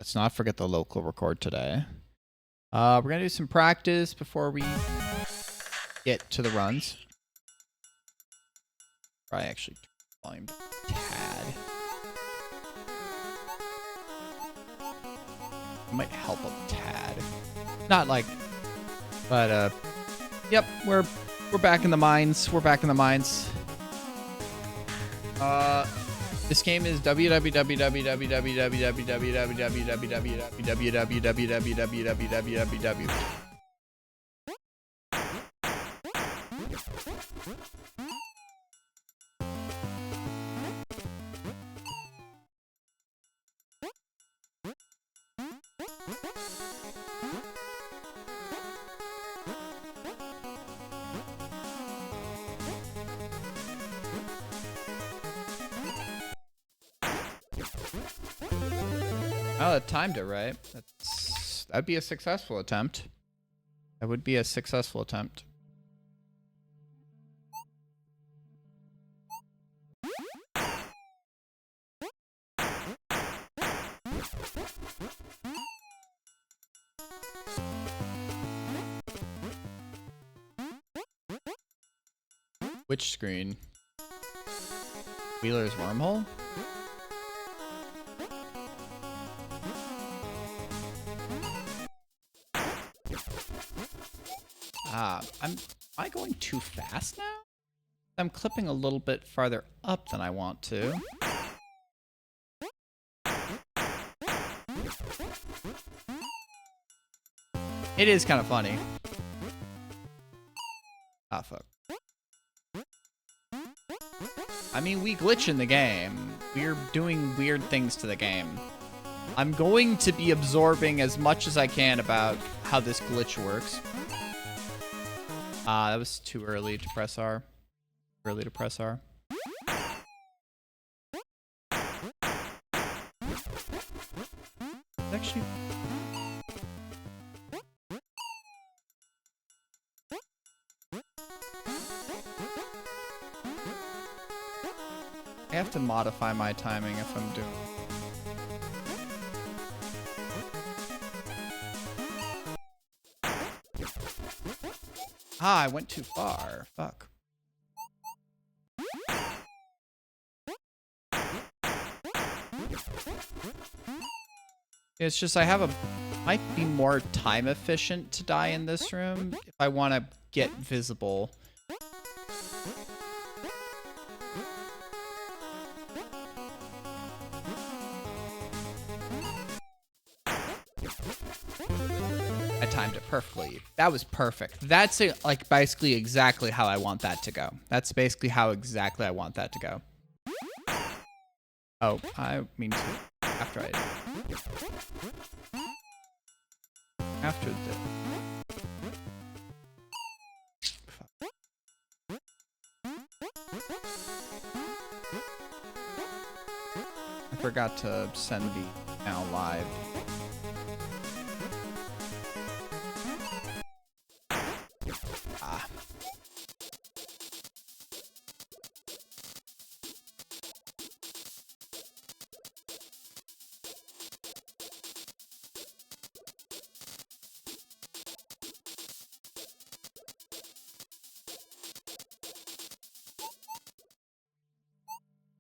Let's not forget the local record today. We're gonna do some practice before we get to the runs. Probably actually volume a tad. It might help a tad. Not like, but yep, we're back in the mines. We're back in the mines. This game is www. Oh, it timed it right. That'd be a successful attempt. That would be a successful attempt. Which screen? Wheeler's wormhole? Am I going too fast now? I'm clipping a little bit farther up than I want to. It is kind of funny. Ah, fuck. I mean, we glitch in the game. We're doing weird things to the game. I'm going to be absorbing as much as I can about how this glitch works. That was too early to press R. Early to press R. Actually... I have to modify my timing if I'm doing... Ah, I went too far. Fuck. It's just I have a... Might be more time efficient to die in this room if I want to get visible. I timed it perfectly. That was perfect. That's like basically exactly how I want that to go. That's basically how exactly I want that to go. Oh, I mean to after I after the I forgot to send the now live.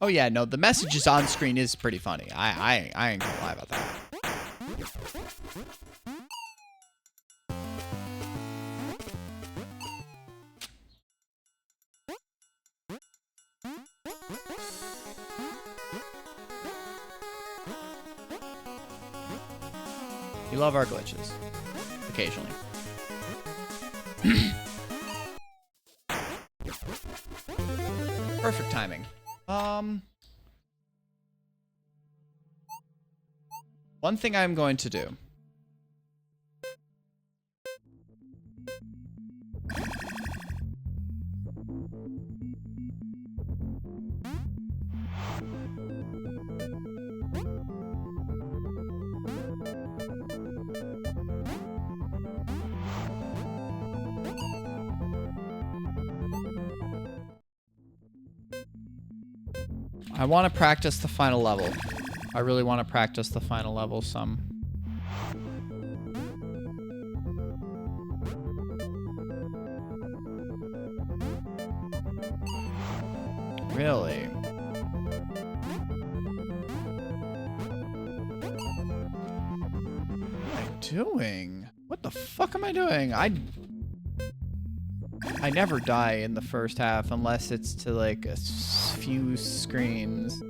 Oh yeah, no, the messages on screen is pretty funny. I ain't gonna lie about that. We love our glitches. Occasionally. Perfect timing. One thing I'm going to do. I want to practice the final level. I really want to practice the final level some. Really? What am I doing? What the fuck am I doing? I never die in the first half unless it's to like a few screens.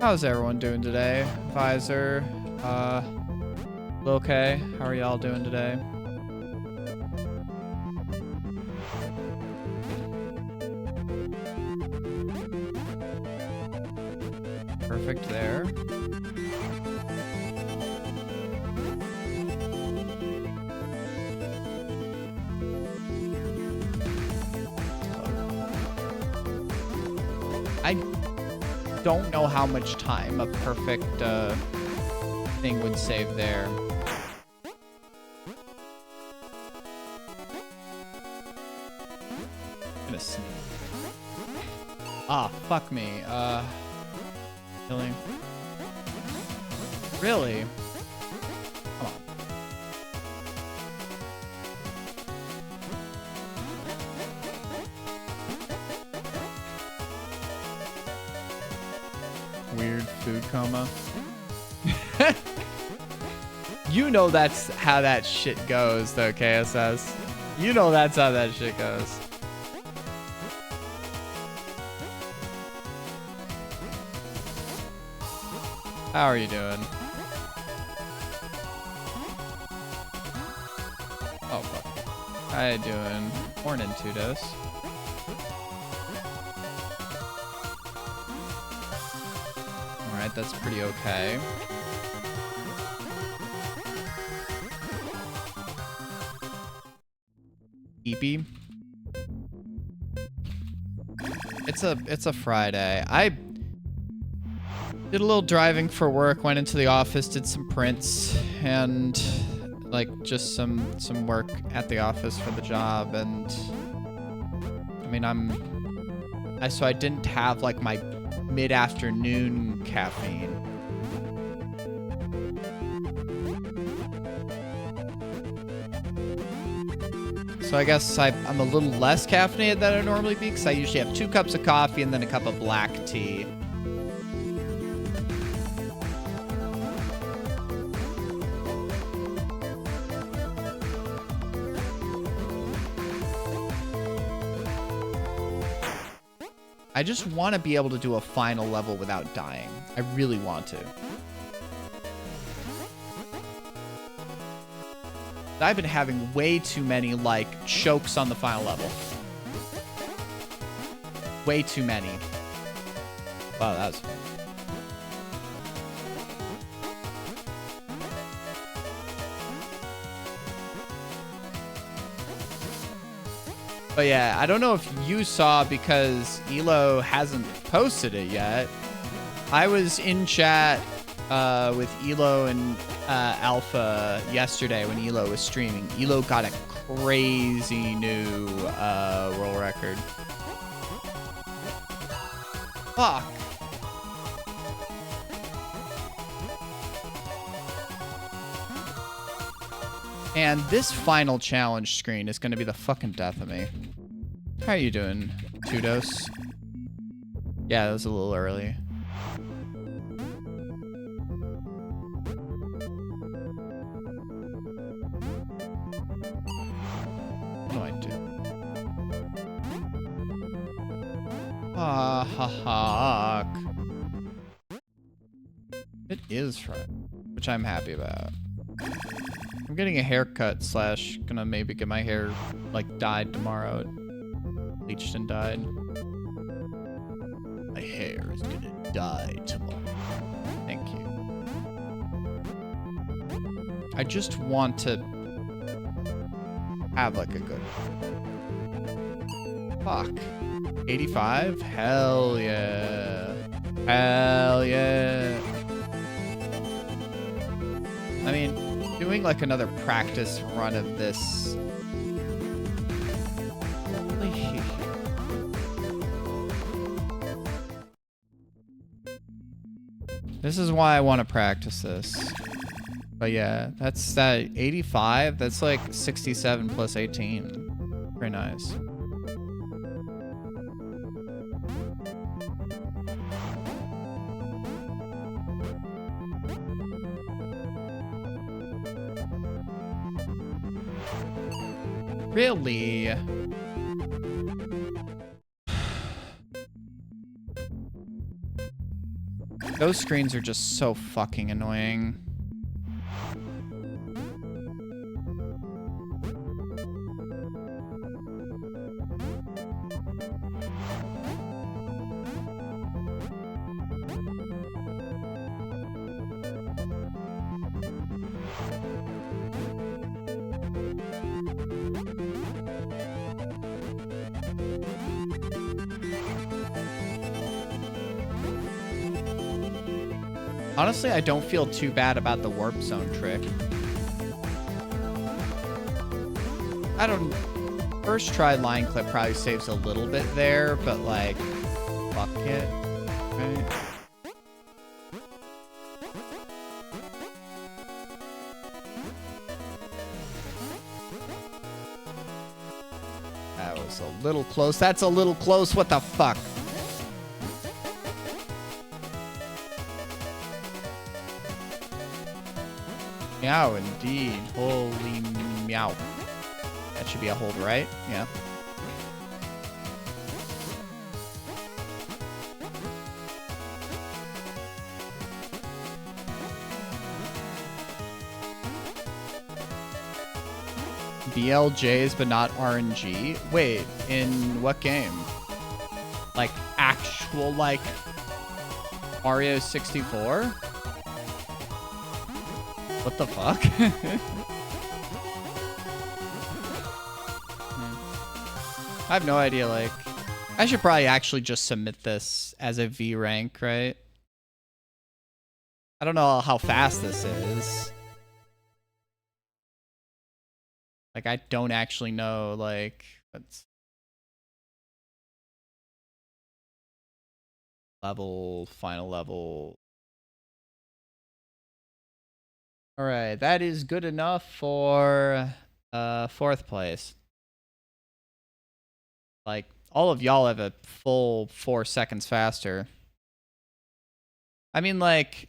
How's everyone doing today? Visor, Lil K, how are y'all doing today? Perfect there. I don't know how much time a perfect thing would save there. I'm gonna sneak. Ah, fuck me. Killing. Really? Come on. Weird food coma. You know that's how that shit goes, though, KSS. You know that's how that shit goes. How are you doing? Oh, fuck. How you doing? Morning, Tudos. Alright, that's pretty okay. Eepy. It's a Friday. I did a little driving for work, went into the office, did some prints, and like just some work at the office for the job. And I mean, so I didn't have like my mid-afternoon caffeine. So I guess I'm a little less caffeinated than I normally be, because I usually have 2 cups of coffee and then a cup of black tea. I just want to be able to do a final level without dying. I really want to. I've been having way too many, like, chokes on the final level. Way too many. Wow, that was fun. But yeah, I don't know if you saw, because Elo hasn't posted it yet. I was in chat with Elo and Alpha yesterday when Elo was streaming. Elo got a crazy new world record. Fuck. And this final challenge screen is going to be the fucking death of me. How are you doing, Tudos? Yeah, that was a little early. What do I do? Ah, ha, ha. It is Friday, which I'm happy about. I'm getting a haircut / gonna maybe get my hair like dyed tomorrow. Bleached and dyed. My hair is gonna dye tomorrow. Thank you. I just want to have like a good... Fuck. 85? Hell yeah. Hell yeah. I mean, doing like another practice run of this. Holy. This is why I want to practice this. But yeah, that's that 85. That's like 67 plus 18. Very nice. Really? Those screens are just so fucking annoying. Honestly, I don't feel too bad about the warp zone trick. I don't... First try line clip probably saves a little bit there, but like, fuck it, right? That was a little close. That's a little close. What the fuck? Meow, indeed. Holy meow. That should be a hold, right? Yeah. BLJs, but not RNG? Wait, in what game? Like, actual, like, Mario 64? What the fuck? I have no idea, like... I should probably actually just submit this as a V rank, right? I don't know how fast this is. Like, I don't actually know, like... What's... Level, final level... All right, that is good enough for 4th place. Like, all of y'all have a full 4 seconds faster. I mean, like,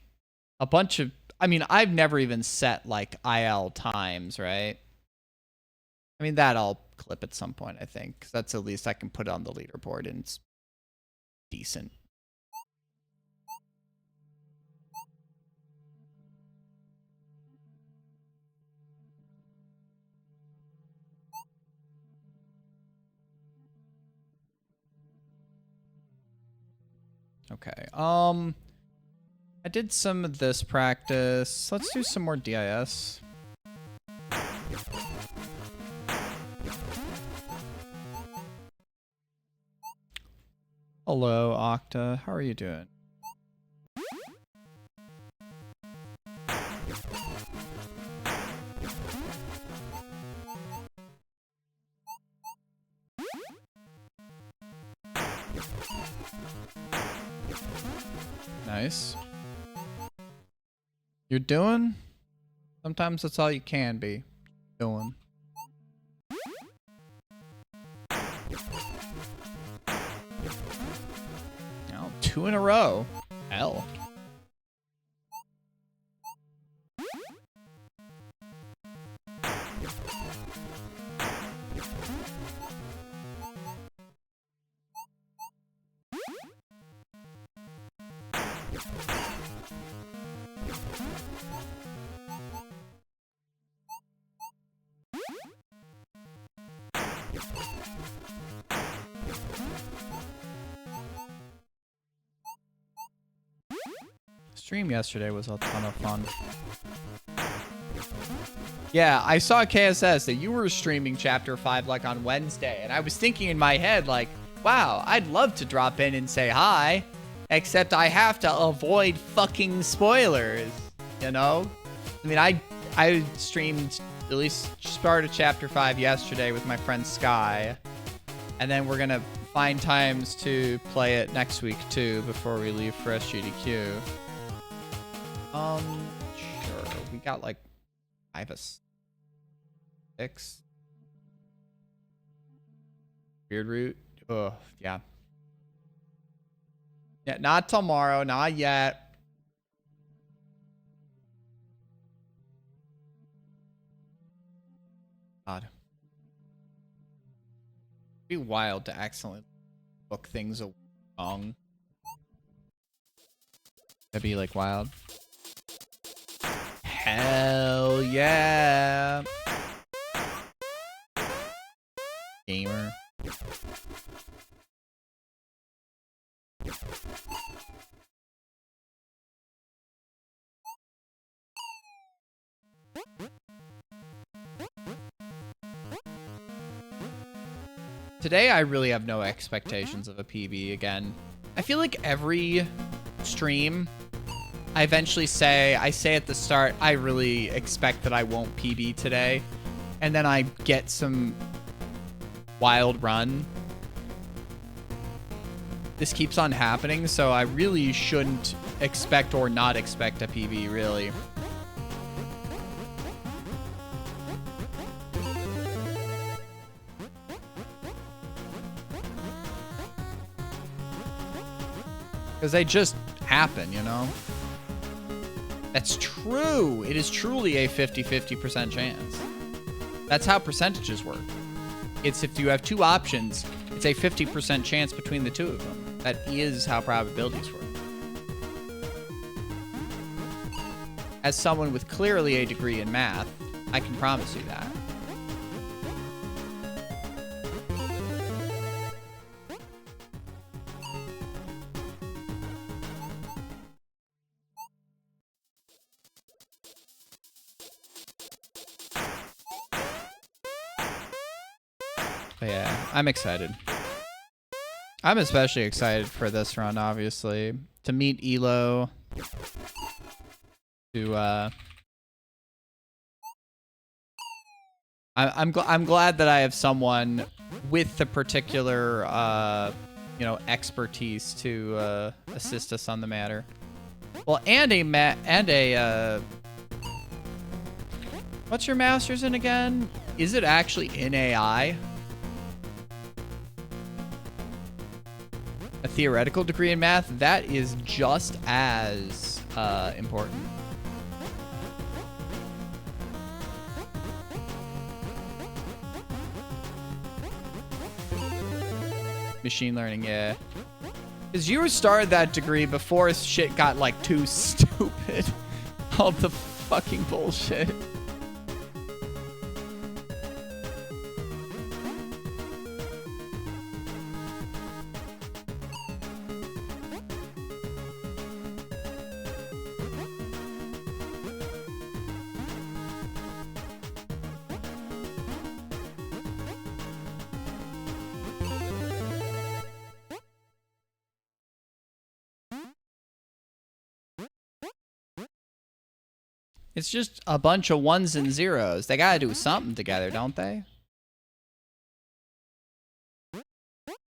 a bunch of... I mean, I've never even set, like, IL times, right? I mean, that I'll clip at some point, I think. 'Cause that's at least I can put it on the leaderboard, and it's decent. Okay, I did some of this practice. Let's do some more DIS. Hello, Octa. How are you doing? Nice. You're doing? Sometimes that's all you can be doing. Oh, 2 in a row. Hell. Stream yesterday was a ton of fun. Yeah, I saw KSS that you were streaming Chapter 5 like on Wednesday, and I was thinking in my head like, wow, I'd love to drop in and say hi, except I have to avoid fucking spoilers, you know? I mean, I streamed at least start of Chapter 5 yesterday with my friend Sky, and then we're gonna find times to play it next week too before we leave for SGDQ. Sure. We got like 5 or 6. Weird route. Oh, yeah. Yeah, not tomorrow. Not yet. God. It'd be wild to accidentally book things wrong. That'd be like wild. Hell yeah. Gamer. Today, I really have no expectations of a PB again. I feel like every stream, I eventually say at the start, I really expect that I won't PB today. And then I get some wild run. This keeps on happening, so I really shouldn't expect or not expect a PB, really. Because they just happen, you know? That's true. It is truly a 50-50% chance. That's how percentages work. It's if you have 2 options, it's a 50% chance between the 2 of them. That is how probabilities work. As someone with clearly a degree in math, I can promise you that. But yeah, I'm excited. I'm especially excited for this run, obviously. To meet Elo. To, I'm glad that I have someone with the particular, you know, expertise to, assist us on the matter. Well, what's your master's in again? Is it actually in AI? A theoretical degree in math? That is just as important. Machine learning, yeah. Because you started that degree before shit got like too stupid. All the fucking bullshit. It's just a bunch of 1s and 0s. They gotta do something together, don't they? But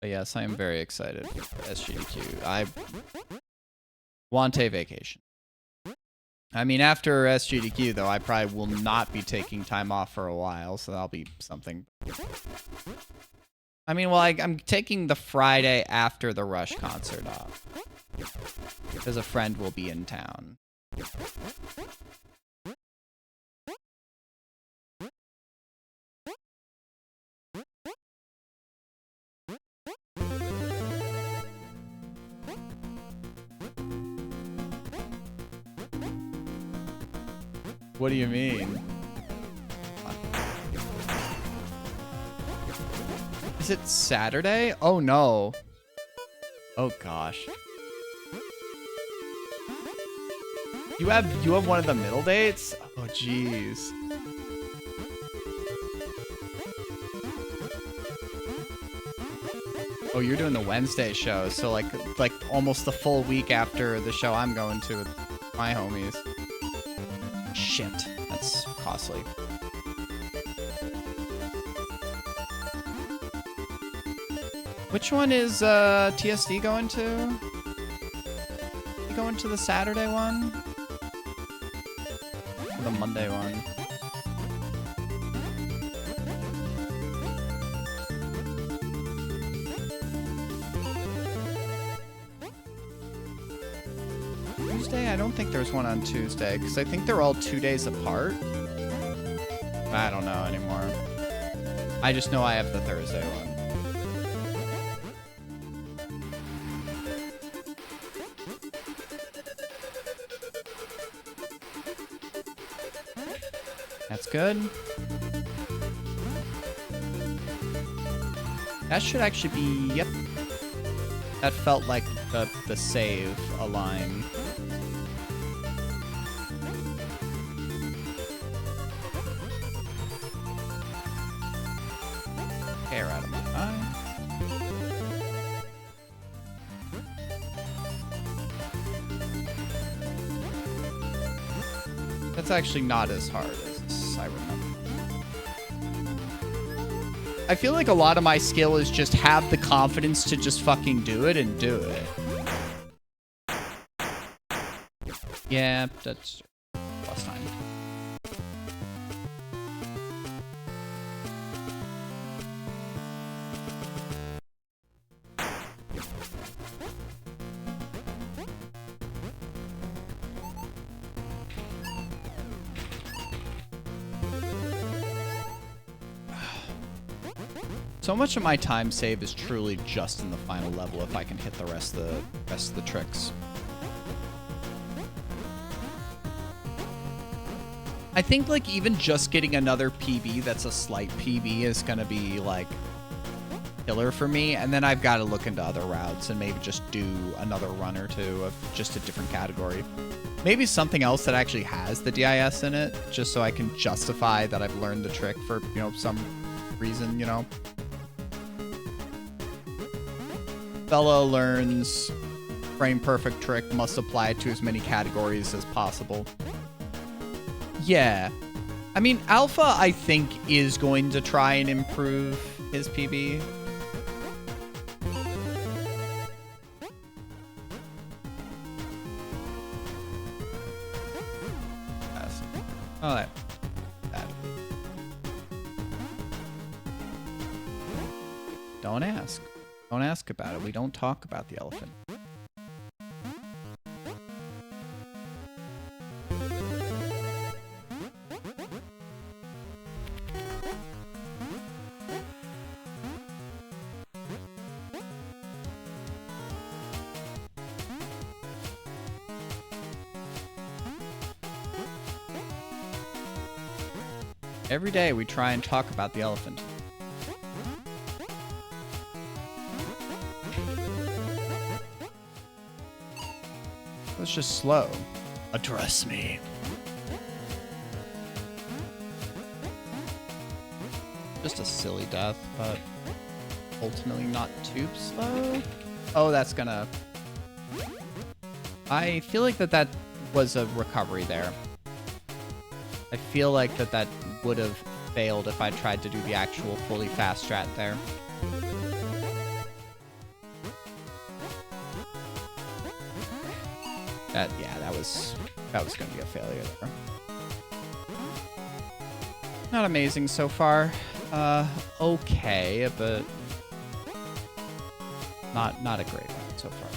yes, I am very excited for SGDQ. I want a vacation. I mean, after SGDQ, though, I probably will not be taking time off for a while, so that'll be something. I mean, well, I'm taking the Friday after the Rush concert off. Because a friend will be in town. What do you mean? Is it Saturday? Oh no. Oh gosh. You have one of the middle dates? Oh jeez. Oh, you're doing the Wednesday show, so like almost the full week after the show I'm going to with my homies. Shit, that's costly. Which one is TSD going to? You going to the Saturday one? the Monday one. Tuesday? I don't think there's one on Tuesday, because I think they're all 2 days apart. I don't know anymore. I just know I have the Thursday one. That's good. That should actually be, yep. That felt like the save align. Hair out of my eye. That's actually not as hard as I remember. I feel like a lot of my skill is just have the confidence to just fucking do it and do it. Yeah, that's last time. So much of my time save is truly just in the final level if I can hit the rest of the tricks. I think like even just getting another PB that's a slight PB is gonna be like killer for me, and then I've got to look into other routes and maybe just do another run or two of just a different category. Maybe something else that actually has the DIS in it, just so I can justify that I've learned the trick for, you know, some reason, you know. Fellow learns frame perfect trick, must apply it to as many categories as possible. Yeah. I mean, Alpha, I think, is going to try and improve his PB. Oh, that. Don't ask. Don't ask about it. We don't talk about the elephant. Every day we try and talk about the elephant. It's just slow. Address me. Just a silly death, but ultimately not too slow. Oh, that's gonna... I feel like that was a recovery there. I feel like that would have failed if I tried to do the actual fully fast strat there. Yeah, that was gonna be a failure there. Not amazing so far. Okay, but not a great one so far.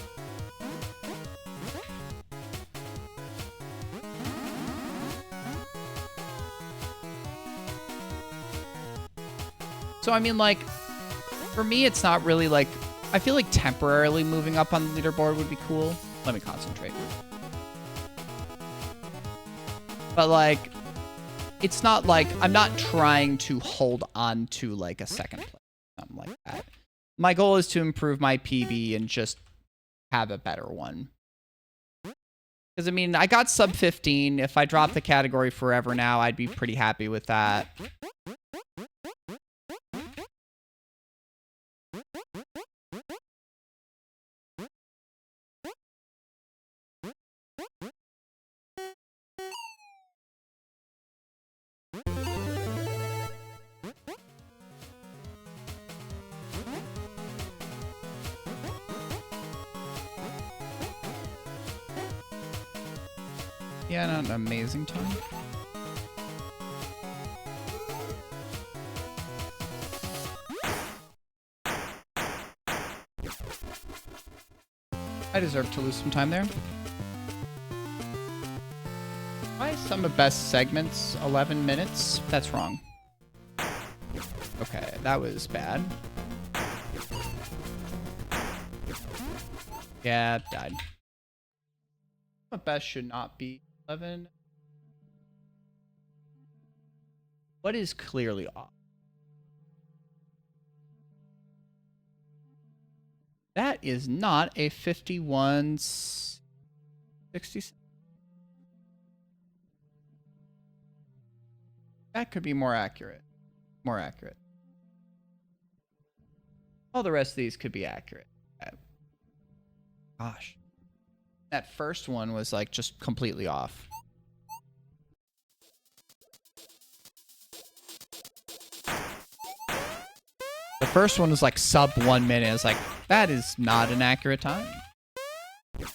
So I mean, like, for me, it's not really like, I feel like temporarily moving up on the leaderboard would be cool. Let me concentrate. But like, it's not like, I'm not trying to hold on to like a second place, something like that. My goal is to improve my PB and just have a better one. Because I mean, I got sub 15. If I drop the category forever now, I'd be pretty happy with that. Yeah, not an amazing time. deserve to lose some time there. Why sum of best segments 11 minutes? That's wrong. Okay, that was bad. Yeah, died. Sum of best should not be 11. What is clearly off? That is not a 51.60. That could be more accurate. More accurate. All the rest of these could be accurate. Gosh. That first one was like just completely off. The first one was like sub 1 minute. It's like, that is not an accurate time. It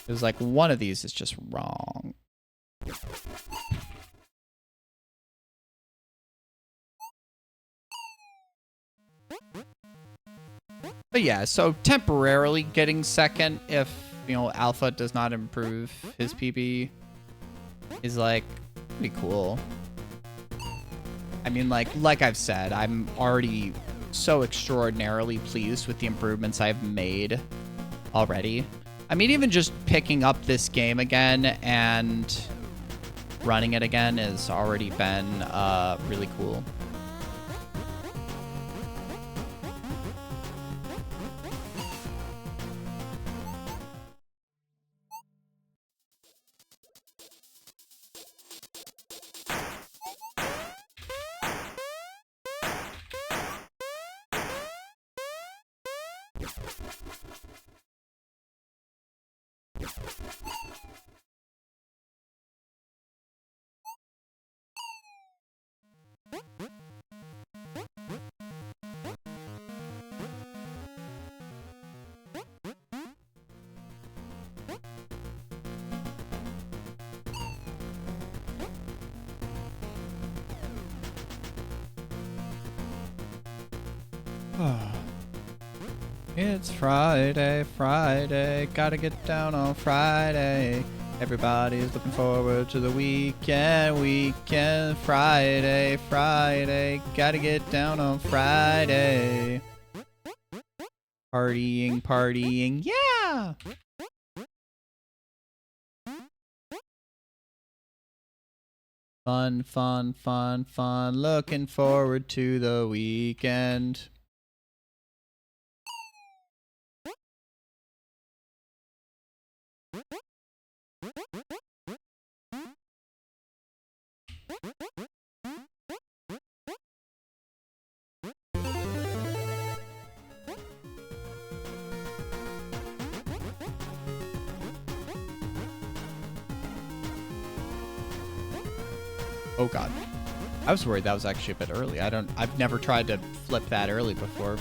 was like one of these is just wrong. But yeah, so temporarily getting second if, you know, Alpha does not improve his PB is like pretty cool. I mean, like I've said, I'm already so extraordinarily pleased with the improvements I've made already. I mean, even just picking up this game again and running it again has already been really cool. It's Friday, Friday, gotta get down on Friday. Everybody's looking forward to the weekend, Friday, Friday, gotta get down on Friday. Partying, partying, yeah! Fun, fun, fun, fun, looking forward to the weekend. Oh god. I was worried that was actually a bit early. I've never tried to flip that early before.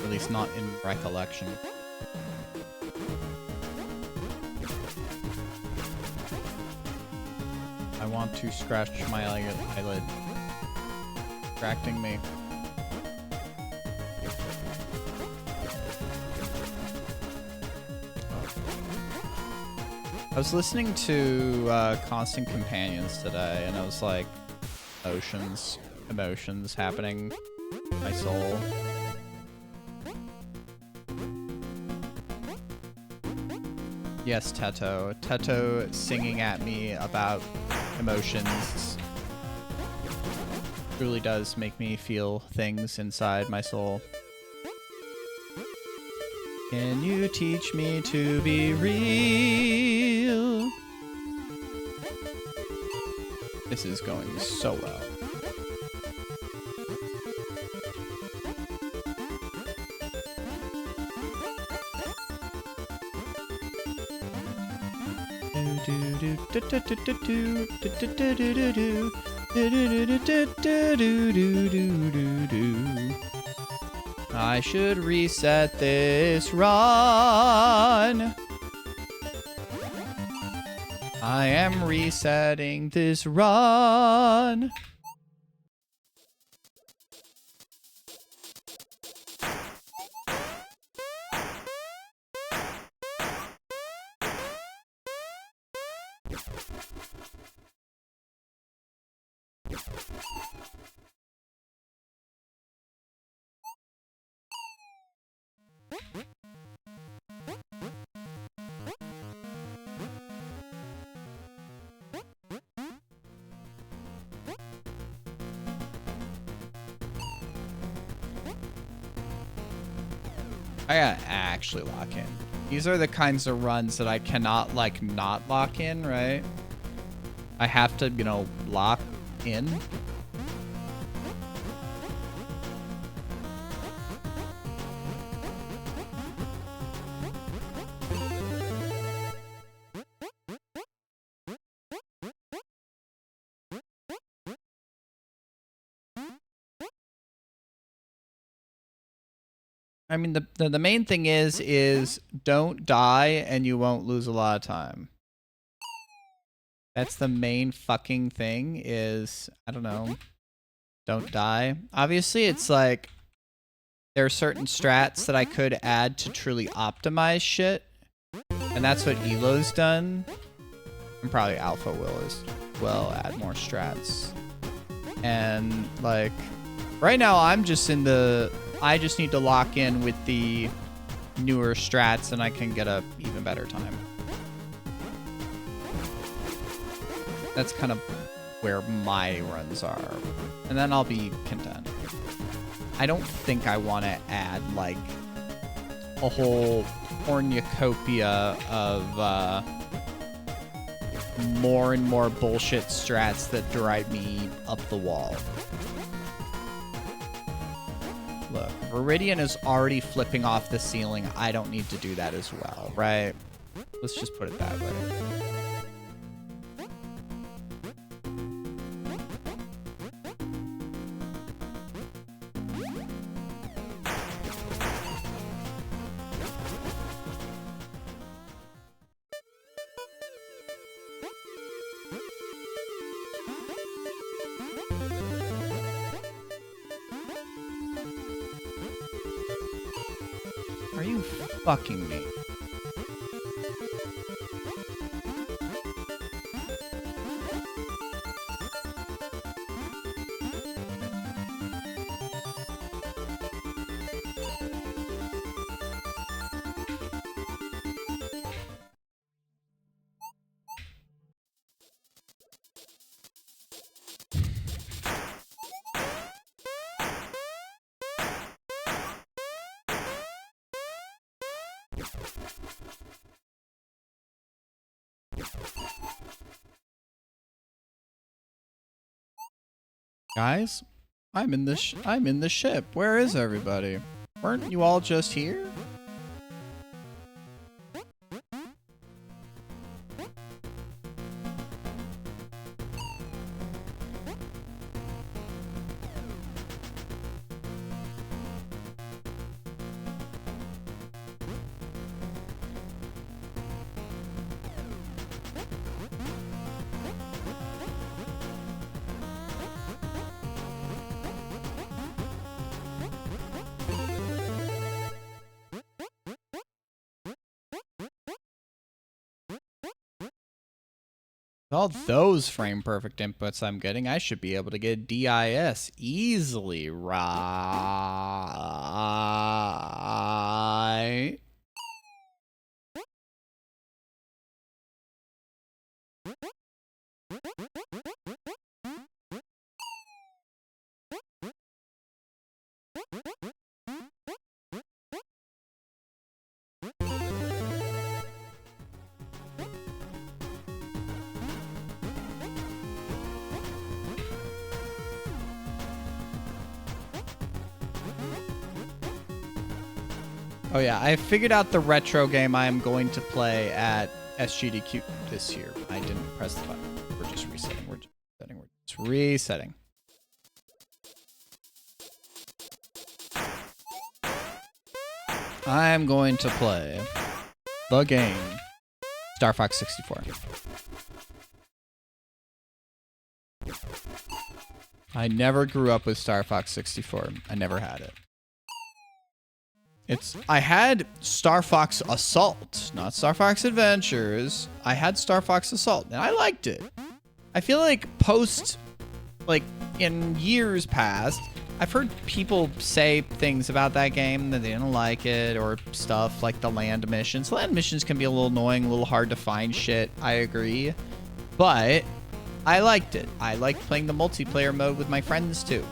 At least not in recollection. I want to scratch my eyelid. Distracting me. I was listening to Constant Companions today, and I was like, emotions happening in my soul. Yes, Teto. Teto singing at me about emotions truly does make me feel things inside my soul. Can you teach me to be real? This is going so well. I should reset this run. I am resetting this run. I gotta actually lock in. These are the kinds of runs that I cannot, like, not lock in, right? I have to, you know, lock in. I mean, the main thing is don't die and you won't lose a lot of time. That's the main fucking thing is, I don't know, don't die. Obviously, it's like, there are certain strats that I could add to truly optimize shit. And that's what Elo's done. And probably Alpha will add more strats. And, like, right now I'm just in the... I just need to lock in with the newer strats and I can get a even better time. That's kind of where my runs are. And then I'll be content. I don't think I want to add, like, a whole cornucopia of more and more bullshit strats that drive me up the wall. Look, Viridian is already flipping off the ceiling. I don't need to do that as well, right? Let's just put it that way. Are you fucking me? Guys, I'm in the ship. Where is everybody? Weren't you all just here? With all those frame perfect inputs I'm getting, I should be able to get DIS easily, right? Oh yeah, I figured out the retro game I am going to play at SGDQ this year. I didn't press the button. We're just resetting. We're just resetting. I'm going to play the game Star Fox 64. I never grew up with Star Fox 64. I never had it. I had Star Fox Assault, not Star Fox Adventures. I had Star Fox Assault, and I liked it. I feel like like in years past, I've heard people say things about that game that they didn't like it or stuff like the land missions. Land missions can be a little annoying, a little hard to find shit. I agree. But I liked it. I liked playing the multiplayer mode with my friends too.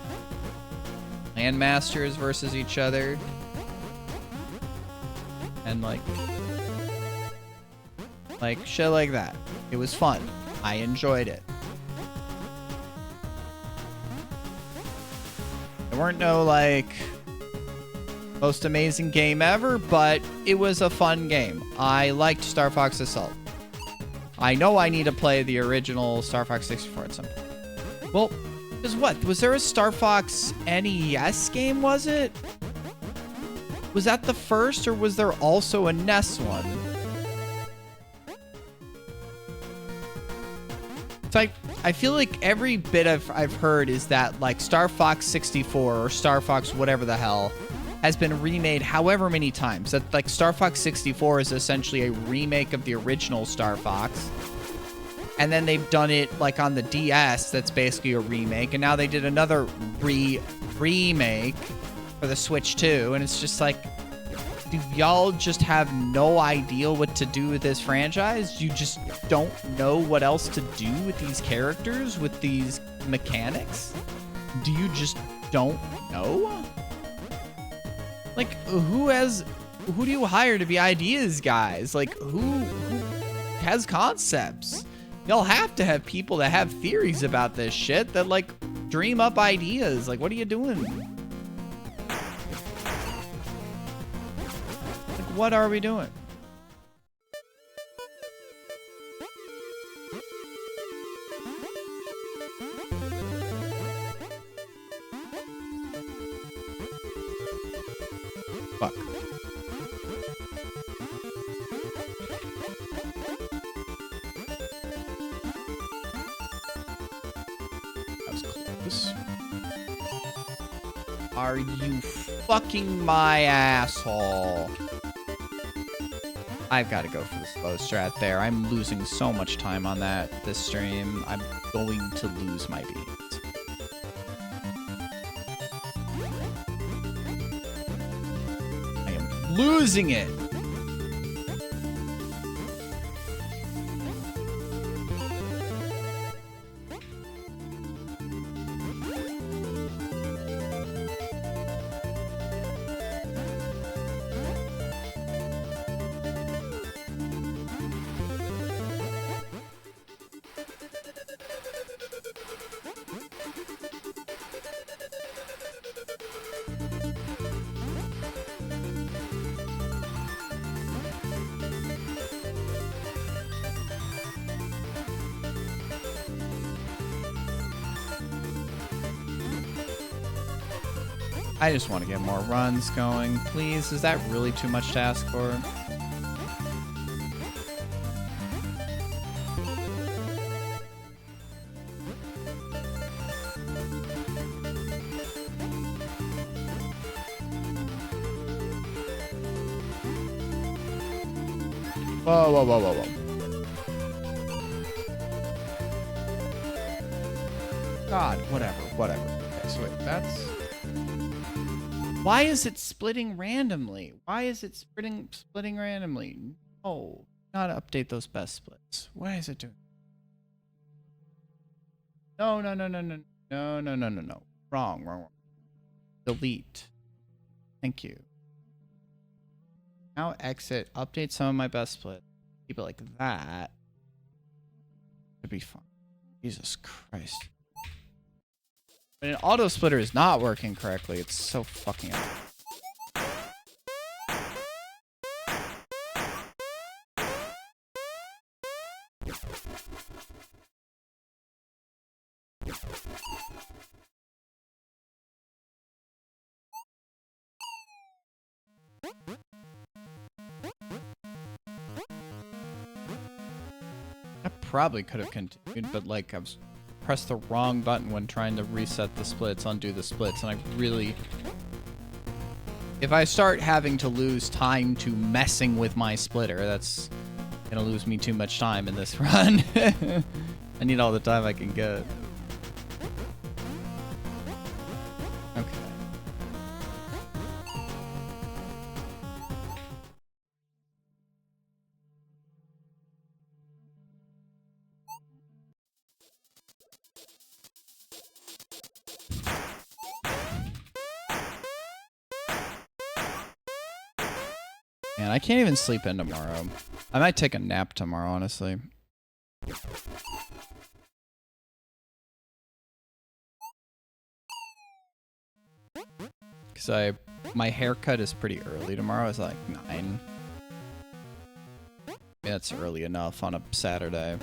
Landmasters versus each other. And like shit like that. It was fun. I enjoyed it. There weren't no like most amazing game ever, but it was a fun game. I liked Star Fox Assault. I know I need to play the original Star Fox 64 at some point. Well, because what? Was there a Star Fox NES game, was it? Was that the first, or was there also a NES one? So I feel like every bit I've heard is that like Star Fox 64 or Star Fox whatever the hell has been remade however many times. That like Star Fox 64 is essentially a remake of the original Star Fox. And then they've done it like on the DS, that's basically a remake. And now they did another remake for the Switch too. And it's just like, do y'all just have no idea what to do with this franchise? You just don't know what else to do with these characters, with these mechanics? Do you just don't know? Like, who do you hire to be ideas guys? Like, who has concepts? Y'all have to have people that have theories about this shit that, like, dream up ideas. Like, what are you doing? Like, what are we doing? Fuck. That was close. Are you fucking my asshole? I've got to go for the slow strat there. I'm losing so much time on this stream. I'm going to lose my beat. Losing it. I just want to get more runs going. Please, is that really too much to ask for? Whoa, whoa, whoa, whoa, whoa. God, whatever. Okay, so wait, that's... Why is it splitting randomly? Why is it splitting randomly? No, not update those best splits. Why is it doing? No. Wrong. Delete. Thank you. Now exit, update some of my best split. Keep it like that. Should be fine. Jesus Christ. When an auto splitter is not working correctly, it's so fucking annoying. I probably could have continued, but like I was pressed the wrong button when trying to reset the splits, undo the splits, and I really if I start having to lose time to messing with my splitter, that's gonna lose me too much time in this run. I need all the time I can get. Okay. Man, I can't even sleep in tomorrow. I might take a nap tomorrow, honestly. Because my haircut is pretty early tomorrow. It's like 9. Yeah, it's early enough on a Saturday.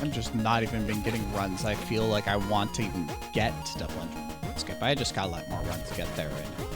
I'm just not even been getting runs I feel like I want to even get to double entry skip. I just gotta let more runs get there right now.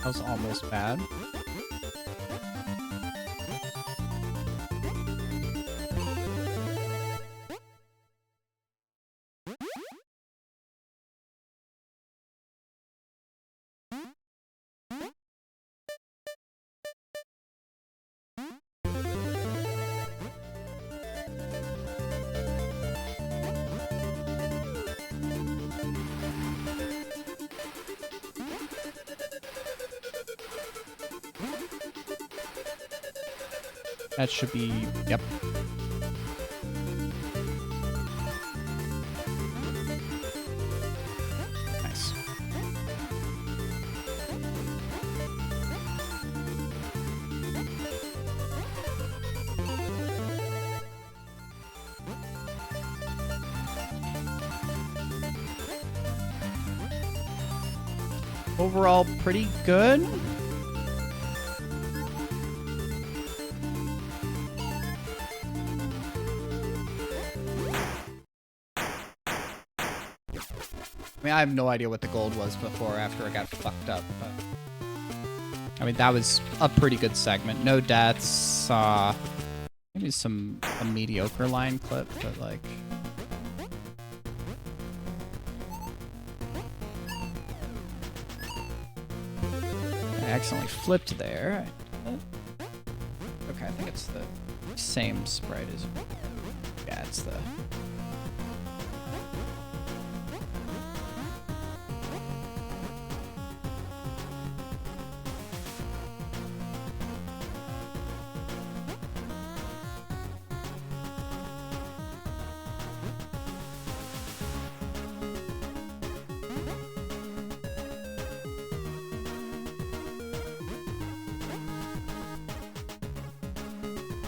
That was almost bad. That should be, yep. Nice. Overall, pretty good. I mean, I have no idea what the gold was before or after it got fucked up, but I mean, that was a pretty good segment. No deaths, maybe a mediocre line clip, but like... I accidentally flipped there. Okay, I think it's the same sprite as... Yeah, it's the...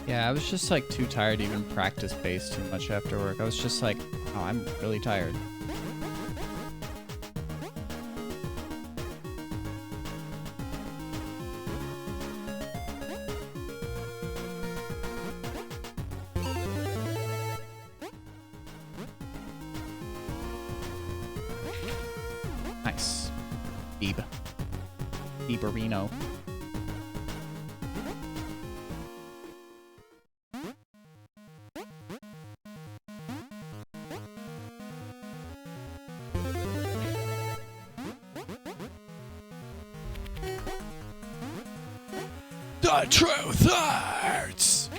Yeah, I was just like too tired to even practice bass too much after work. I was just like, oh, I'm really tired. Nice. Beeberino. The truth hurts!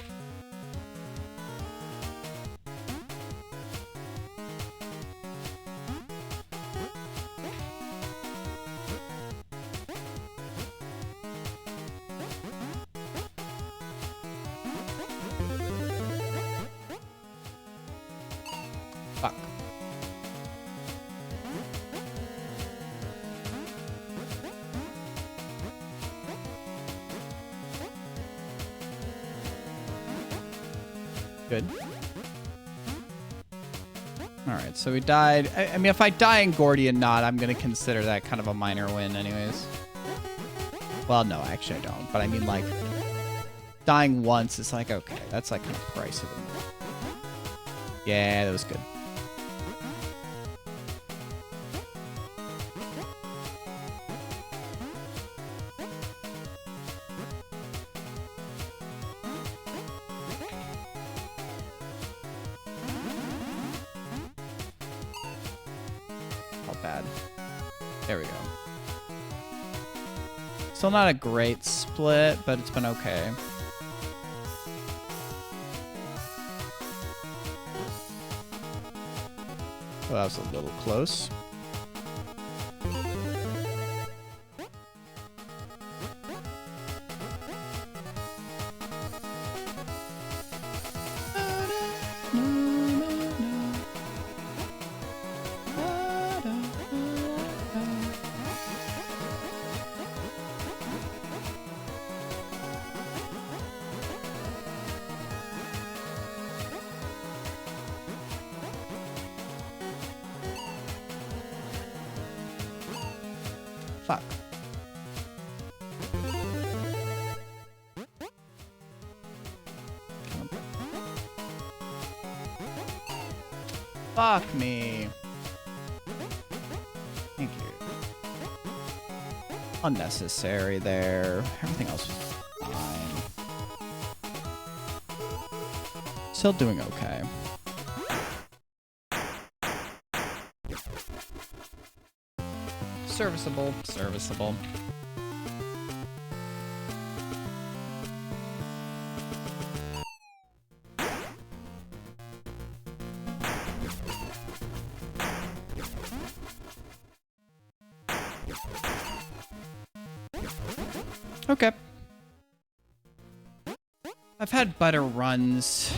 Fuck. Good. Alright, so we died. I mean, if I die in Gordian Knot, I'm going to consider that kind of a minor win anyways. Well, no, actually I don't. But I mean, like, dying once is like, okay, that's like kind of price of it. Yeah, that was good. Bad. There we go. Still not a great split, but it's been okay. Well, that was a little close. Fuck. Fuck me. Thank you. Unnecessary there. Everything else was fine. Still doing okay. Serviceable, serviceable. Okay. I've had better runs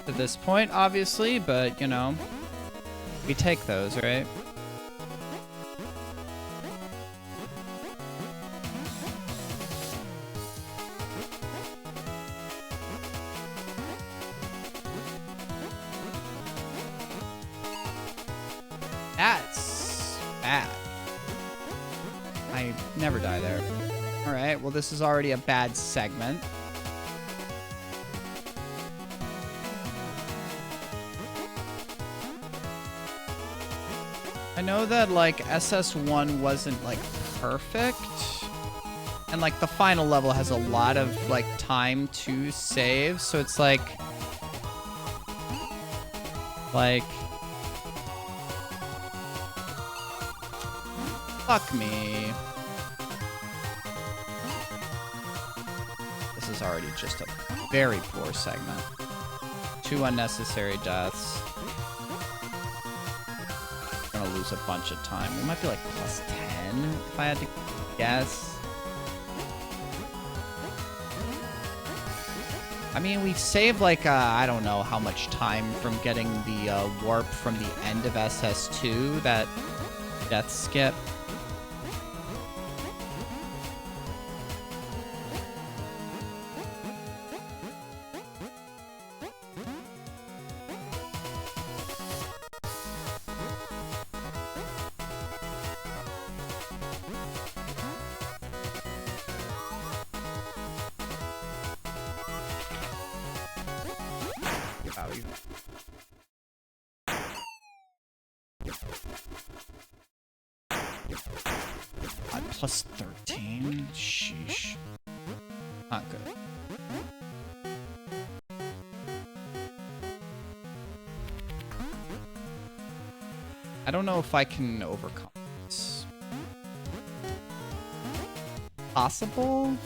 to this point, obviously, but, you know, we take those, right? That's bad. I never die there. All right, well, this is already a bad segment. I know that, like, SS1 wasn't, like, perfect. And, like, the final level has a lot of, like, time to save. So it's like... Fuck me. This is already just a very poor segment. 2 unnecessary deaths. I'm gonna lose a bunch of time. We might be like plus 10 if I had to guess. I mean, we saved like, I don't know how much time from getting the warp from the end of SS2, that death skip. Plus 13? Sheesh. Not good. I don't know if I can overcome this. Possible?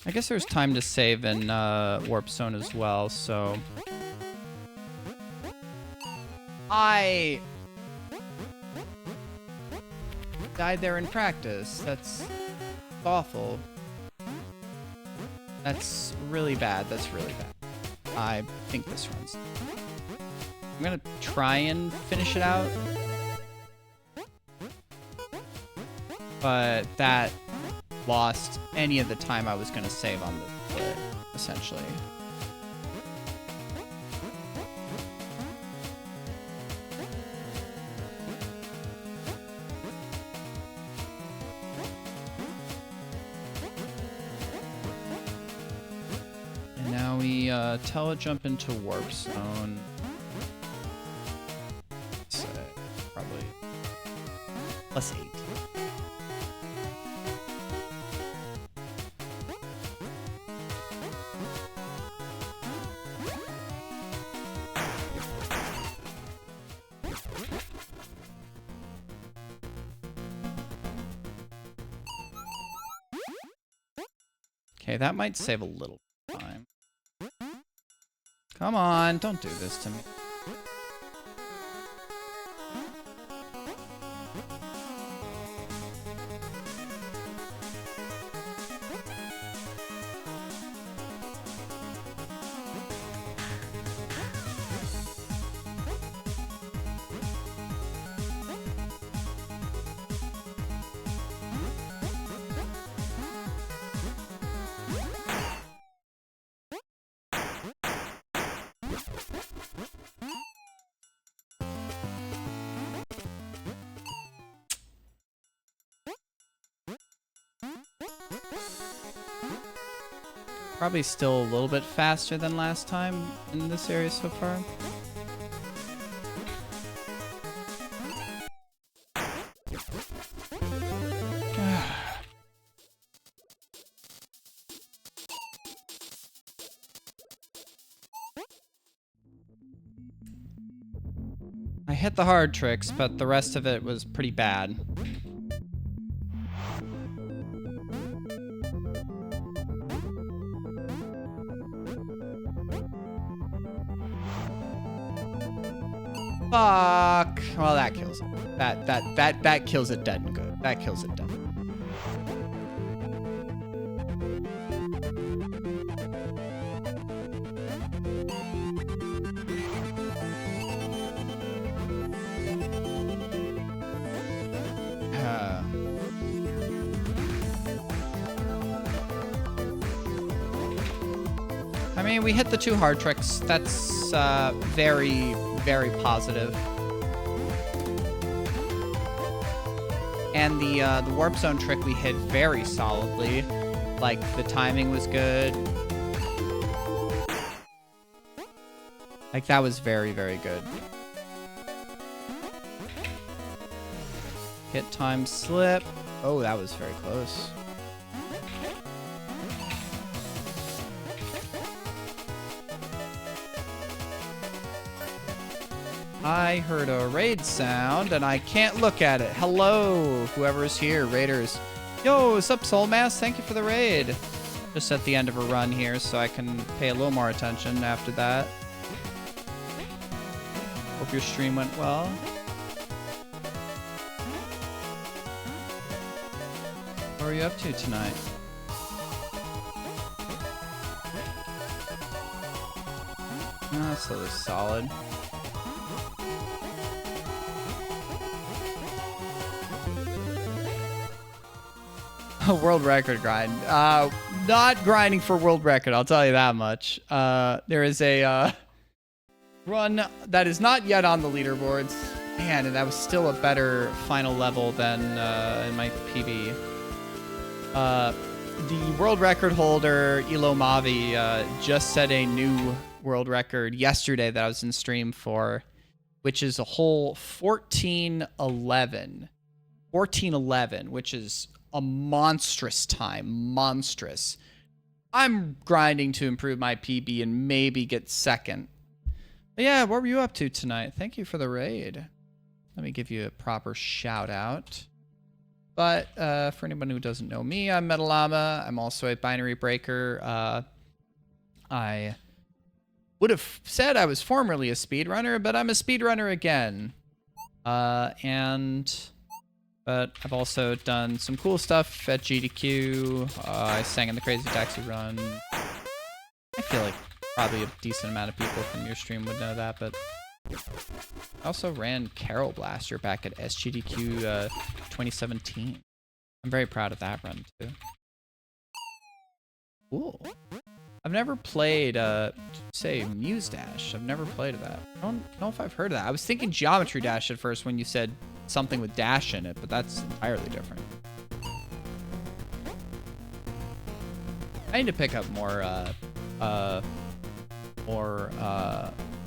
I guess there's time to save in Warp Zone as well, so... I died there in practice. That's awful. That's really bad. That's really bad. I think this runs. I'm gonna try and finish it out. But that lost any of the time I was going to save on the foot, essentially. And now we telejump into Warp Zone. Let's say probably plus 8. Okay, that might save a little time. Come on, don't do this to me. Probably still a little bit faster than last time in this area so far. hit the hard tricks, but the rest of it was pretty bad. Fuck. Well, that kills it. That kills it dead and good. That kills it dead. I mean, we hit the 2 hard tricks. That's very, very positive. And the warp zone trick we hit very solidly. Like, the timing was good. Like, that was very, very good. Hit time slip. Oh, that was very close. I heard a raid sound, and I can't look at it. Hello, whoever's here, raiders. Yo, what's up, Soulmass? Thank you for the raid. Just at the end of a run here, so I can pay a little more attention after that. Hope your stream went well. What are you up to tonight? Oh, so this is solid. World record grind. Not grinding for world record, I'll tell you that much. There is a run that is not yet on the leaderboards. Man, and that was still a better final level than in my PB. The world record holder, Elo Mavi, just set a new world record yesterday that I was in stream for, which is a whole 14:11. 14:11, which is a monstrous time. Monstrous. I'm grinding to improve my PB and maybe get second. But yeah, what were you up to tonight? Thank you for the raid. Let me give you a proper shout out. But for anyone who doesn't know me, I'm Metallama. I'm also a binary breaker. I would have said I was formerly a speedrunner, but I'm a speedrunner again. But I've also done some cool stuff at GDQ. I sang in the Crazy Taxi Run. I feel like probably a decent amount of people from your stream would know that, but I also ran Carol Blaster back at SGDQ 2017. I'm very proud of that run, too. Cool. I've never played, say, Muse Dash. I've never played that. I don't know if I've heard of that. I was thinking Geometry Dash at first when you said something with Dash in it, but that's entirely different. I need to pick up more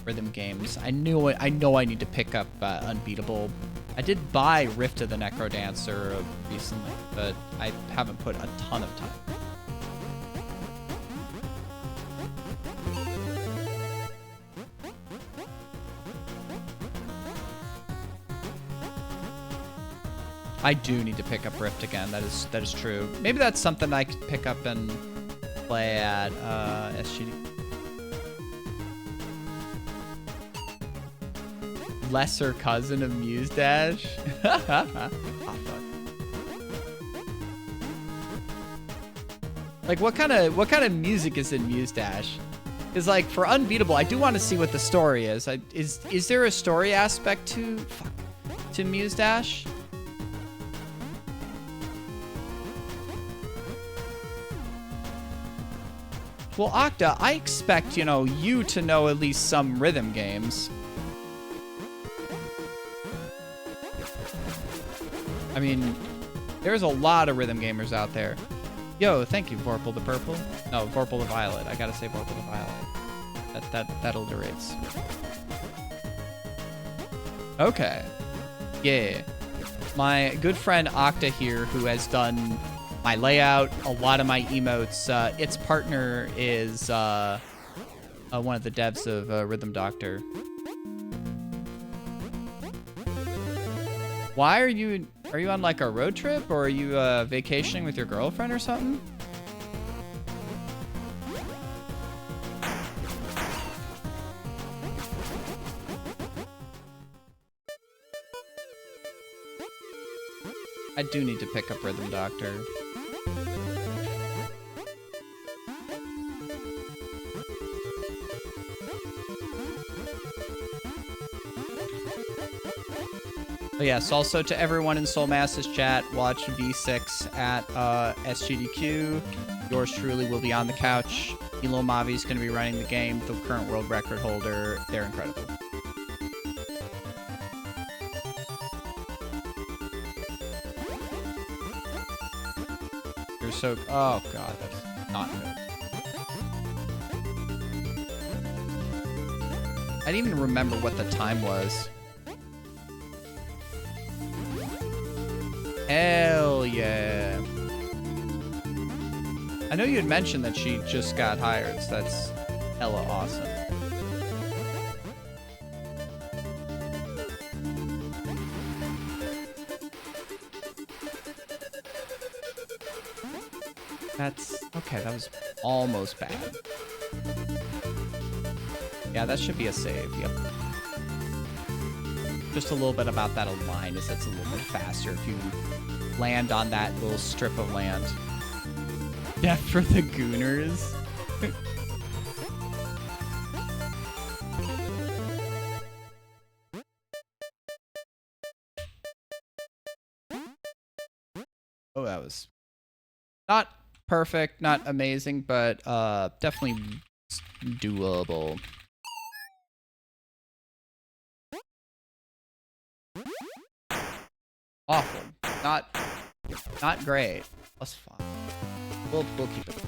rhythm games. I know I need to pick up Unbeatable. I did buy Rift of the Necrodancer recently, but I haven't put a ton of time. I do need to pick up Rift again. That is true. Maybe that's something I could pick up and play at SGD. Lesser cousin of Muse Dash. Oh, fuck. Like, what kind of music is in Muse Dash? Because, like, for Unbeatable, I do want to see what the story is. Is there a story aspect to Muse Dash? Well, Octa, I expect, you to know at least some rhythm games. I mean, there's a lot of rhythm gamers out there. Yo, thank you, Vorpal the Purple. No, Vorpal the Violet. I gotta say Vorpal the Violet. That alliterates. Okay. Yeah. My good friend Octa here, who has done my layout, a lot of my emotes. Its partner is one of the devs of Rhythm Doctor. Why are you on like a road trip, or are you vacationing with your girlfriend or something? I do need to pick up Rhythm Doctor. But yes, also to everyone in Soul Masses chat, watch V6 at SGDQ. Yours truly will be on the couch. Elo Mavi's going to be running the game, the current world record holder. They're incredible. You're so... Oh, God, that's not good. I didn't even remember what the time was. Hell yeah. I know you had mentioned that she just got hired, so that's hella awesome. That's... Okay, that was almost bad. Yeah, that should be a save, yep. Just a little bit about that align is it's a little bit faster if you land on that little strip of land. Death for the Gooners. Oh, that was not perfect, not amazing, but definitely doable. Awful. Not great. Plus 5. We'll keep it.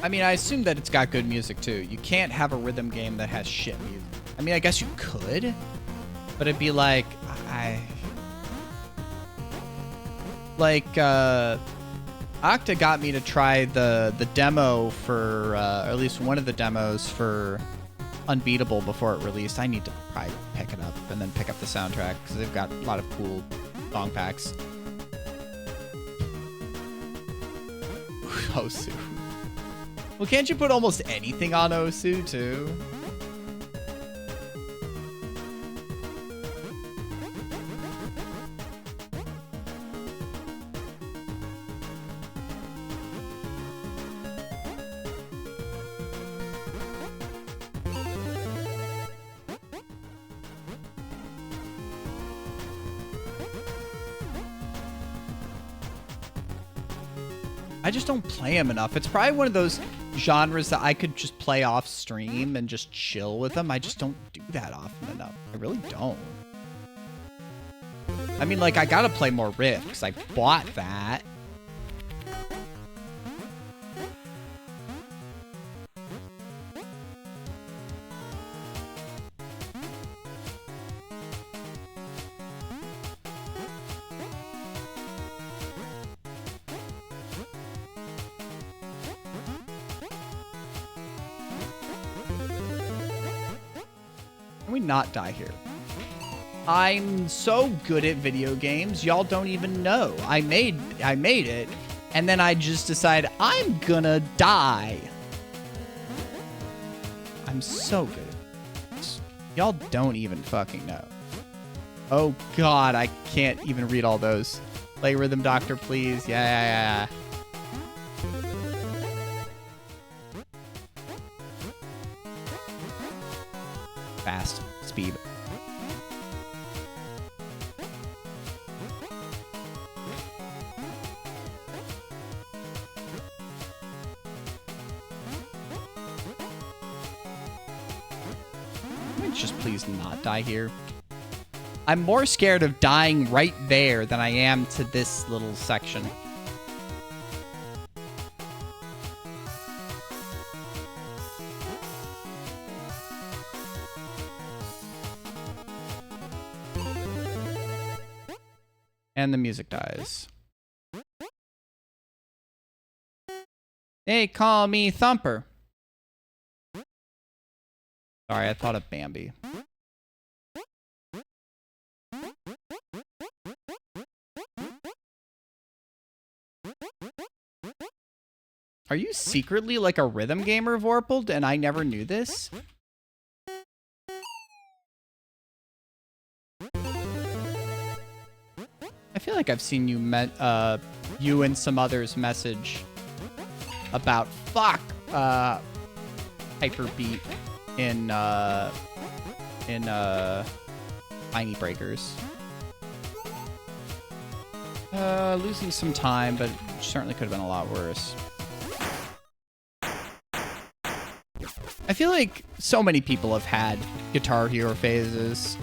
I mean, I assume that it's got good music too. You can't have a rhythm game that has shit music. I mean, I guess you could, but it'd be like, Octa got me to try the demo for, or at least one of the demos for Unbeatable before it released. I need to probably pick it up and then pick up the soundtrack because they've got a lot of cool song packs. Osu. Well, can't you put almost anything on Osu too? I just don't play them enough. It's probably one of those genres that I could just play off stream and just chill with them. I just don't do that often enough. I really don't. I mean, like, I gotta play more Rift because I bought that. Can we not die here? I'm so good at video games, y'all don't even know. I made it, and then I just decide I'm gonna die. I'm so good at this. Y'all don't even fucking know. Oh God, I can't even read all those. Play Rhythm Doctor, please. Yeah. Fast speed. Can we just please not die here? I'm more scared of dying right there than I am to this little section. And the music dies. They call me Thumper. Sorry, I thought of Bambi. Are you secretly like a rhythm gamer, Vorpal, and I never knew this? I feel like I've seen you you and some others message about Hyperbeat in Tiny Breakers. Losing some time, but certainly could have been a lot worse. I feel like so many people have had Guitar Hero phases.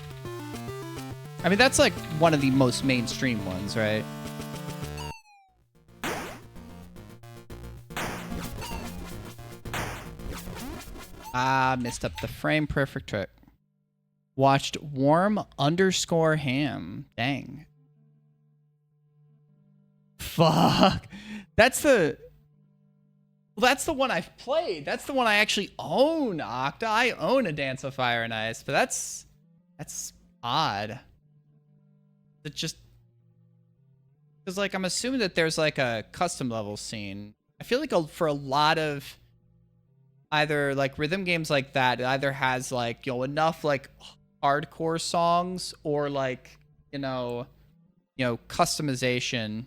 I mean, that's like one of the most mainstream ones, right? Ah, missed up the frame. Perfect trick. Watched Warm_Ham. Dang. Fuck. That's the one I've played. That's the one I actually own, Octa. I own a Dance of Fire and Ice, but that's odd. It just... because, like, I'm assuming that there's, like, a custom level scene. I feel like for a lot of either, like, rhythm games like that, it either has, like, you know, enough, like, hardcore songs or, like, you know, customization.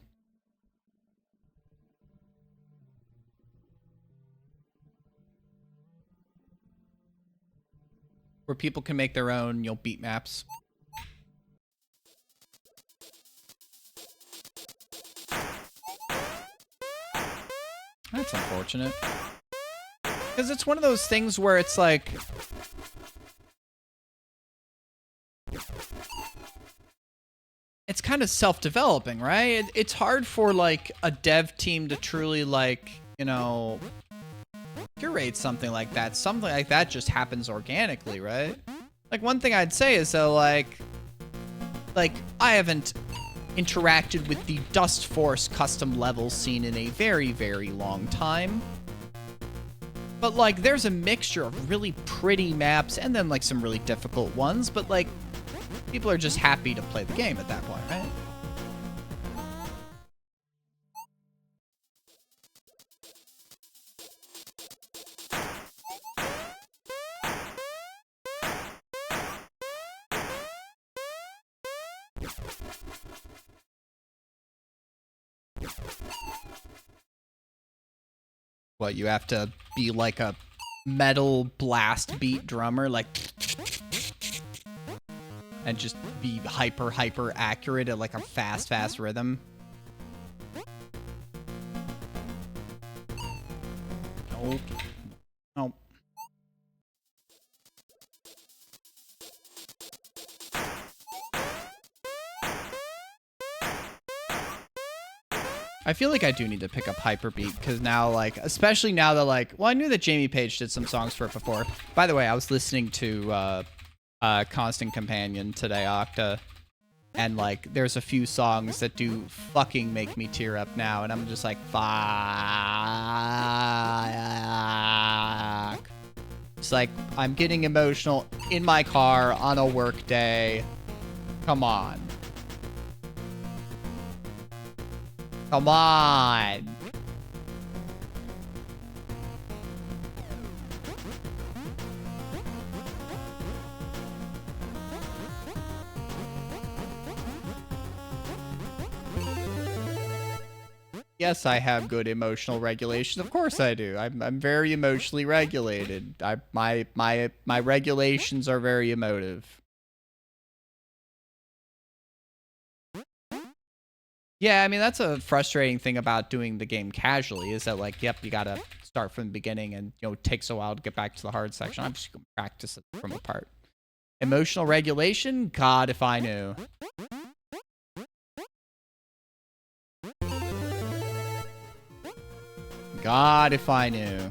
Where people can make their own, you know, beat maps. That's unfortunate. Because it's one of those things where it's like... it's kind of self-developing, right? It's hard for, like, a dev team to truly, like, you know... curate something like that. Something like that just happens organically, right? Like, one thing I'd say is that, like I haven't interacted with the Dust Force custom level scene in a very, very long time. But, like, there's a mixture of really pretty maps and then, like, some really difficult ones. But, like, people are just happy to play the game at that point, right? What, you have to be like a metal blast beat drummer, like, and just be hyper accurate at like a fast rhythm? Nope. Nope. I feel like I do need to pick up Hyperbeat, because now, like, especially now that, like, well, I knew that Jamie Page did some songs for it before. By the way, I was listening to Constant Companion today, Octa, and, like, there's a few songs that do fucking make me tear up now, and I'm just like, fuck. It's like, I'm getting emotional in my car on a work day. Come on. Come on. Yes, I have good emotional regulation. Of course I do. I'm very emotionally regulated. My regulations are very emotive. Yeah, I mean, that's a frustrating thing about doing the game casually, is that, like, yep, you gotta start from the beginning, and, you know, it takes a while to get back to the hard section. I'm just gonna practice it from the part. Emotional regulation? God, if I knew. God, if I knew.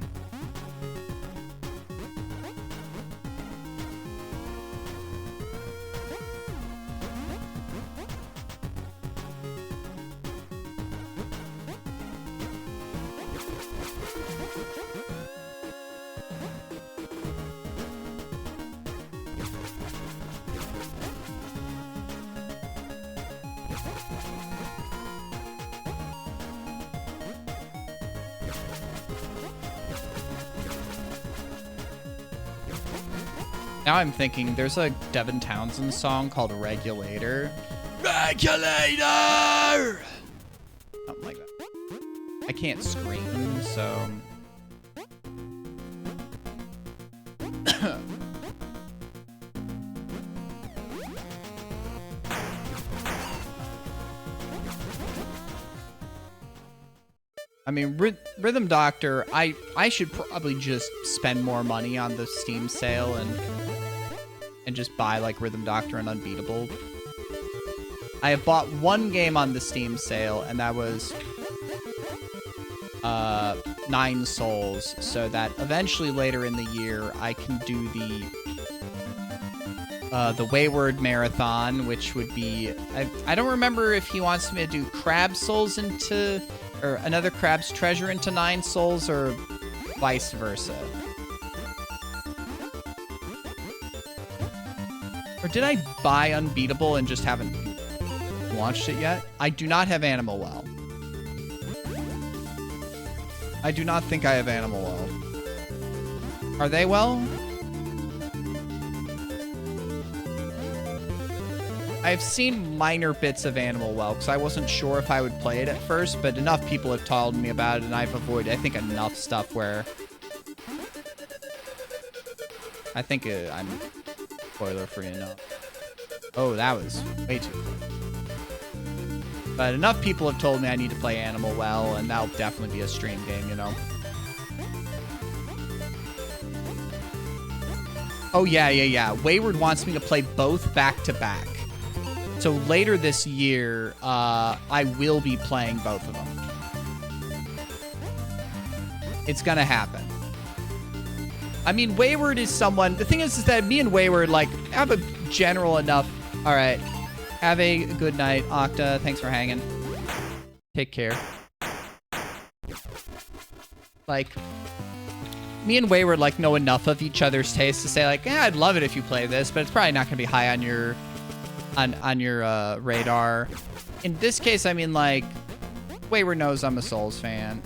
Now I'm thinking there's a Devin Townsend song called Regulator. Regulator! Something like that. I can't scream, so... I mean, Rhythm Doctor, I should probably just spend more money on the Steam sale and just buy, like, Rhythm Doctor and Unbeatable. I have bought one game on the Steam sale, and that was 9 Souls, so that eventually later in the year I can do the Wayward Marathon, which would be... I don't remember if he wants me to do Crab Souls into... or another Crab's Treasure into 9 Souls, or vice versa. Or did I buy Unbeatable and just haven't launched it yet? I do not have Animal Well. I do not think I have Animal Well. Are they well? I've seen minor bits of Animal Well, because I wasn't sure if I would play it at first, but enough people have told me about it, and I've avoided, I think, enough stuff where... I think I'm spoiler-free enough. Oh, that was way too quick. But enough people have told me I need to play Animal Well, and that'll definitely be a stream game, you know? Oh, yeah. Wayward wants me to play both back-to-back. So later this year, I will be playing both of them. It's gonna happen. I mean, Wayward is someone... The thing is that me and Wayward, like, have a general enough... All right. Have a good night, Octa. Thanks for hanging. Take care. Like, me and Wayward, like, know enough of each other's tastes to say, like, yeah, I'd love it if you play this, but it's probably not gonna be high on your... on your radar. In this case, I mean, like, Wayward knows I'm a Souls fan.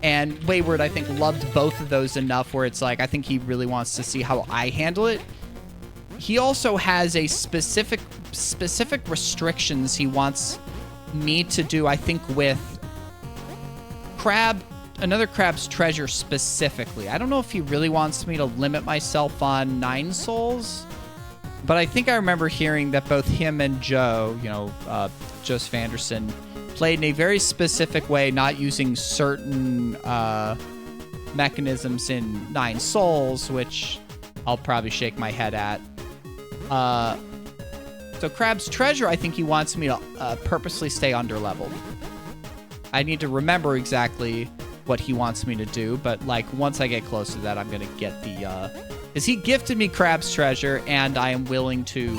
And Wayward, I think, loved both of those enough where it's like, I think he really wants to see how I handle it. He also has a specific restrictions he wants me to do, I think, with another Crab's Treasure specifically. I don't know if he really wants me to limit myself on 9 Souls, but I think I remember hearing that both him and Joe, you know, Joseph Anderson, played in a very specific way, not using certain mechanisms in 9 Souls, which I'll probably shake my head at. So Crab's Treasure, I think he wants me to purposely stay underleveled. I need to remember exactly what he wants me to do, but like once I get close to that, I'm gonna get the because he gifted me Crab's Treasure, and I'm willing to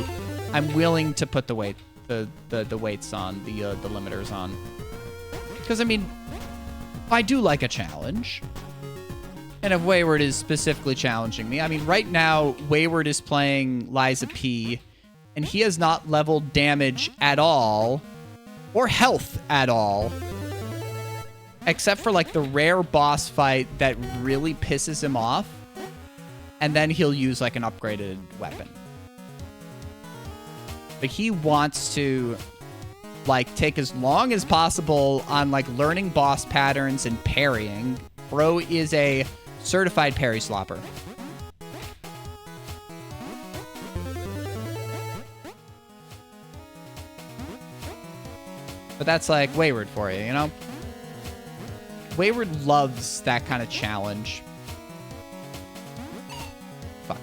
put the weights on, the limiters on, because I mean, I do like a challenge, and if Wayward is specifically challenging me, I mean, right now Wayward is playing Liza P, and he has not leveled damage at all or health at all, except for like the rare boss fight that really pisses him off, and then he'll use like an upgraded weapon. But he wants to like take as long as possible on like learning boss patterns and parrying. Bro is a certified parry slopper. But that's like Wayward for you, you know? Wayward loves that kind of challenge. Fuck.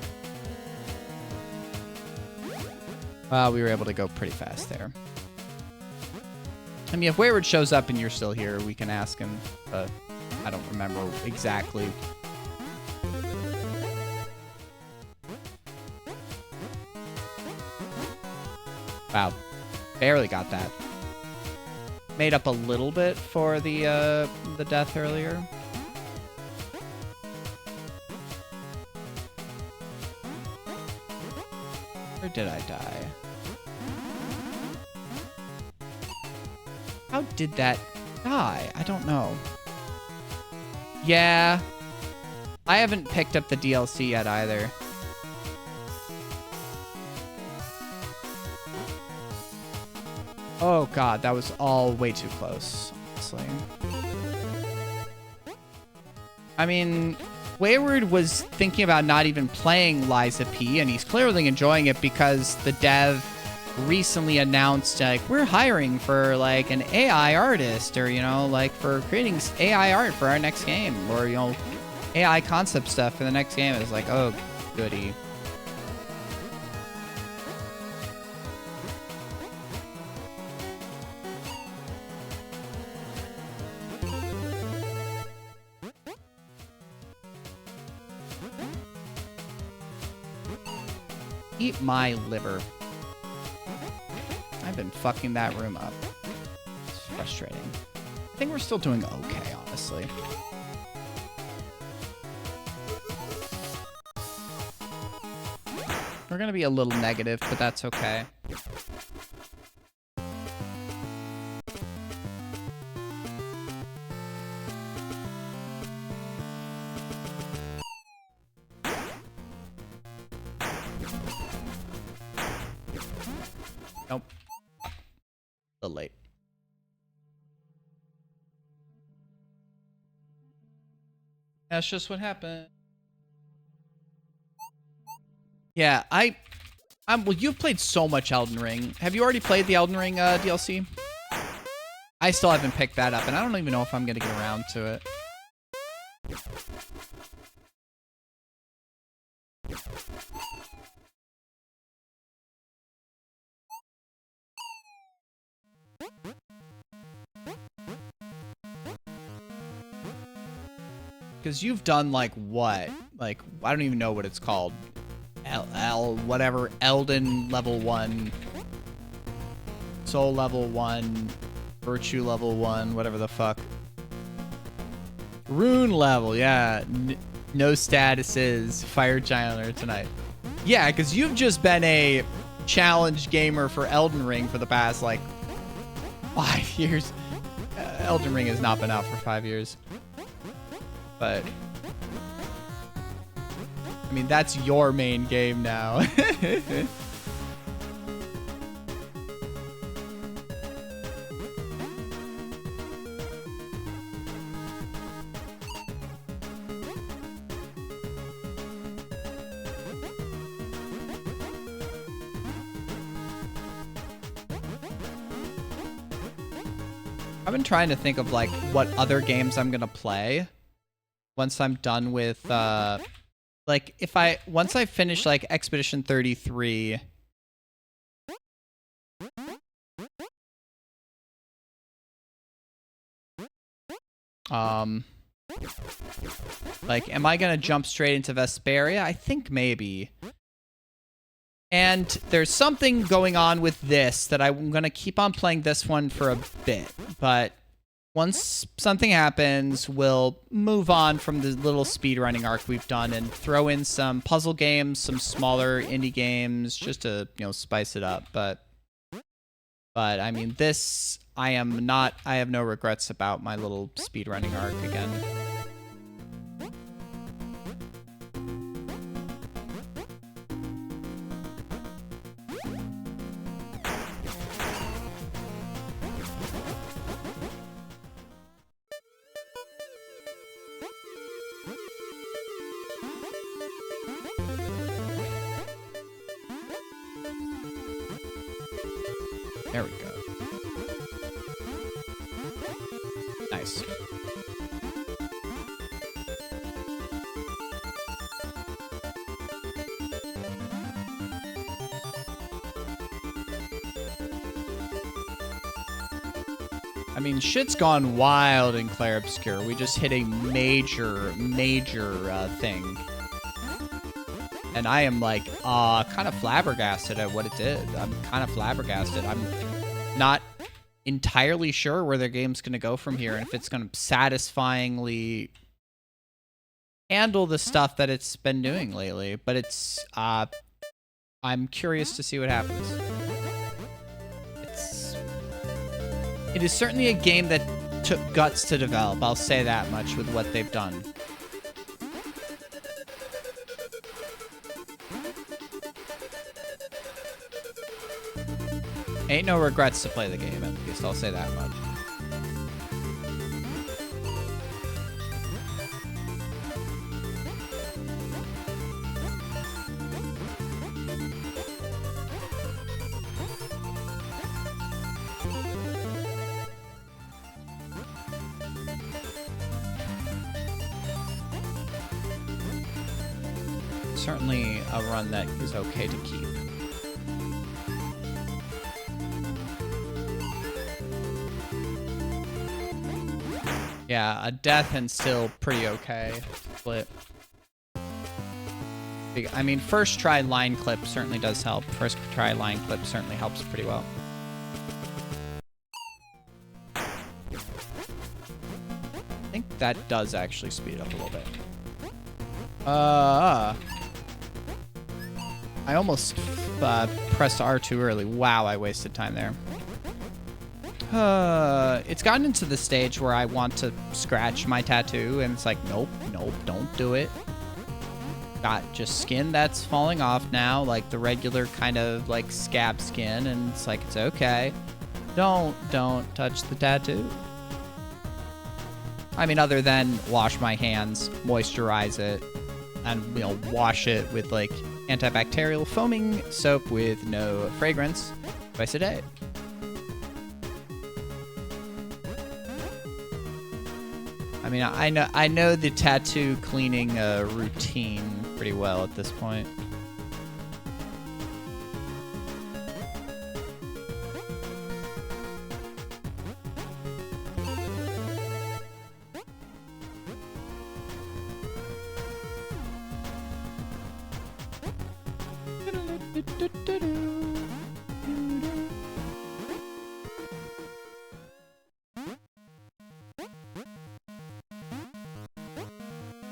Well, we were able to go pretty fast there. I mean, if Wayward shows up and you're still here, we can ask him. I don't remember exactly. Wow. Barely got that. Made up a little bit for the death earlier. Where did I die? How did that die? I don't know. Yeah. I haven't picked up the DLC yet either. Oh god, that was all way too close, honestly. I mean, Wayward was thinking about not even playing Liza P, and he's clearly enjoying it because the dev recently announced, like, we're hiring for, like, an AI artist, or, you know, like, for creating AI art for our next game, or, you know, AI concept stuff for the next game. It's like, oh, goody. Eat my liver. I've been fucking that room up. It's frustrating. I think we're still doing okay, honestly. We're gonna be a little negative, but that's okay. Nope. A little late. That's just what happened. Yeah, well, you've played so much Elden Ring. Have you already played the Elden Ring DLC? I still haven't picked that up, and I don't even know if I'm gonna get around to it. Because you've done, like, what? Like, I don't even know what it's called. Whatever, Elden level 1, Soul level 1, Virtue level 1, whatever the fuck. Rune level, yeah. No statuses, Fire Giant tonight. Yeah, because you've just been a challenge gamer for Elden Ring for the past, like, 5 years. Elden Ring has not been out for 5 years. But I mean, that's your main game now. I've been trying to think of, like, what other games I'm gonna play once I'm done with, like, once I finish, like, Expedition 33, like, am I gonna jump straight into Vesperia? I think maybe. And there's something going on with this that I'm gonna keep on playing this one for a bit, but once something happens, we'll move on from the little speedrunning arc we've done and throw in some puzzle games, some smaller indie games, just to, you know, spice it up. But I mean, this, I have no regrets about my little speedrunning arc again. There we go. Nice. I mean, shit's gone wild in Clair Obscur. We just hit a major thing. And I am, like, kind of flabbergasted at what it did. I'm kind of flabbergasted. I'm not entirely sure where their game's going to go from here, and if it's going to satisfyingly handle the stuff that it's been doing lately. But it's, I'm curious to see what happens. It is certainly a game that took guts to develop. I'll say that much with what they've done. Ain't no regrets to play the game, at least. I'll say that much. Certainly a run that is okay to keep. Yeah, a death and still pretty okay split. I mean, first try line clip certainly does help. First try line clip certainly helps pretty well. I think that does actually speed up a little bit. I almost pressed R too early. Wow, I wasted time there. It's gotten into the stage where I want to scratch my tattoo, and it's like, nope, nope, don't do it. Got just skin that's falling off now, like the regular kind of like scab skin, and it's like, it's okay. Don't touch the tattoo. I mean, other than wash my hands, moisturize it, and, you know, wash it with like antibacterial foaming soap with no fragrance twice a day. I mean, I know the tattoo cleaning routine pretty well at this point.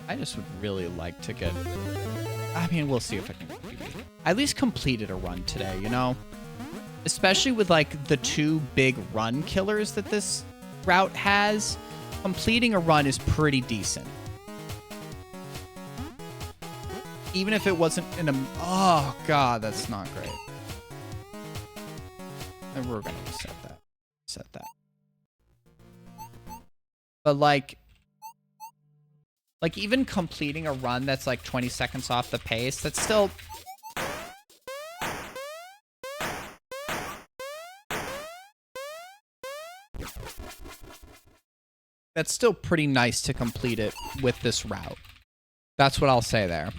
I just would really like to get... I mean, we'll see if I can at least completed a run today, you know? Especially with, like, the two big run killers that this route has, completing a run is pretty decent. Even if it wasn't in a... Oh, God, that's not great. And we're gonna reset that. Reset that. But, like, even completing a run that's, like, 20 seconds off the pace, that's still... That's still pretty nice to complete it with this route. That's what I'll say there.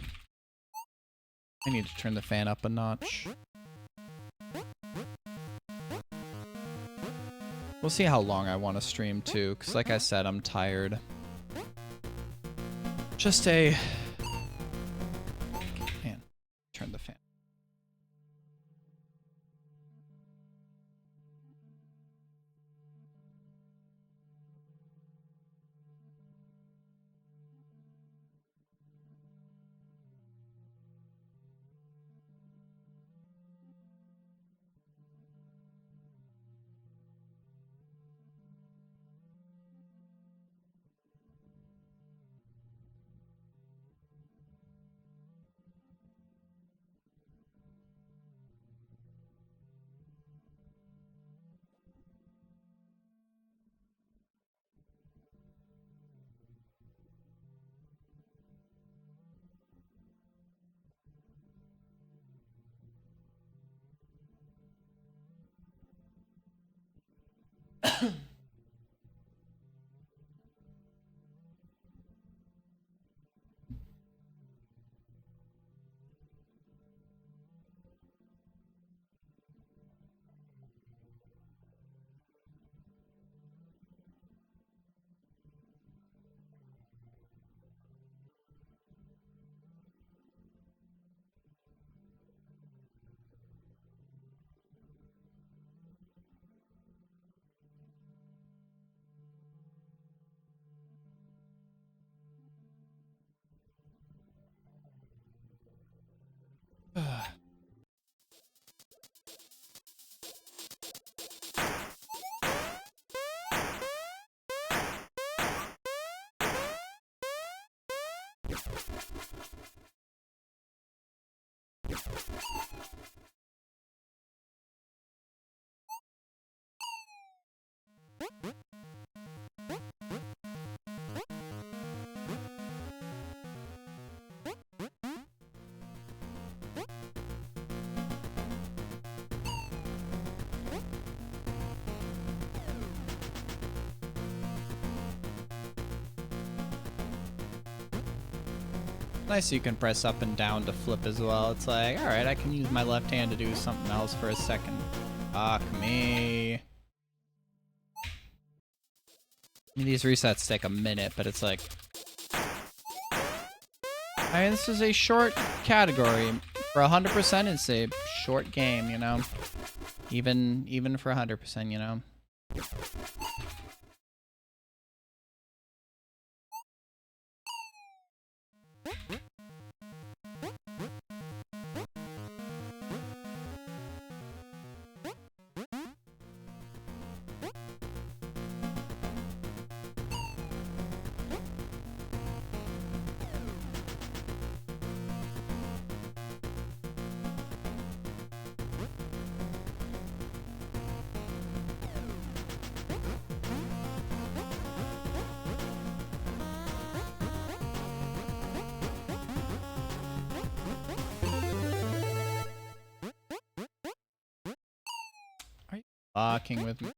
I need to turn the fan up a notch. We'll see how long I want to stream, too, because like I said, I'm tired. Just a... Man, turn the fan. Nice you can press up and down to flip as well. It's like, alright, I can use my left hand to do something else for a second. Fuck me. I mean, these resets take a minute, but it's like... I mean, this is a short category. For 100%, it's a short game, you know? Even for 100%, you know? Fucking with me.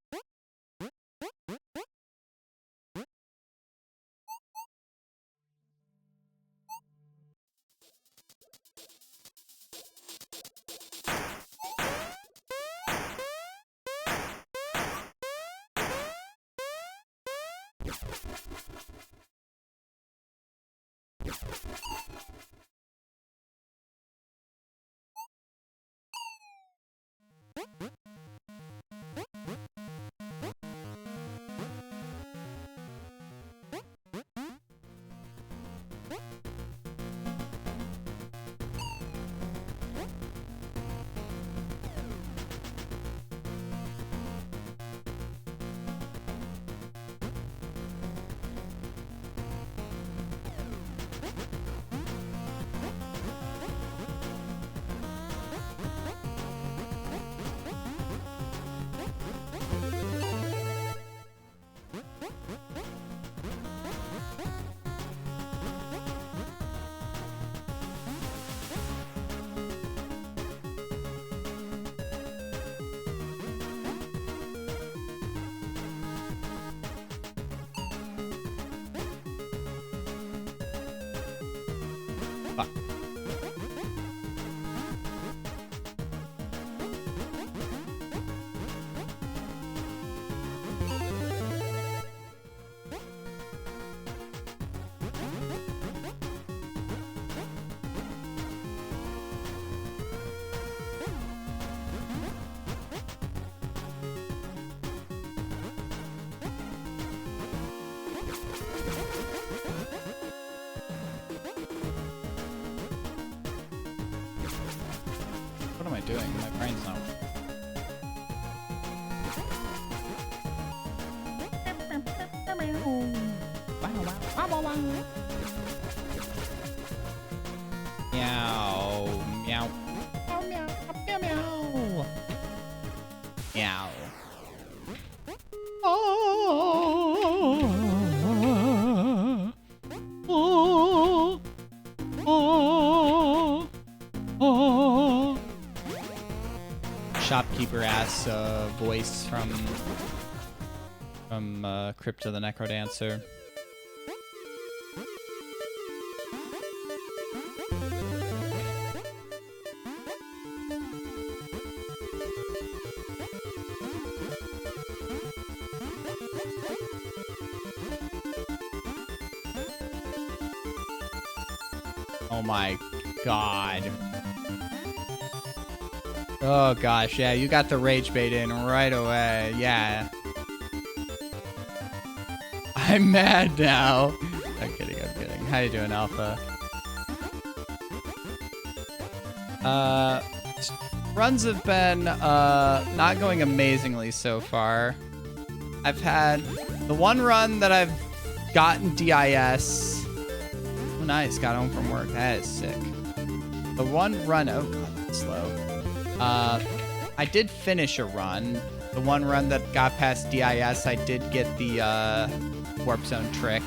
What am I doing? My brain's not. Meow, meow, meow, meow, meow, meow. Shopkeeper ass voice from Crypto the Necrodancer. Oh my god. Oh gosh, yeah, you got the rage bait in right away. Yeah. I'm mad now. I'm kidding, I'm kidding. How you doing, Alpha? Runs have been not going amazingly so far. I've had the one run that I've gotten DIS. Oh, nice, got home from work. That is sick. The one run, oh god, that's slow. I did finish a run. The one run that got past DIS, I did get the warp zone trick.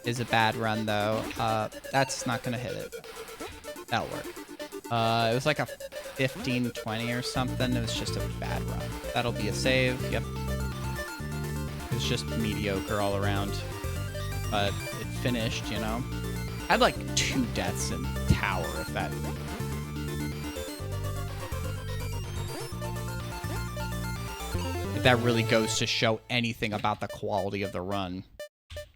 Is a bad run though. That's not gonna hit it. That'll work. It was like a 15-20 or something. It was just a bad run. That'll be a save. Yep. It's just mediocre all around. But it finished, you know. I had like 2 deaths in tower if that. If that really goes to show anything about the quality of the run.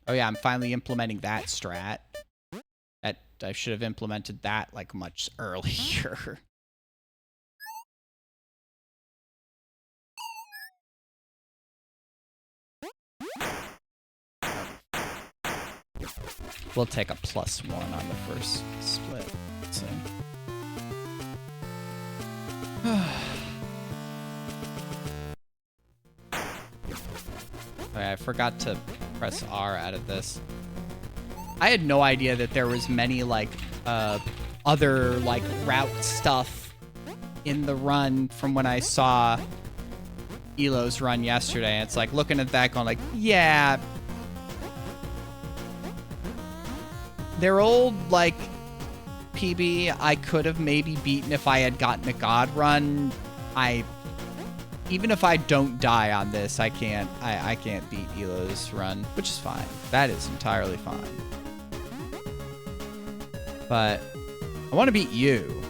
Oh yeah, I'm finally implementing that strat. I should have implemented that like much earlier. We'll take a +1 on the first split. Let's see. Okay, I forgot to press R out of this. I had no idea that there was many like other like route stuff in the run from when I saw Elo's run yesterday. It's like looking at that going like, yeah. Their old like PB I could have maybe beaten if I had gotten a God run. Even if I don't die on this, I can't beat Elo's run, which is fine. That is entirely fine. But I want to beat you.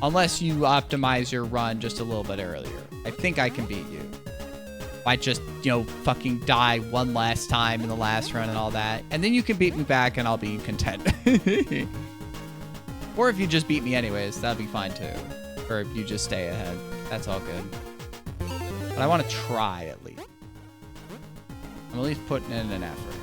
Unless you optimize your run just a little bit earlier. I think I can beat you. I just, you know, fucking die one last time in the last run and all that. And then you can beat me back and I'll be content. Or if you just beat me anyways, that'd be fine too. Or if you just stay ahead. That's all good. But I want to try at least. I'm at least putting in an effort.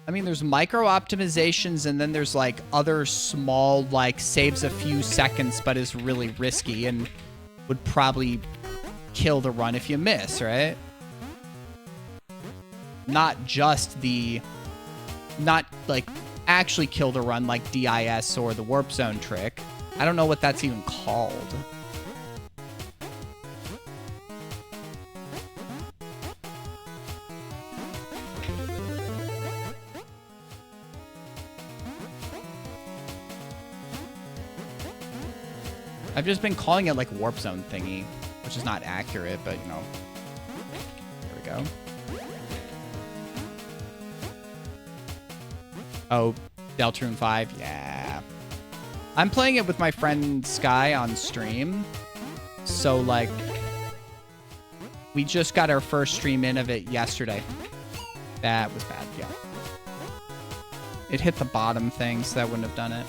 I mean, there's micro optimizations and then there's like other small, like saves a few seconds, but is really risky and would probably kill the run if you miss, right? Not like actually kill the run like DIS or the warp zone trick. I don't know what that's even called. I've just been calling it like warp zone thingy, which is not accurate, but you know. There we go. Oh, Deltarune 5, yeah. I'm playing it with my friend Sky on stream. So like, we just got our first stream in of it yesterday. That was bad, yeah. It hit the bottom thing, so that wouldn't have done it.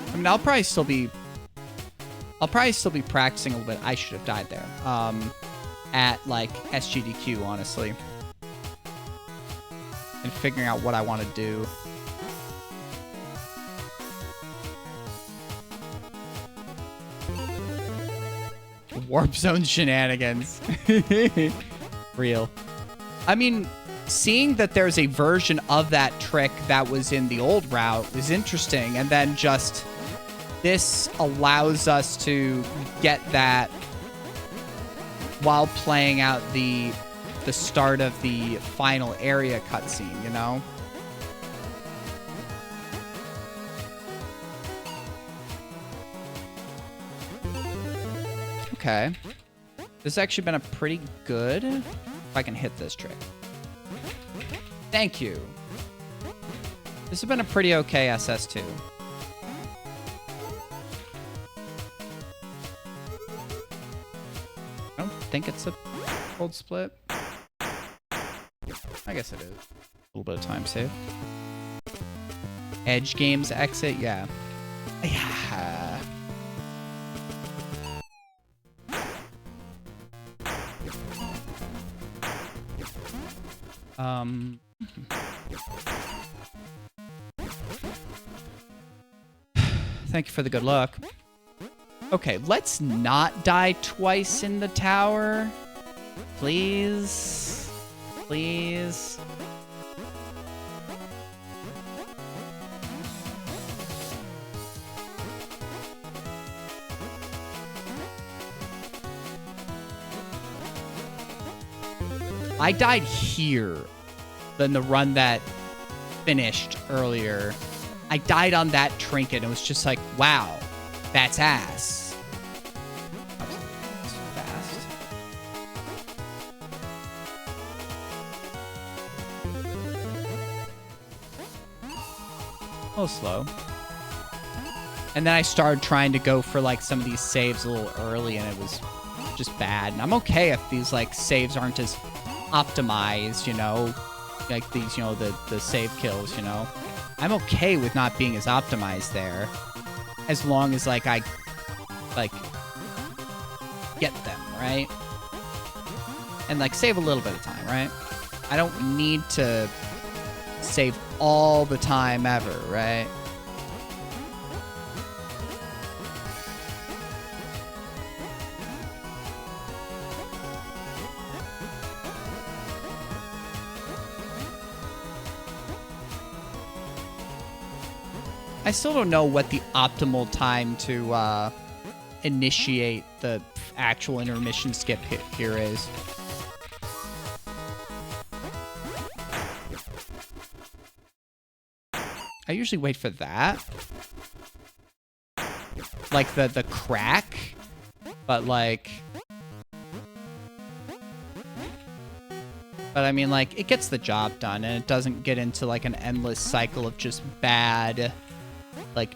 I mean, I'll probably still be practicing a little bit. I should have died there. At like SGDQ, honestly. And figuring out what I want to do. Warp zone shenanigans. Real. I mean, seeing that there's a version of that trick that was in the old route is interesting. And then just this allows us to get that while playing out the start of the final area cutscene, you know? Okay. This has actually been a pretty good... If I can hit this trick. Thank you. This has been a pretty okay SS2. I don't think it's a cold split. I guess it is. A little bit of time save. Edge games exit, yeah. Yeah. Thank you for the good luck. Okay, let's not die twice in the tower. Please. Please. I died here than the run that finished earlier. I died on that trinket. It was just like, wow, that's ass. That's fast. A little slow. And then I started trying to go for like some of these saves a little early, and it was just bad. And I'm okay if these like saves aren't as optimized, you know, like these, you know, the save kills, you know. I'm okay with not being as optimized there, as long as like I like get them, right? And like save a little bit of time, right? I don't need to save all the time ever, right? I still don't know what the optimal time to initiate the actual intermission skip here is. I usually wait for that. Like the crack, but like... But I mean, like, it gets the job done, and it doesn't get into like an endless cycle of just bad... like,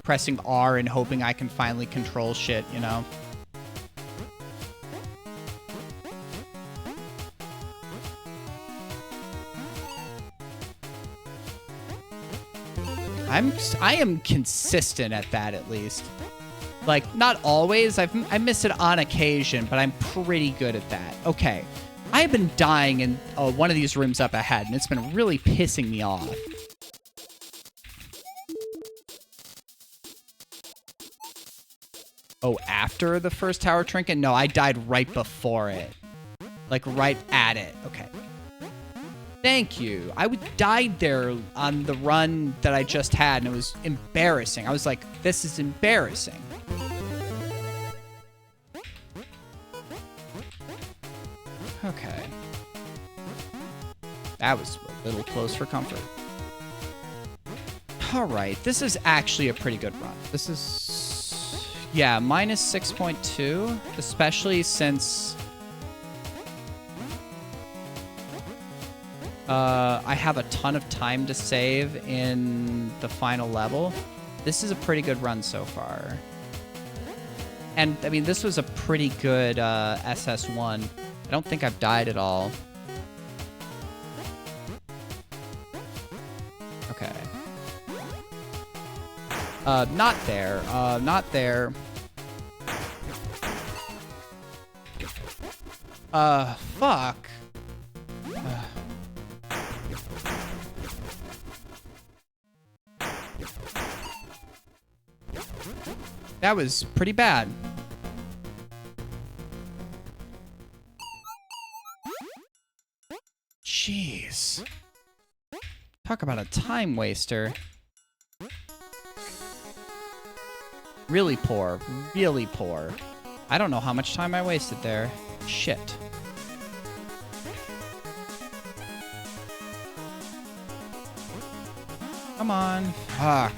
pressing R and hoping I can finally control shit, you know? I am consistent at that, at least. Like, not always. I miss it on occasion, but I'm pretty good at that. Okay. I have been dying in one of these rooms up ahead, and it's been really pissing me off. Oh, after the first tower trinket? No, I died right before it. Like, right at it. Okay. Thank you. I died there on the run that I just had, and it was embarrassing. I was like, this is embarrassing. Okay. That was a little close for comfort. All right. This is actually a pretty good run. This is... yeah, minus 6.2, especially since... I have a ton of time to save in the final level. This is a pretty good run so far. And, I mean, this was a pretty good SS1. I don't think I've died at all. Okay. Not there. Not there. Fuck. That was pretty bad. Jeez. Talk about a time waster. Really poor. Really poor. I don't know how much time I wasted there. Shit. Come on. Fuck.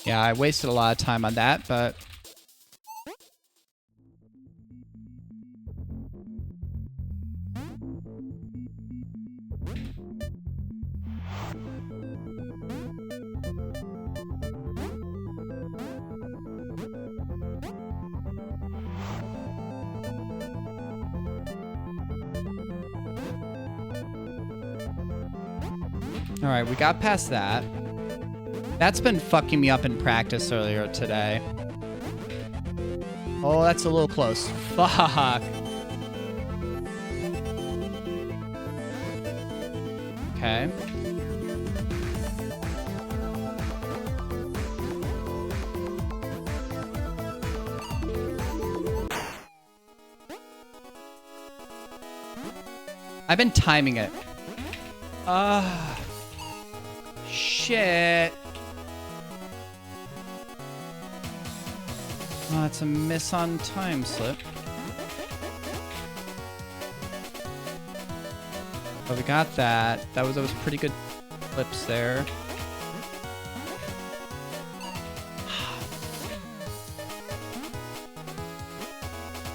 Yeah, I wasted a lot of time on that, but... All right, we got past that. That's been fucking me up in practice earlier today. Oh, that's a little close. Fuck. Okay. I've been timing it. Shit. Oh, it's a miss on time slip. Oh, we got that. That was pretty good flips there.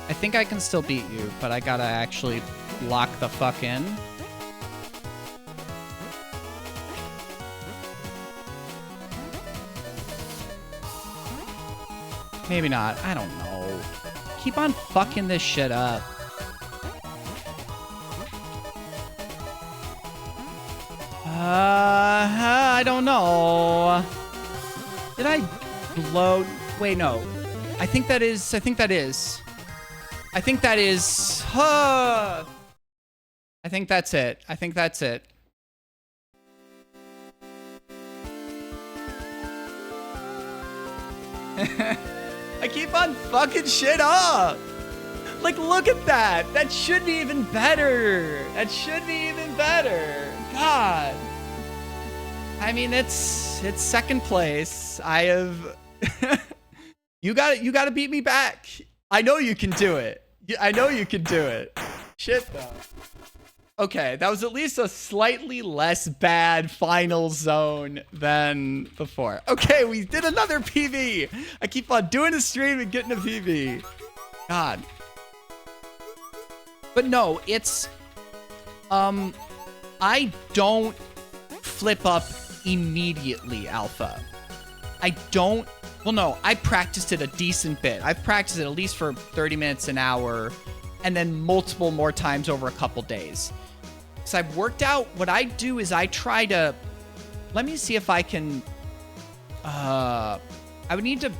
I think I can still beat you, but I gotta actually lock the fuck in. Maybe not. I don't know. Keep on fucking this shit up. I don't know. Did I blow? Wait, no. I think that is. I think that is. I think that is. I think that's it. I think that's it. I keep on fucking shit up. Like, look at that. That should be even better. That should be even better. God. I mean, it's second place. I have. You gotta beat me back. I know you can do it. I know you can do it. Shit though. Okay, that was at least a slightly less bad final zone than before. Okay, we did another PB. I keep on doing a stream and getting a PB. God. But no, it's I don't flip up immediately, Alpha. I don't. Well, no, I practiced it a decent bit. I've practiced it at least for 30 minutes, an hour, and then multiple more times over a couple days. So I've worked out, what I do is I try to, let me see if I can, I would need to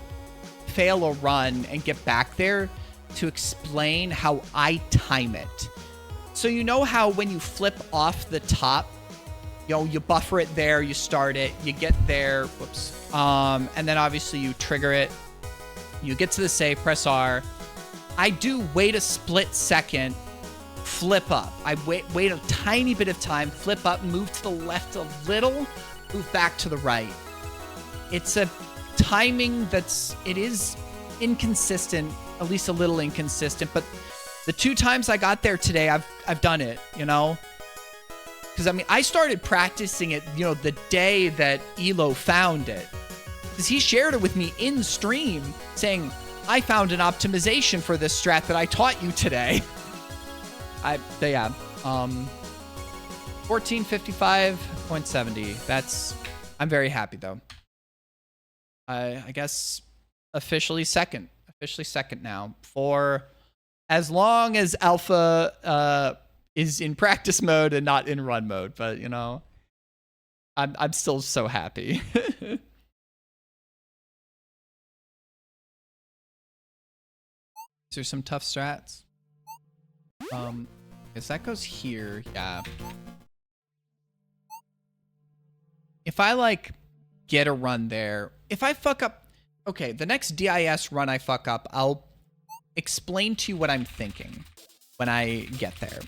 fail a run and get back there to explain how I time it. So you know how when you flip off the top, you know, you buffer it there, you start it, you get there, whoops. And then obviously you trigger it, you get to the save, press R. I do wait a split second, flip up. I wait a tiny bit of time, flip up, move to the left a little, move back to the right. It's a timing it is inconsistent, at least a little inconsistent, but the 2 times I got there today, I've done it, you know? Because, I mean, I started practicing it, you know, the day that Elo found it. Because he shared it with me in stream, saying, I found an optimization for this strat that I taught you today. Yeah. 1455.70. I'm very happy, though. I guess officially second now. For as long as Alpha is in practice mode and not in run mode, but you know, I'm still so happy. These are some tough strats. Guess that goes here, yeah. If I like get a run there, if I fuck up, okay, the next DIS run I fuck up, I'll explain to you what I'm thinking when I get there.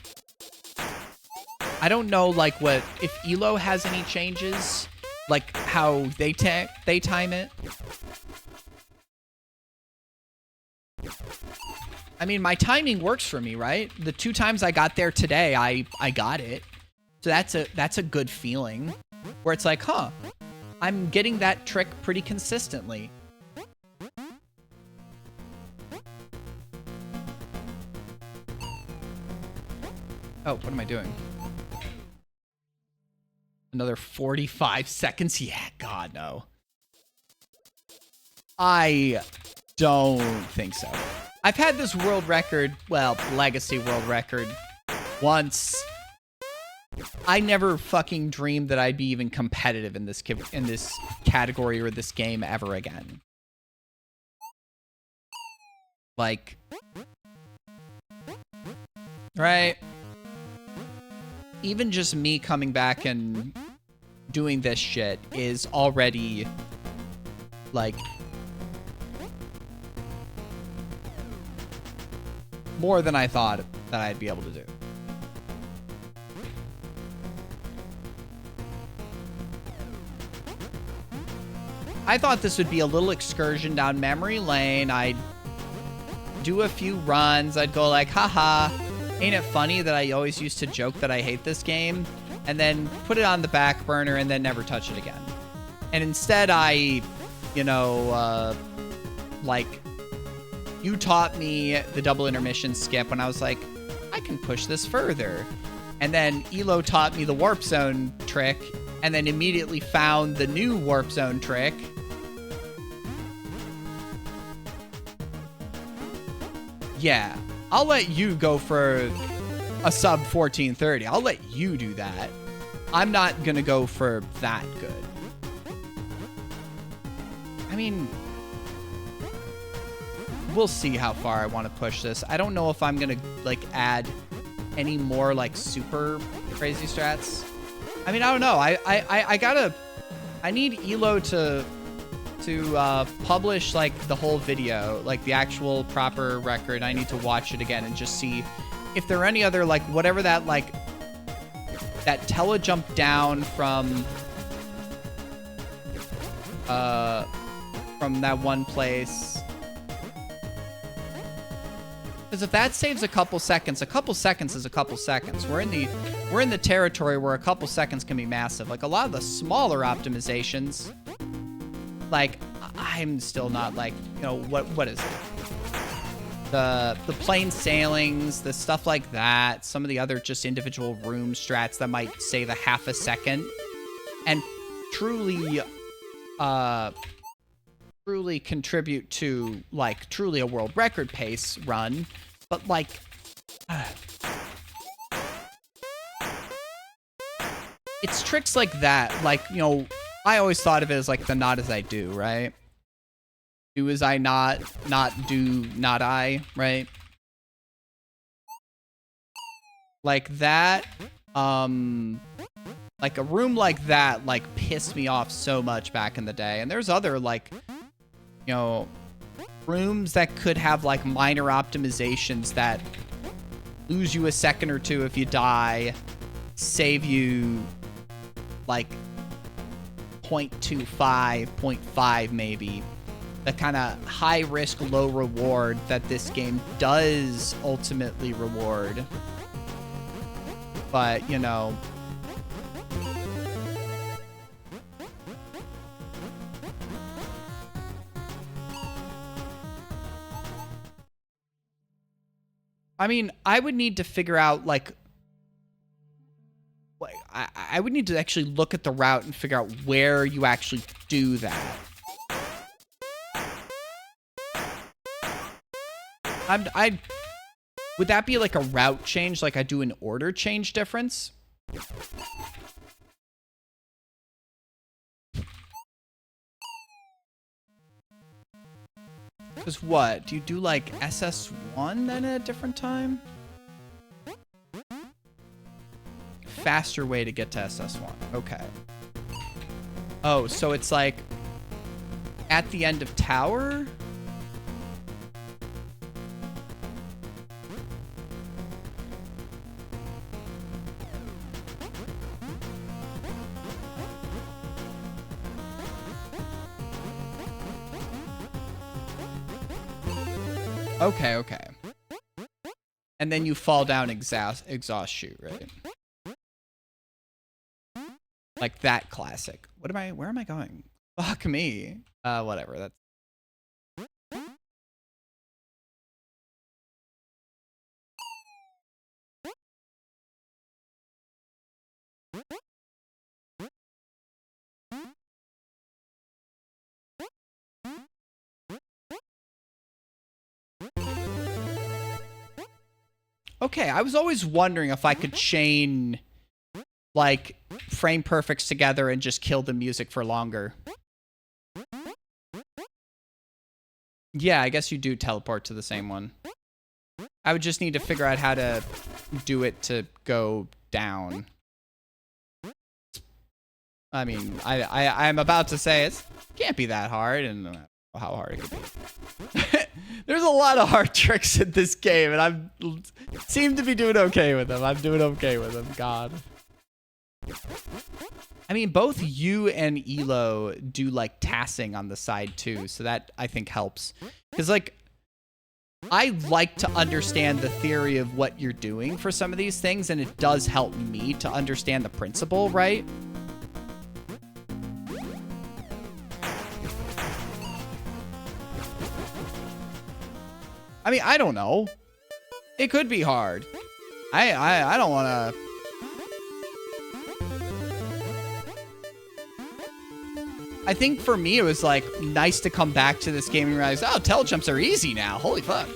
I don't know, like, what if Elo has any changes, like how they time it. I mean, my timing works for me, right? The 2 times I got there today, I got it. So that's a good feeling, where it's like, huh, I'm getting that trick pretty consistently. Oh, what am I doing? another 45 seconds. Yeah, God, no. I don't think so. I've had this world record, well, legacy world record, once. I never fucking dreamed that I'd be even competitive in this category or this game ever again. Like, right? Even just me coming back and doing this shit is already, like, more than I thought that I'd be able to do. I thought this would be a little excursion down memory lane. I'd do a few runs. I'd go like, haha, ain't it funny that I always used to joke that I hate this game? And then put it on the back burner and then never touch it again. And instead I, you know, like, you taught me the double intermission skip when I was like, I can push this further. And then Elo taught me the warp zone trick and then immediately found the new warp zone trick. Yeah, I'll let you go for a sub 1430. I'll let you do that. I'm not gonna go for that good. I mean, we'll see how far I want to push this. I don't know if I'm gonna like add any more like super crazy strats. I mean, I don't know. I need Elo to publish like the whole video, like the actual proper record. I need to watch it again and just see if there are any other like whatever that like that telejump down from that one place. Because if that saves a couple seconds is a couple seconds. We're in the territory where a couple seconds can be massive. Like a lot of the smaller optimizations, like I'm still not like, you know, what is it? The plain sailings, the stuff like that, some of the other just individual room strats that might save a half a second and truly contribute to like truly a world record pace run. But like it's tricks like that, like, you know, I always thought of it as like the not as I do, right? Do as I not do not I, right? Like that, like a room like that like pissed me off so much back in the day. And there's other like, you know, rooms that could have like minor optimizations that lose you a second or two if you die, save you like 0.25, 0.5 maybe. The kind of high risk, low reward that this game does ultimately reward. But, you know, I mean, I would need to figure out, like, I would need to actually look at the route and figure out where you actually do that. Would that be like a route change, like I do an order change difference? Because what? Do you do like SS1 then at a different time? Faster way to get to SS1. Okay. Oh, so it's like at the end of tower? Okay, okay. And then you fall down exhaust chute, right? Like that classic. Where am I going? Fuck me. Whatever, that's Okay, I was always wondering if I could chain, like, frame perfects together and just kill the music for longer. Yeah, I guess you do teleport to the same one. I would just need to figure out how to do it to go down. I mean, I'm about to say it can't be that hard, and I don't know how hard it could be. There's a lot of hard tricks in this game, and I seem to be doing okay with them. I'm doing okay with them. God. I mean, both you and Elo do like tassing on the side too, so that I think helps. Because like, I like to understand the theory of what you're doing for some of these things, and it does help me to understand the principle, right? I mean, I don't know. It could be hard. I don't want to... I think for me, it was like nice to come back to this game and realize, oh, telejumps are easy now. Holy fuck.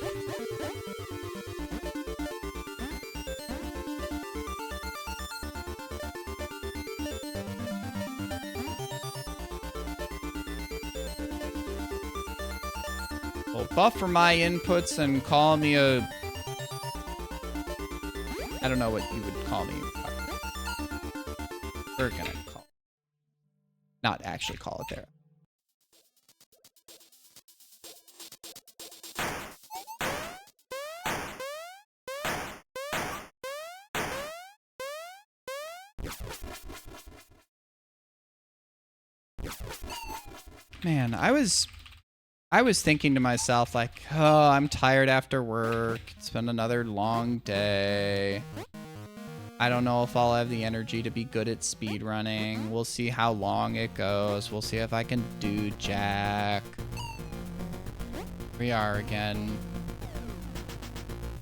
Well, buffer my inputs and call me a... I don't know what you would call me. We're gonna call... Not actually call it there. Man, I was thinking to myself, like, oh, I'm tired after work. It's been another long day. I don't know if I'll have the energy to be good at speedrunning. We'll see how long it goes. We'll see if I can do jack. Here we are again.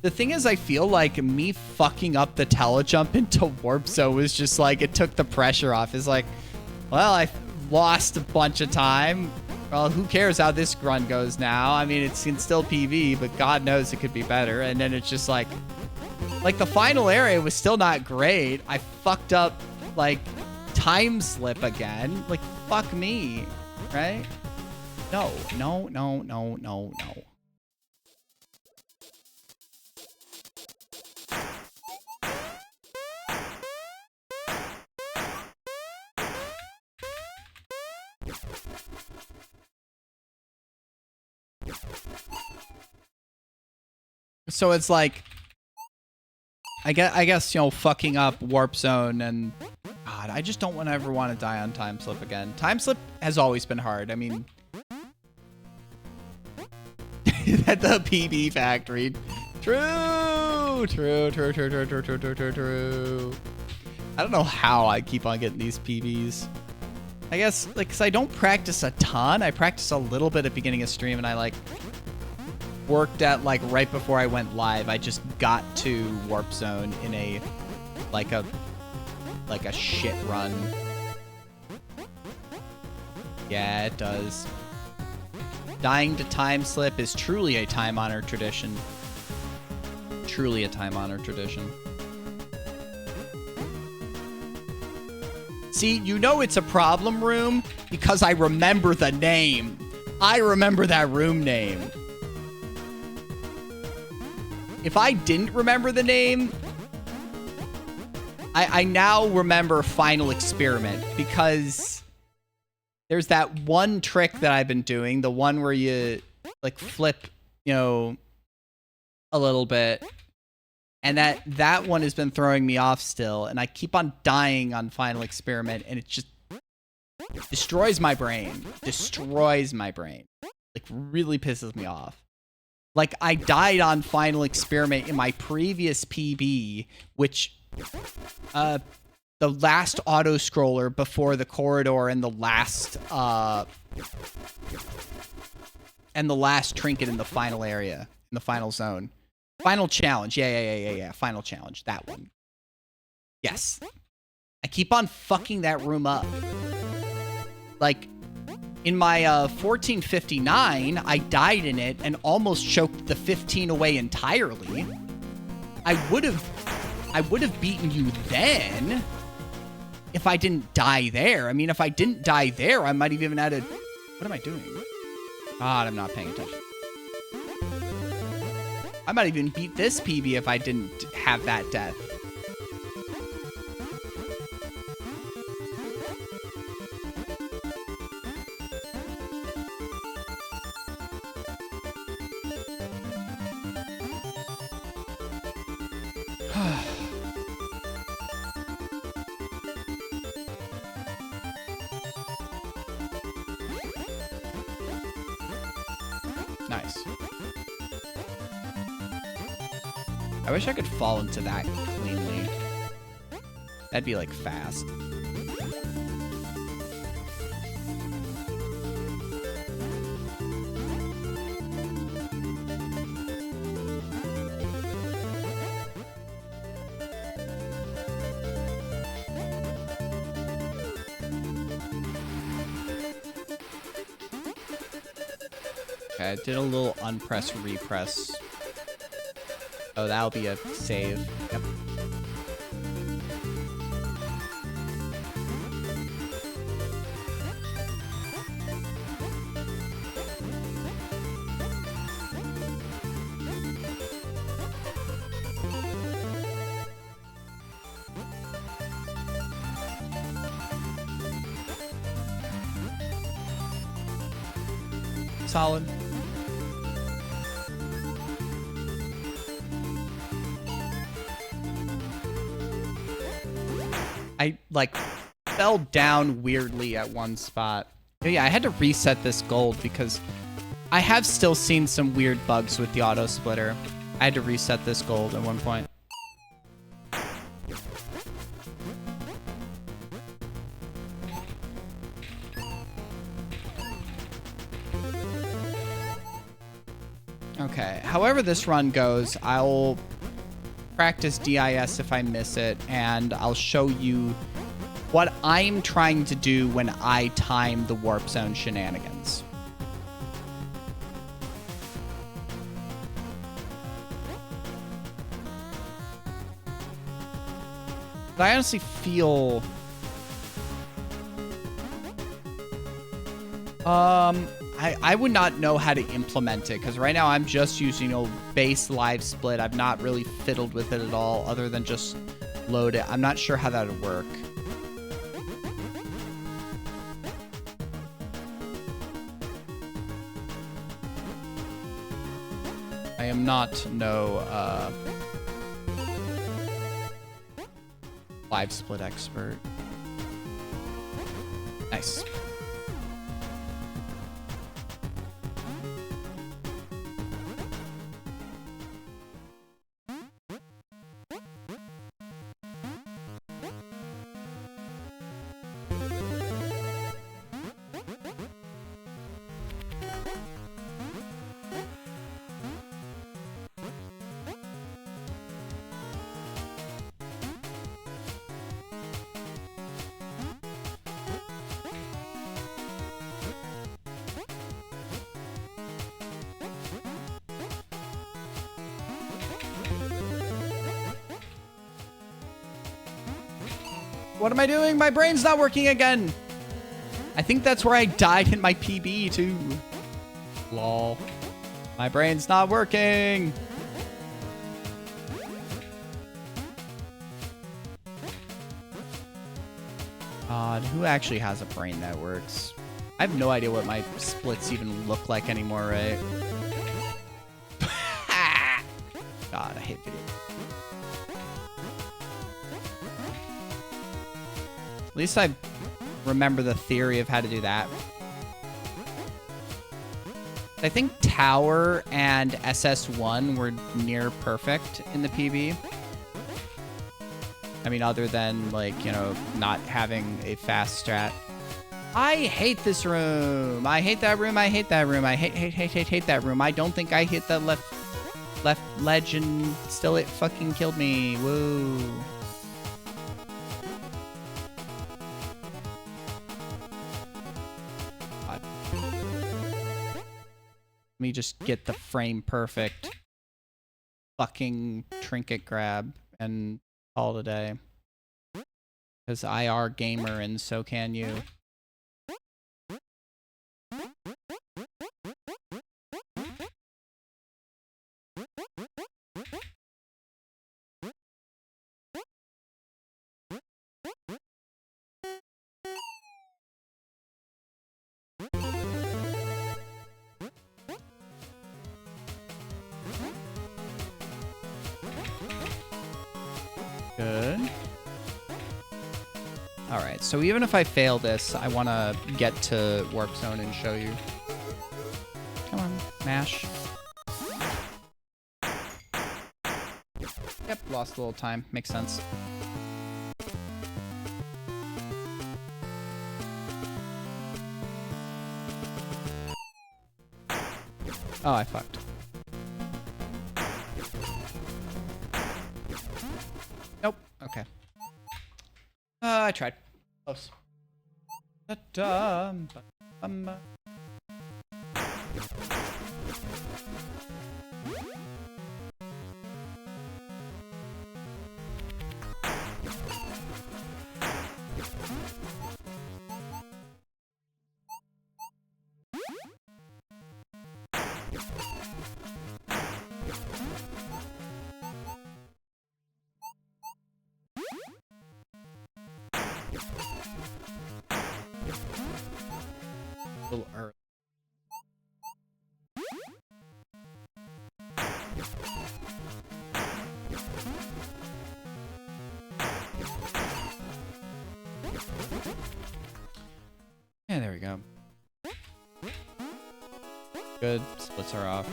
The thing is, I feel like me fucking up the telejump into Warp Zone was just like, it took the pressure off. It's like, well, I lost a bunch of time. Well, who cares how this run goes now? I mean, it's still PV, but God knows it could be better. And then it's just like the final area was still not great. I fucked up, like, time slip again. Like, fuck me, right? No, no, no, no, no, no. So it's like, I guess, you know, fucking up Warp Zone, and God, I just don't ever want to die on time slip again. Time slip has always been hard. I mean, at the PB factory. True. I don't know how I keep on getting these PBs. I guess, like, because I don't practice a ton. I practice a little bit at beginning of stream, and I, like, worked at, like, right before I went live. I just got to Warp Zone in a, like a shit run. Yeah, it does. Dying to time slip is truly a time-honored tradition. Truly a time-honored tradition. See, you know it's a problem room because I remember the name. I remember that room name. If I didn't remember the name, I now remember Final Experiment, because there's that one trick that I've been doing, the one where you, like, flip, you know, a little bit, and that one has been throwing me off still, and I keep on dying on Final Experiment, and it just destroys my brain. Destroys my brain. Like, really pisses me off. Like, I died on Final Experiment in my previous PB, which, the last auto-scroller before the corridor and the last trinket in the final area, in the final zone. Final challenge. Yeah. Final challenge. That one. Yes. I keep on fucking that room up. Like, in my 1459, I died in it and almost choked the 15 away entirely. I would have beaten you then if I didn't die there. I mean, if I didn't die there, I might have even had a... What am I doing? God, I'm not paying attention. I might even beat this PB if I didn't have that death. Nice. I wish I could fall into that cleanly. That'd be like fast. Okay, I did a little unpress repress. Oh, that'll be a save. Yep. Solid. I, like, fell down weirdly at one spot. But yeah, I had to reset this gold because I have still seen some weird bugs with the auto splitter. I had to reset this gold at one point. Okay, however this run goes, I'll practice DIS if I miss it, and I'll show you what I'm trying to do when I time the warp zone shenanigans. But I honestly feel... I would not know how to implement it, because right now I'm just using, you know, base live split. I've not really fiddled with it at all, other than just load it. I'm not sure how that would work. I am not no live split expert. Nice. What am I doing? My brain's not working again. I think that's where I died in my PB too. Lol. My brain's not working. God, who actually has a brain that works? I have no idea what my splits even look like anymore, right? God, I hate video. At least I remember the theory of how to do that. I think Tower and SS1 were near perfect in the PB. I mean, other than, like, you know, not having a fast strat. I hate this room. I hate that room. I hate that room. I hate that room. I don't think I hit the left ledge and still it fucking killed me. Whoa. Let me just get the frame perfect. fucking trinket grab and call it a day. Because I are gamer and so can you. Good. Alright, so even if I fail this, I want to get to Warp Zone and show you. Come on, mash. Yep, lost a little time. Makes sense. Oh, I fucked. Nope. Okay. I tried. Close. A little early. Yeah, there we go. Good. Splits are off.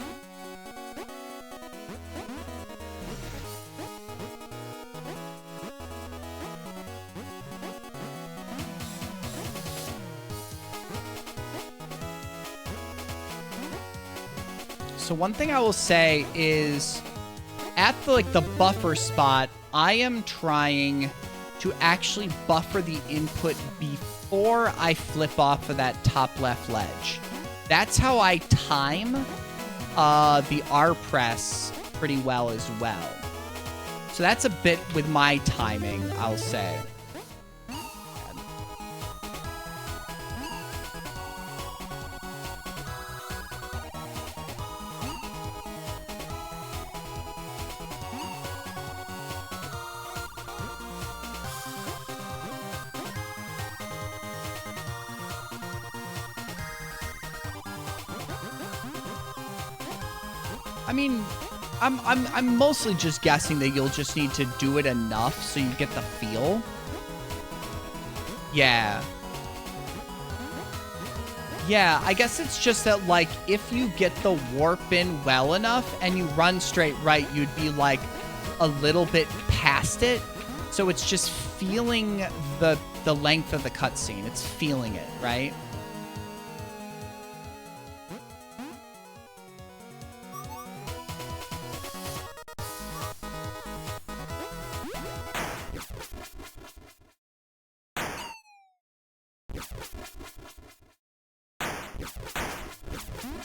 So one thing I will say is at the buffer spot, I am trying to actually buffer the input before I flip off of that top left ledge. That's how I time the R press pretty well as well. So that's a bit with my timing, I'll say. I mean, I'm mostly just guessing that you'll just need to do it enough so you get the feel. Yeah. Yeah, I guess it's just that, like, if you get the warp in well enough and you run straight right, you'd be, like, a little bit past it. So it's just feeling the length of the cutscene. It's feeling it, right?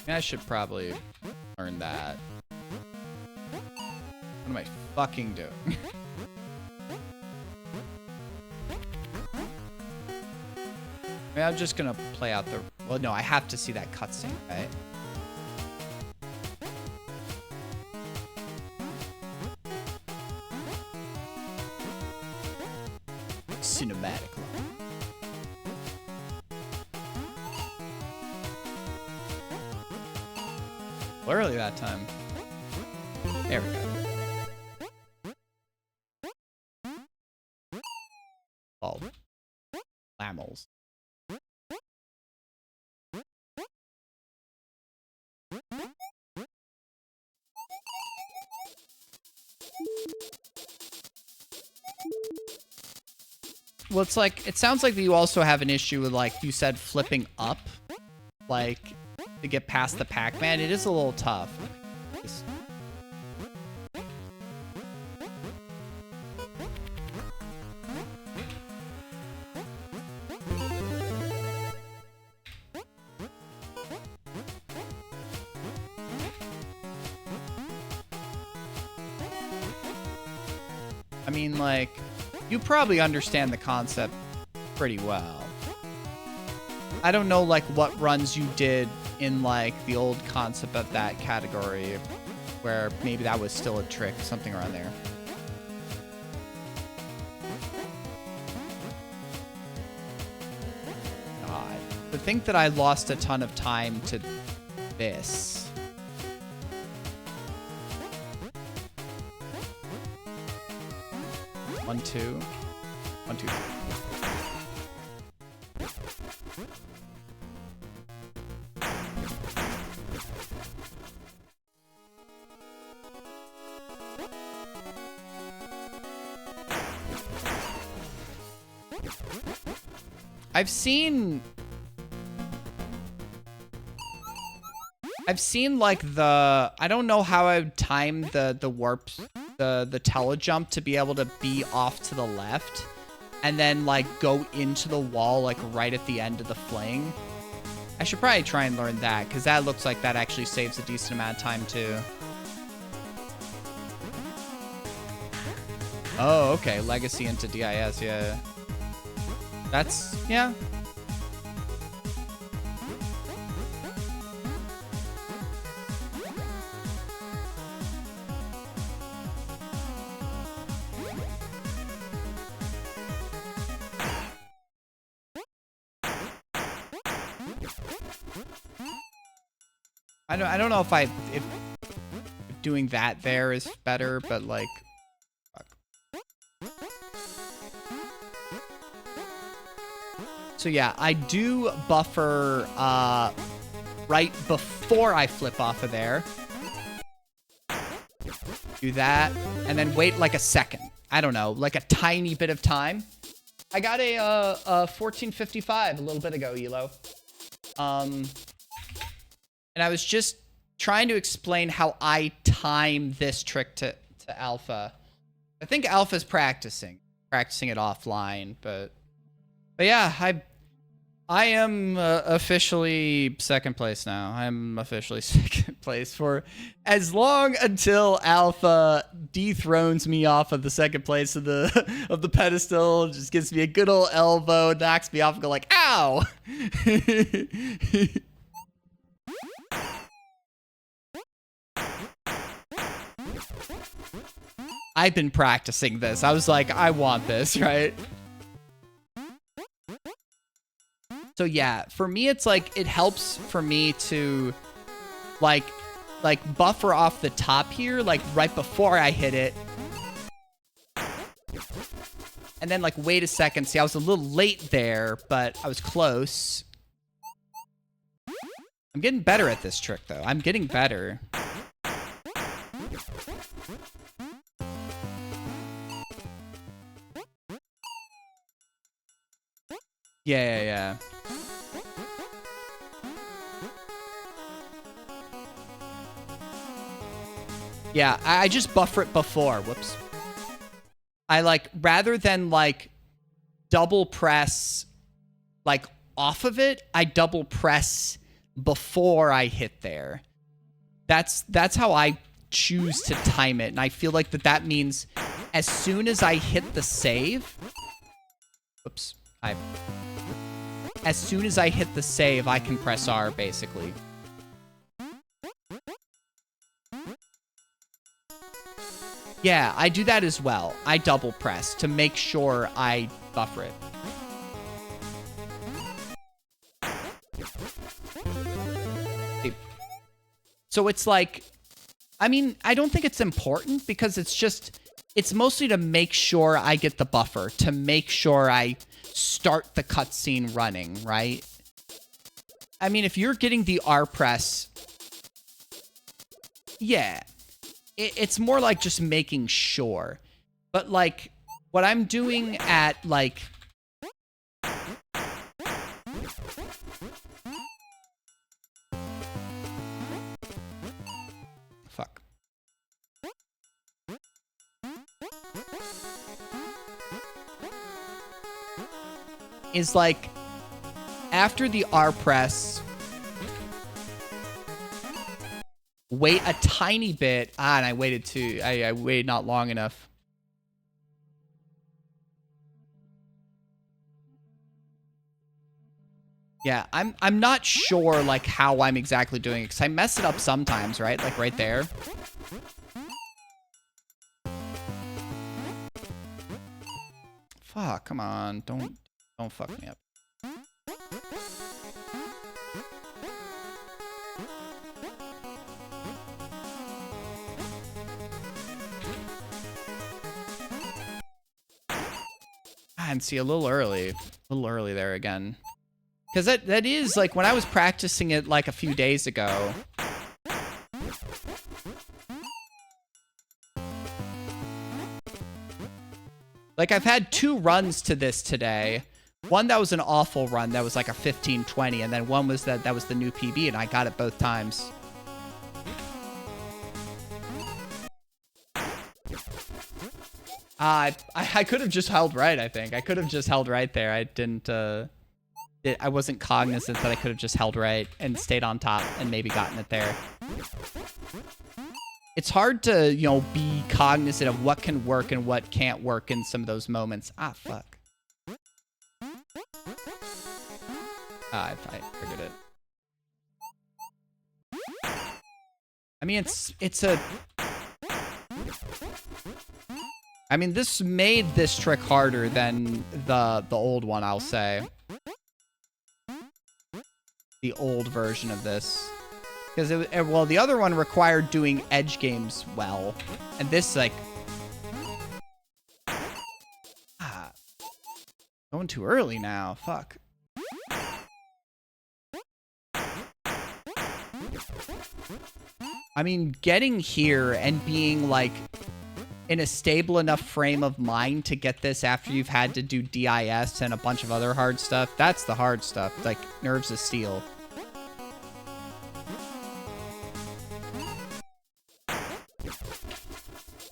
I should probably learn that. What am I fucking doing? I mean, I'm just gonna play out the... Well, no, I have to see that cutscene, right? Cinematic line. Early that time. There we go. Oh. Lammels. Well, it's like, it sounds like you also have an issue with, like you said, flipping up. Like... to get past the Pac-Man, it is a little tough. I mean, like, you probably understand the concept pretty well. I don't know, like, what runs you did in, like, the old concept of that category, where maybe that was still a trick, something around there. God. To think that I lost a ton of time to this. 1, 2. 1, 2. I've seen like the, I don't know how I would time the warp, the telejump to be able to be off to the left and then like go into the wall like right at the end of the fling. I should probably try and learn that, because that looks like that actually saves a decent amount of time too. Oh, okay. Legacy into DIS, yeah. That's, yeah. I don't know if doing that there is better, but like, fuck. So yeah, I do buffer right before I flip off of there. Do that, and then wait like a second. I don't know, like a tiny bit of time. I got a 1455 a little bit ago, Elo. And I was just trying to explain how I time this trick to Alpha. I think Alpha's practicing it offline, but yeah, I am officially second place now. I'm officially second place for as long until Alpha dethrones me off of the second place of the pedestal, just gives me a good old elbow, knocks me off, and go like, ow! I've been practicing this. I was like, I want this, right? So yeah, for me, it's like, it helps for me to like buffer off the top here, like right before I hit it. And then like, wait a second. See, I was a little late there, but I was close. I'm getting better at this trick though. I'm getting better. Yeah. Yeah, I just buffer it before. Whoops. I like, rather than like double press like off of it, I double press before I hit there. That's how I choose to time it. And I feel like that means as soon as I hit the save, whoops, as soon as I hit the save, I can press R, basically. Yeah, I do that as well. I double press to make sure I buffer it. So it's like, I mean, I don't think it's important because it's mostly to make sure I get the buffer, to make sure I start the cutscene running, right? I mean, if you're getting the R press, yeah, it's more like just making sure. But like, what I'm doing at like, fuck. Is like, after the R press, wait a tiny bit. And I waited I waited not long enough. Yeah, I'm not sure like how I'm exactly doing it, because I mess it up sometimes, right? Like right there. Fuck, come on. Don't fuck me up. And see, a little early there again. Because that is, like, when I was practicing it, like, a few days ago. Like, I've had 2 runs to this today. One that was an awful run, that was like a 15-20, and then one was that was the new PB, and I got it both times. I could have just held right, I think. I could have just held right there. I didn't, I wasn't cognizant that I could have just held right and stayed on top and maybe gotten it there. It's hard to, you know, be cognizant of what can work and what can't work in some of those moments. Ah, fuck. I figured it. I mean, it's a... I mean, this made this trick harder than the old one, I'll say. The old version of this. Because, well, the other one required doing edge games well. And this, like... Ah. Going too early now. Fuck. I mean, getting here and being, like, in a stable enough frame of mind to get this after you've had to do DIS and a bunch of other hard stuff, that's the hard stuff. Like, nerves of steel.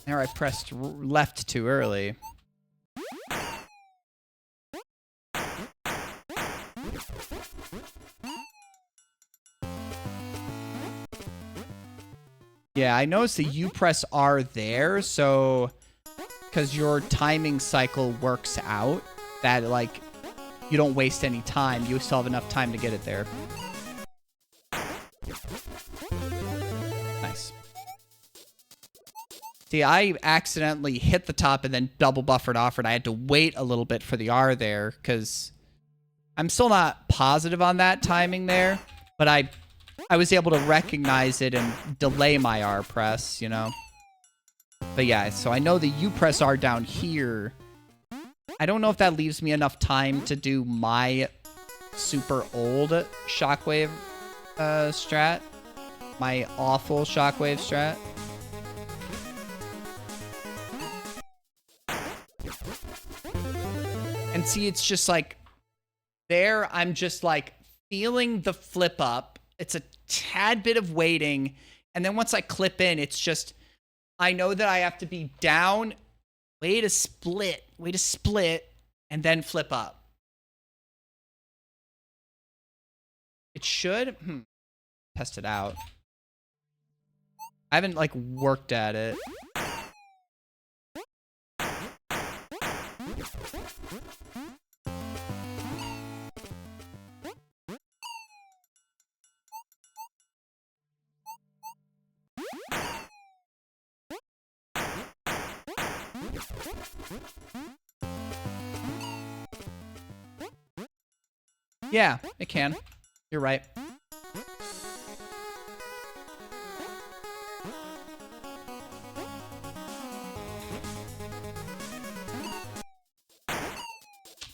There, I pressed left too early. Yeah, I noticed that you press R there, so... Because your timing cycle works out, that, like, you don't waste any time. You still have enough time to get it there. Nice. See, I accidentally hit the top and then double buffered off, and I had to wait a little bit for the R there, because I'm still not positive on that timing there, but I was able to recognize it and delay my R press, you know? But yeah, so I know that you press R down here. I don't know if that leaves me enough time to do my super old shockwave strat. My awful shockwave strat. And see, it's just like, there I'm just like feeling the flip up. It's a tad bit of waiting. And then once I clip in, it's just, I know that I have to be down, way to split, and then flip up. It should, test it out. I haven't, like, worked at it. Yeah, it can. You're right.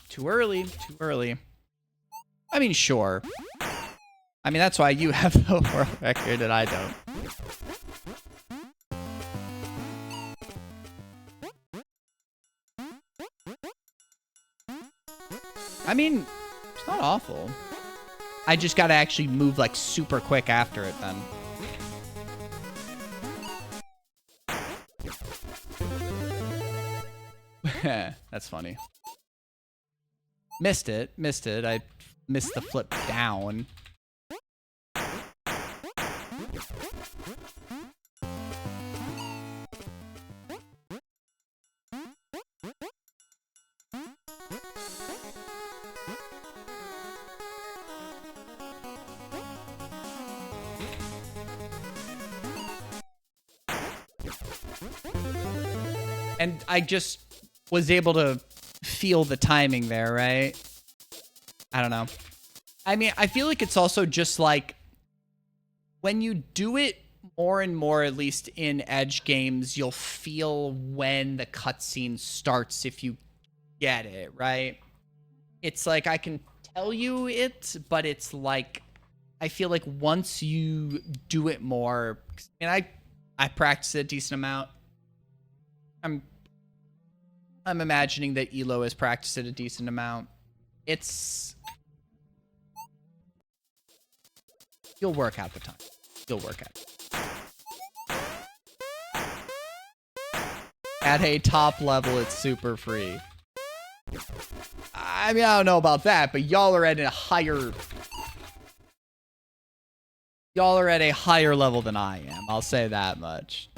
Too early, too early. I mean, sure. I mean, that's why you have the world record and I don't. I mean, it's not awful. I just gotta actually move, like, super quick after it, then. That's funny. Missed it. I missed the flip down. And I just was able to feel the timing there, right? I don't know. I mean, I feel like it's also just like when you do it more and more, at least in Edge games, you'll feel when the cutscene starts if you get it, right? It's like I can tell you it, but it's like I feel like once you do it more, and I practice it a decent amount. I'm imagining that Elo has practiced it a decent amount. You'll work out the time. You'll work out. At a top level, it's super free. I mean, I don't know about that, but y'all are at a higher level than I am. I'll say that much.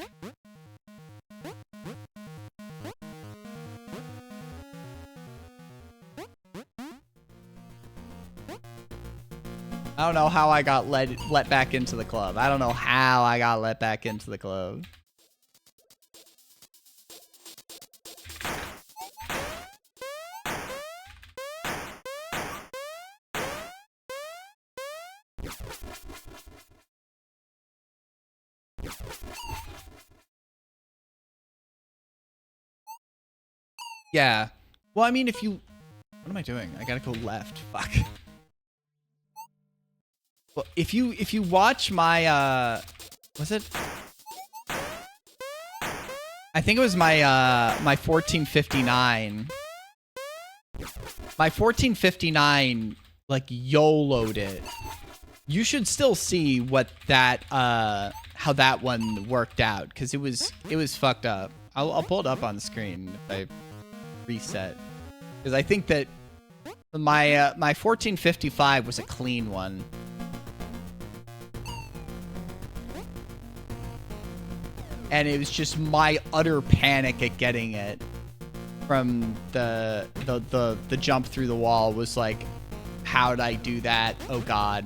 I don't know how I got let back into the club. I don't know how I got let back into the club. Yeah. Well, I mean, if you... What am I doing? I gotta go left. Fuck. Well, if you watch my was it? I think it was my my 1459. My 1459 like YOLO'd it. You should still see what that how that one worked out, because it was fucked up. I'll pull it up on the screen if I reset, because I think that my my 1455 was a clean one. And it was just my utter panic at getting it from the jump through the wall was like, how'd I do that? Oh God.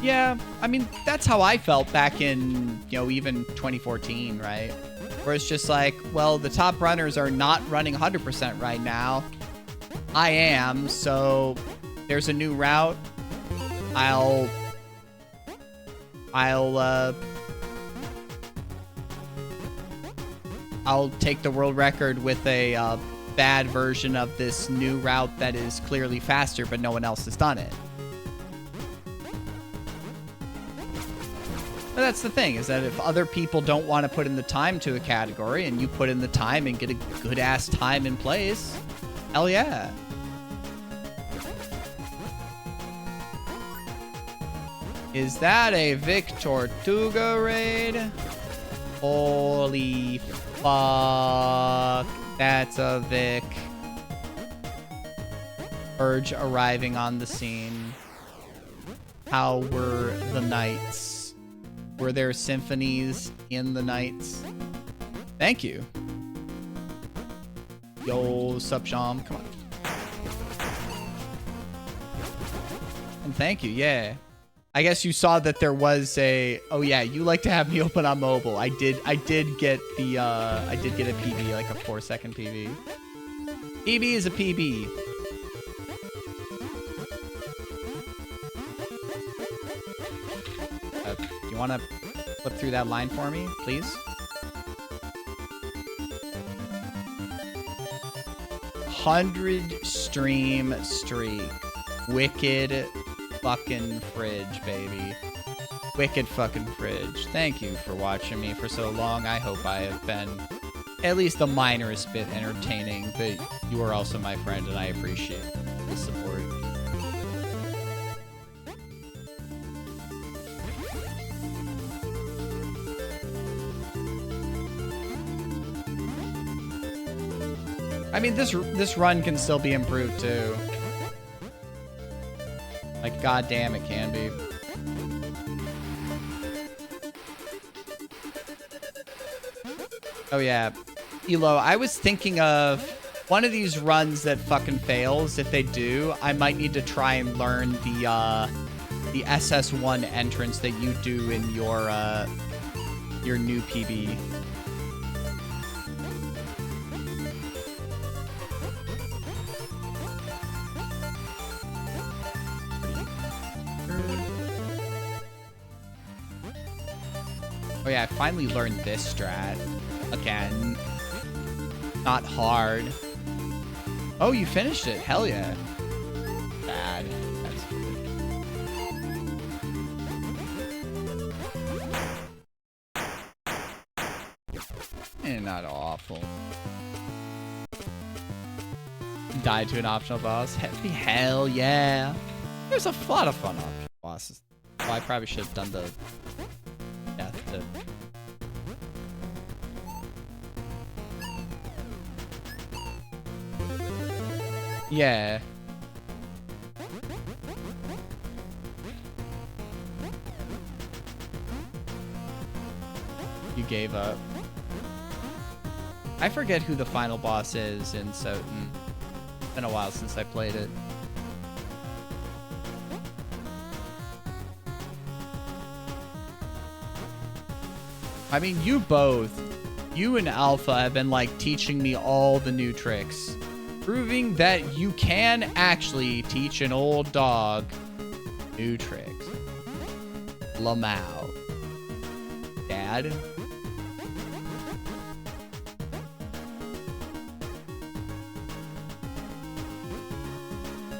Yeah, I mean, that's how I felt back in, you know, even 2014, right? Where it's just like, well, the top runners are not running 100% right now. I am, so there's a new route. I'll take the world record with a bad version of this new route that is clearly faster, but no one else has done it. But that's the thing, is that if other people don't want to put in the time to a category and you put in the time and get a good-ass time in place, hell yeah. Is that a Vic Tortuga raid? Holy fuck. That's a Vic. Urge arriving on the scene. How were the nights? Were there symphonies in the nights? Thank you. Yo, sup, Sham? Come on. And thank you, yeah. I guess you saw that there was a... Oh yeah, you like to have me open on mobile. I did get the I did get a PB, like a 4-second PB. PB is a PB. You want to flip through that line for me, please? 100 stream streak. Wicked fucking fridge, baby. Wicked fucking fridge. Thank you for watching me for so long. I hope I have been at least the minorest bit entertaining, but you are also my friend and I appreciate the support. I mean, this run can still be improved too. Like, goddamn, it can be. Oh, yeah. Elo, I was thinking of one of these runs that fucking fails. If they do, I might need to try and learn the SS1 entrance that you do in your new PB. Oh yeah, I finally learned this strat. Again. Not hard. Oh, you finished it. Hell yeah. Bad. That's not awful. Died to an optional boss. Hell yeah. There's a lot of fun optional bosses. Oh, I probably should have done the death to... Yeah. You gave up. I forget who the final boss is in Soten. It's been a while since I played it. I mean, you and Alpha have been like teaching me all the new tricks. Proving that you can actually teach an old dog new tricks. Lamau. Dad?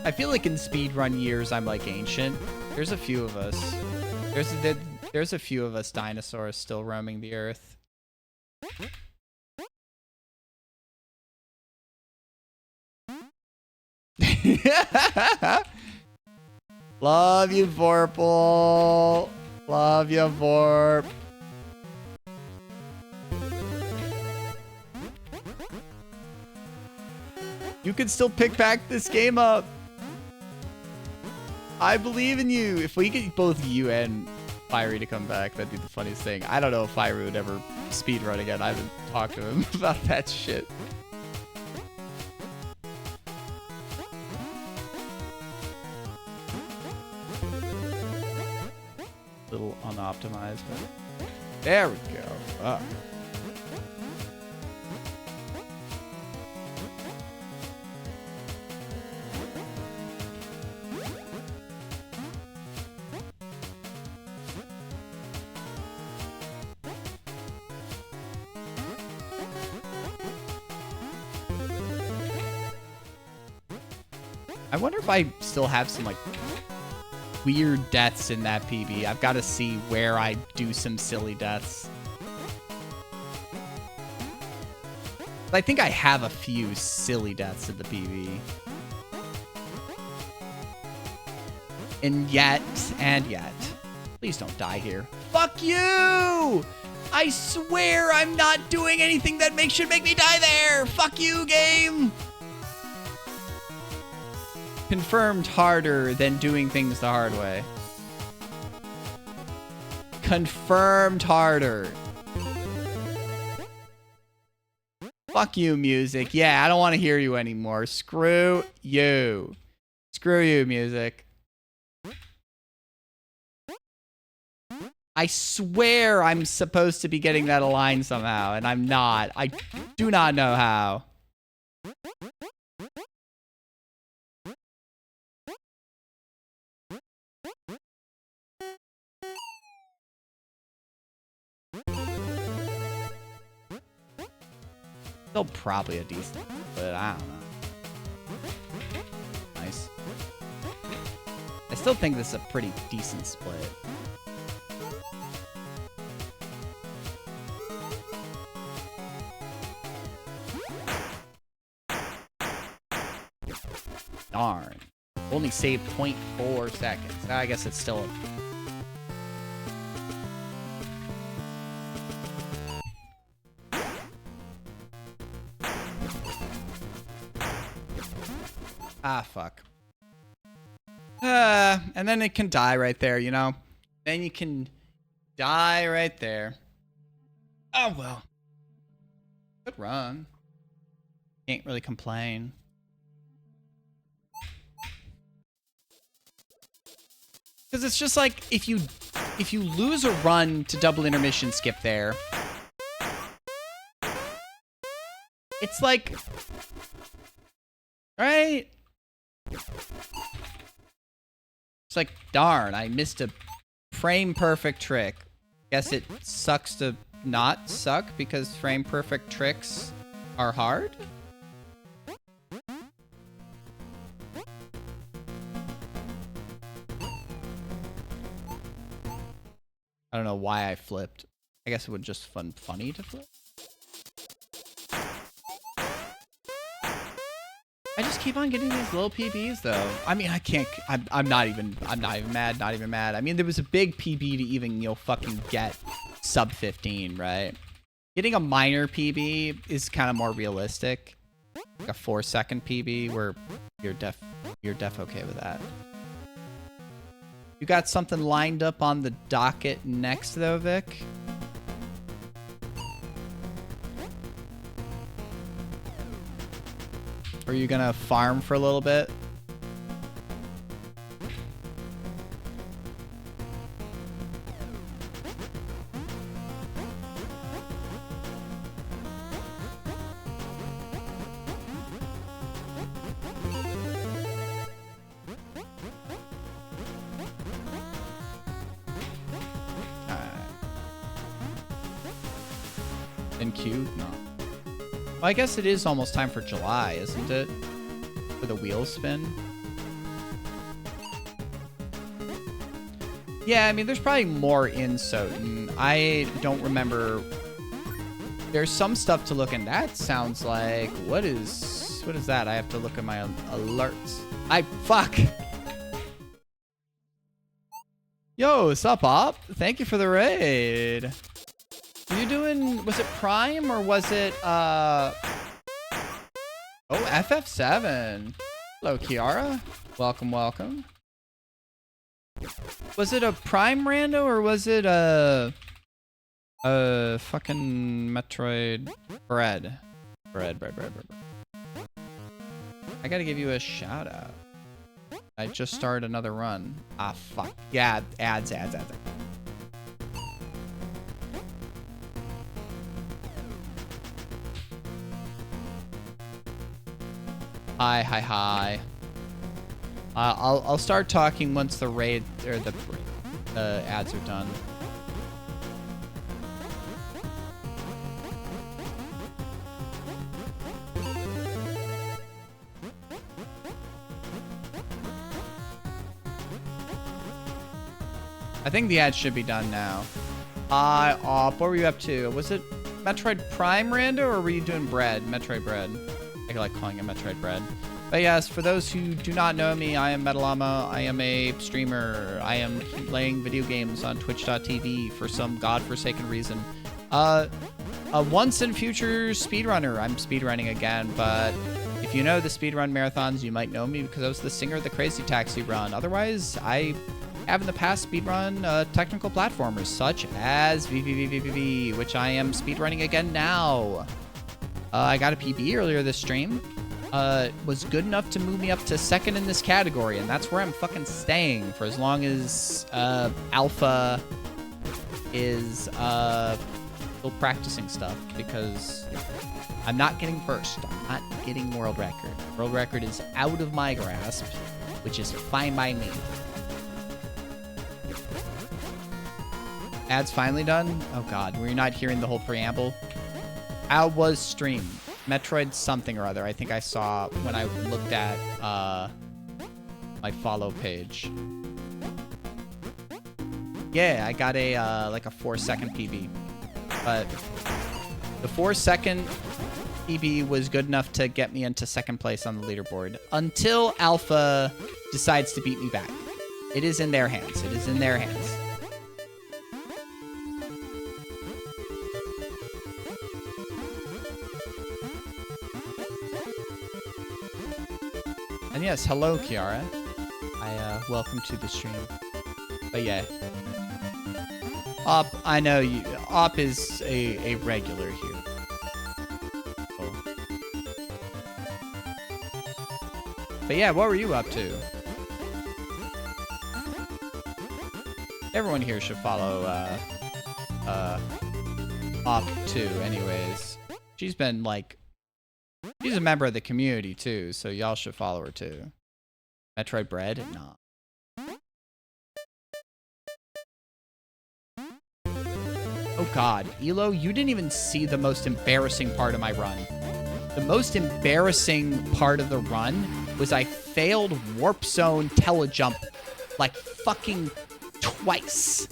I feel like in speedrun years, I'm like ancient. There's a few of us. There's a few of us dinosaurs still roaming the earth. Love you, Vorpal. Love you, Vorp. You can still pick back this game up. I believe in you. If we get both you and Fiery to come back, that'd be the funniest thing. I don't know if Fiery would ever speedrun again. I haven't talked to him about that shit. Little unoptimized, but there we go. Oh. I wonder if I still have some like weird deaths in that PB. I've got to see where I do some silly deaths. I think I have a few silly deaths in the PB. And yet. Please don't die here. Fuck you! I swear I'm not doing anything that should make me die there! Fuck you, game! Confirmed harder than doing things the hard way. Confirmed harder. Fuck you, music. Yeah, I don't want to hear you anymore. Screw you. Screw you, music. I swear I'm supposed to be getting that aligned somehow, and I'm not. I do not know how. Still probably a decent, but I don't know. Nice. I still think this is a pretty decent split. Darn. Only saved 0.4 seconds. I guess it's still a... Ah, fuck. And then it can die right there, you know? Then you can die right there. Oh, well. Good run. Can't really complain. Because it's just like, if you lose a run to double intermission skip there, it's like, right? It's like, darn, I missed a frame perfect trick. Guess it sucks to not suck because frame perfect tricks are hard? I don't know why I flipped. I guess it would just funny to flip. I just keep on getting these little PBs though. I mean, I can't. I'm not even mad. Not even mad. I mean, there was a big PB to even fucking get sub 15, right? Getting a minor PB is kind of more realistic. Like a 4-second PB where you're def okay with that. You got something lined up on the docket next though, Vic? Are you gonna farm for a little bit? NQ? No. Well, I guess it is almost time for July, isn't it? For the wheel spin. Yeah, I mean, there's probably more in Soten. I don't remember. There's some stuff to look in. That sounds like, what is that? I have to look at my alerts. Fuck. Yo, what's up, Op? Thank you for the raid. Are you doing, was it Prime or was it, oh, FF7. Hello, Kiara. Welcome, welcome. Was it a Prime rando or was it a fucking Metroid bread? Bread. I gotta give you a shout out. I just started another run. Ah, fuck. Yeah, ads. Hi. I'll start talking once the raid or the ads are done. I think the ads should be done now. What were you up to? Was it Metroid Prime rando or were you doing bread? Metroid bread. I like calling it Metroid bread. But yes, for those who do not know me, I am Metallama. I am a streamer. I am playing video games on twitch.tv for some godforsaken reason. A once and future speedrunner. I'm speedrunning again, but if you know the speedrun marathons, you might know me because I was the singer of the Crazy Taxi run. Otherwise, I have in the past speedrun technical platformers such as VVVVVV, which I am speedrunning again now. I got a PB earlier this stream. Was good enough to move me up to second in this category, and that's where I'm fucking staying for as long as Alpha is still practicing stuff, because I'm not getting first. I'm not getting world record. World record is out of my grasp, which is fine by me. Ads finally done? Oh god, were you not hearing the whole preamble? How was stream? Metroid something or other. I think I saw when I looked at my follow page. Yeah, I got a like a 4-second PB. But the 4-second PB was good enough to get me into second place on the leaderboard until Alpha decides to beat me back. It is in their hands. It is in their hands. And yes, hello, Kiara. welcome to the stream. But yeah. Op, I know you. Op is a regular here. Oh. But yeah, what were you up to? Everyone here should follow Op too, anyways. She's been like, she's a member of the community too, so y'all should follow her too. Metroid Bread? Nah. Oh god, Elo, you didn't even see the most embarrassing part of my run. The most embarrassing part of the run was I failed Warp Zone Telejump like fucking twice.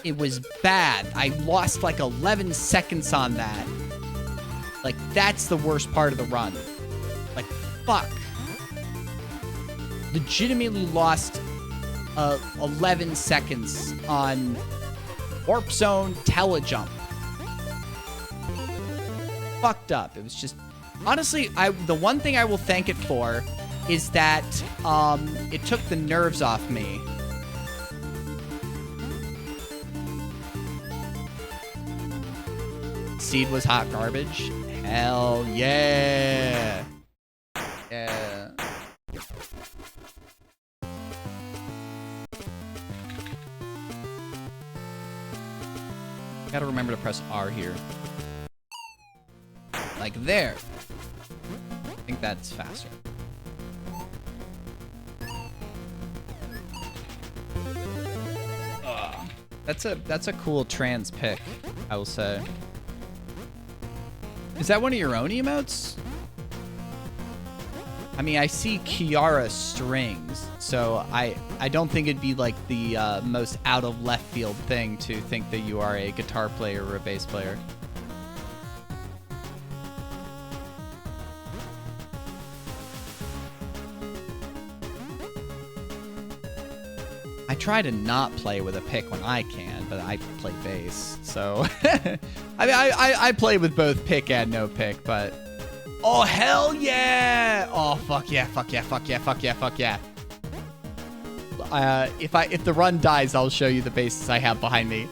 It was bad. I lost like 11 seconds on that. Like, that's the worst part of the run. Like, fuck. Legitimately lost 11 seconds on Warp Zone Telejump. Fucked up. It was just... Honestly, the one thing I will thank it for is that it took the nerves off me. Seed was hot garbage. Hell yeah. Yeah. Gotta remember to press R here. Like there. I think that's faster. That's a cool trans pick, I will say. Is that one of your own emotes? I mean, I see Kiara strings, so I don't think it'd be like the most out of left field thing to think that you are a guitar player or a bass player. I try to not play with a pick when I can, but I play bass, so I mean, I play with both pick and no pick, but oh hell yeah! Oh fuck yeah! Fuck yeah! Fuck yeah! Fuck yeah! Fuck yeah! If the run dies, I'll show you the basses I have behind me.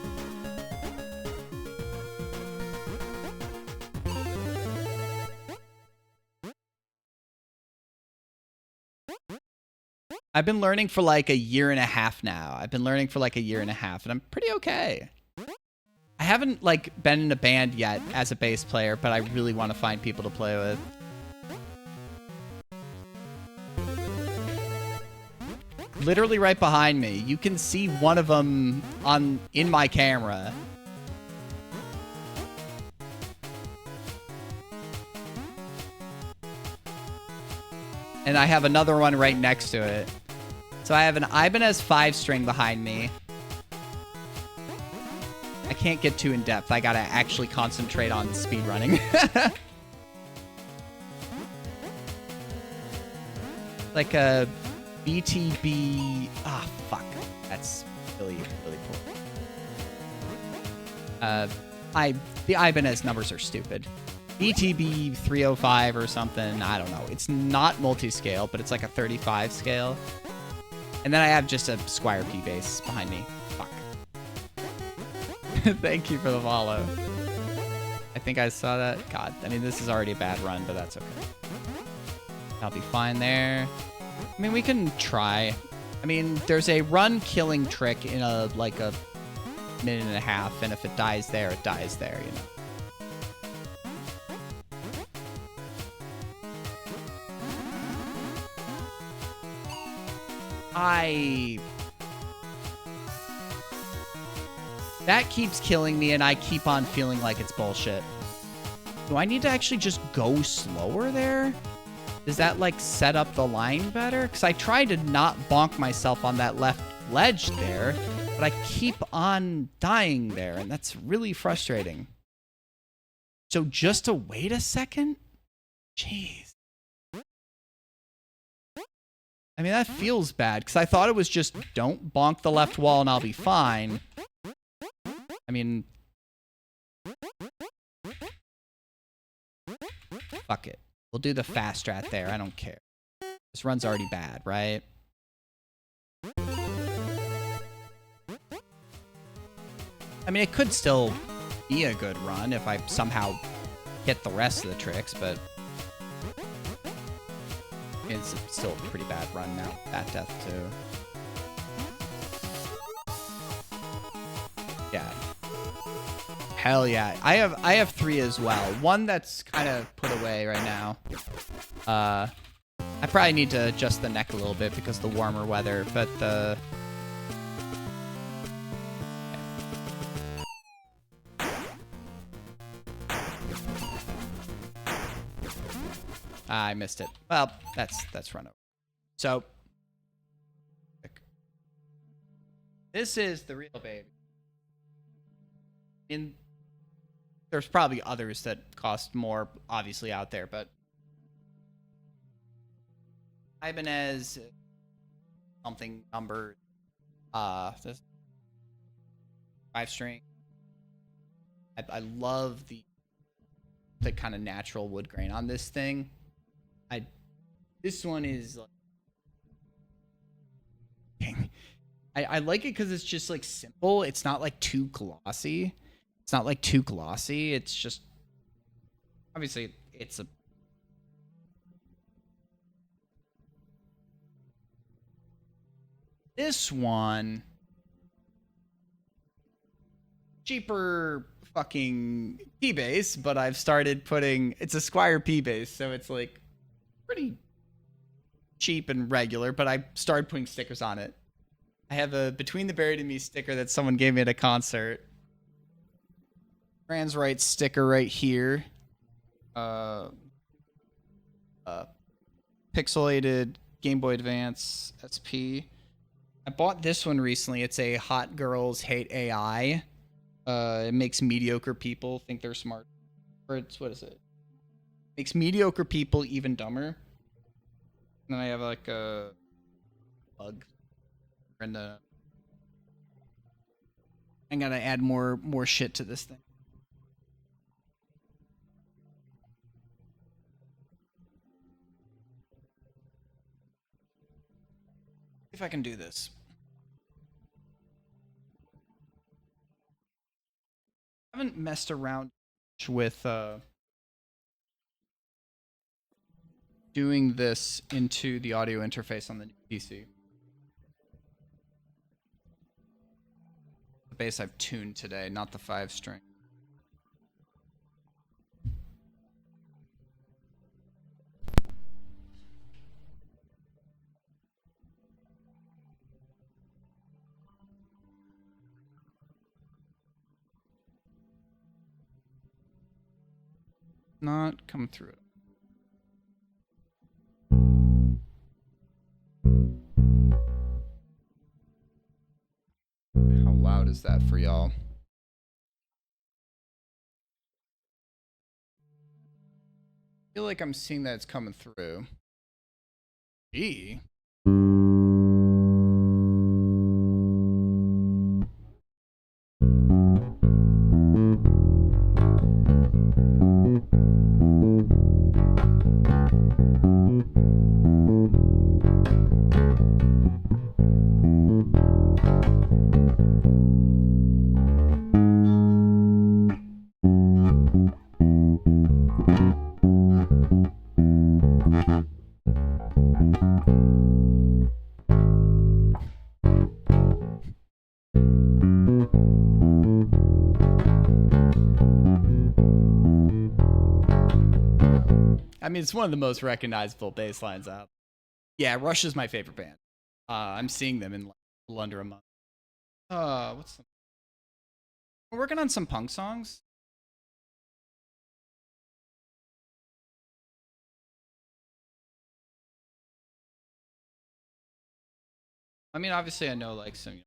I've been learning for like a year and a half now. And I'm pretty okay. I haven't like been in a band yet as a bass player, but I really want to find people to play with. Literally right behind me. You can see one of them in my camera. And I have another one right next to it. So I have an Ibanez 5-string behind me. I can't get too in depth. I gotta actually concentrate on speedrunning. Like a BTB... Ah, fuck. That's really, really cool. The Ibanez numbers are stupid. BTB 305 or something. I don't know. It's not multi-scale, but it's like a 35 scale. And then I have just a Squire P bass behind me. Fuck. Thank you for the follow. I think I saw that. God, I mean, this is already a bad run, but that's okay. I'll be fine there. I mean, we can try. I mean, there's a run killing trick in like a minute and a half, and if it dies there, it dies there, you know. That keeps killing me, and I keep on feeling like it's bullshit. Do I need to actually just go slower there? Does that, like, set up the line better? Because I tried to not bonk myself on that left ledge there, but I keep on dying there, and that's really frustrating. So just to wait a second? Jeez. I mean, that feels bad, because I thought it was just, don't bonk the left wall and I'll be fine. I mean... Fuck it. We'll do the fast strat there, I don't care. This run's already bad, right? I mean, it could still be a good run if I somehow hit the rest of the tricks, but it's still a pretty bad run now. That death too. Yeah. Hell yeah. I have 3 as well. One that's kind of put away right now. I probably need to adjust the neck a little bit because of the warmer weather, but the I missed it. Well, that's run over. So this is the real baby. There's probably others that cost more, obviously, out there, but Ibanez something number this 5-string. I love the kind of natural wood grain on this thing. This one is like, I like it because it's just like simple. It's not like too glossy. It's just, obviously it's a, this one, cheaper fucking P-base, but I've started putting, it's a Squire P-base, so it's like pretty cheap and regular, but I started putting stickers on it. I have a Between the Buried and Me sticker that someone gave me at a concert. Trans Rights sticker right here. Pixelated Game Boy Advance SP. I bought this one recently. It's a Hot Girls Hate AI. It makes mediocre people think they're smart. Or it's, what is it? Makes mediocre people even dumber. And then I have like a bug. And I'm gonna add more shit to this thing. If I can do this. I haven't messed around with doing this into the audio interface on the new PC. The bass I've tuned today, not the 5-string. Not come through it. How loud is that for y'all? I feel like I'm seeing that it's coming through. Gee. I mean, it's one of the most recognizable bass lines out. Yeah, Rush is my favorite band. I'm seeing them in a little under a month. We're working on some punk songs. I mean, obviously I know like some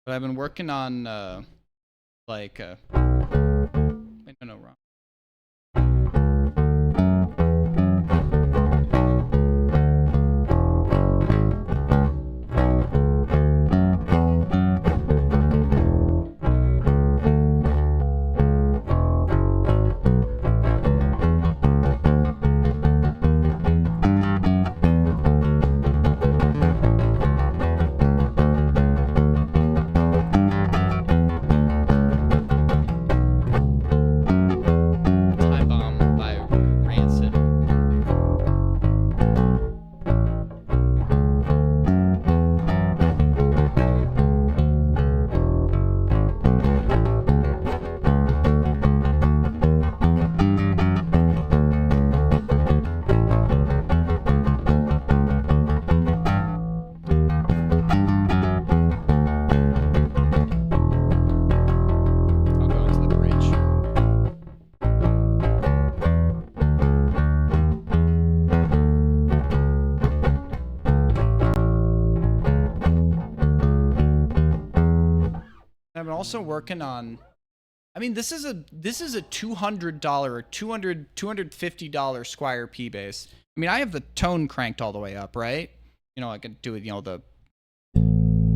But I've been working on wait, no, wrong. Also working on, I mean, this is a $200 or $250 Squire P bass. I mean, I have the tone cranked all the way up, right? You know, I can do it, you know,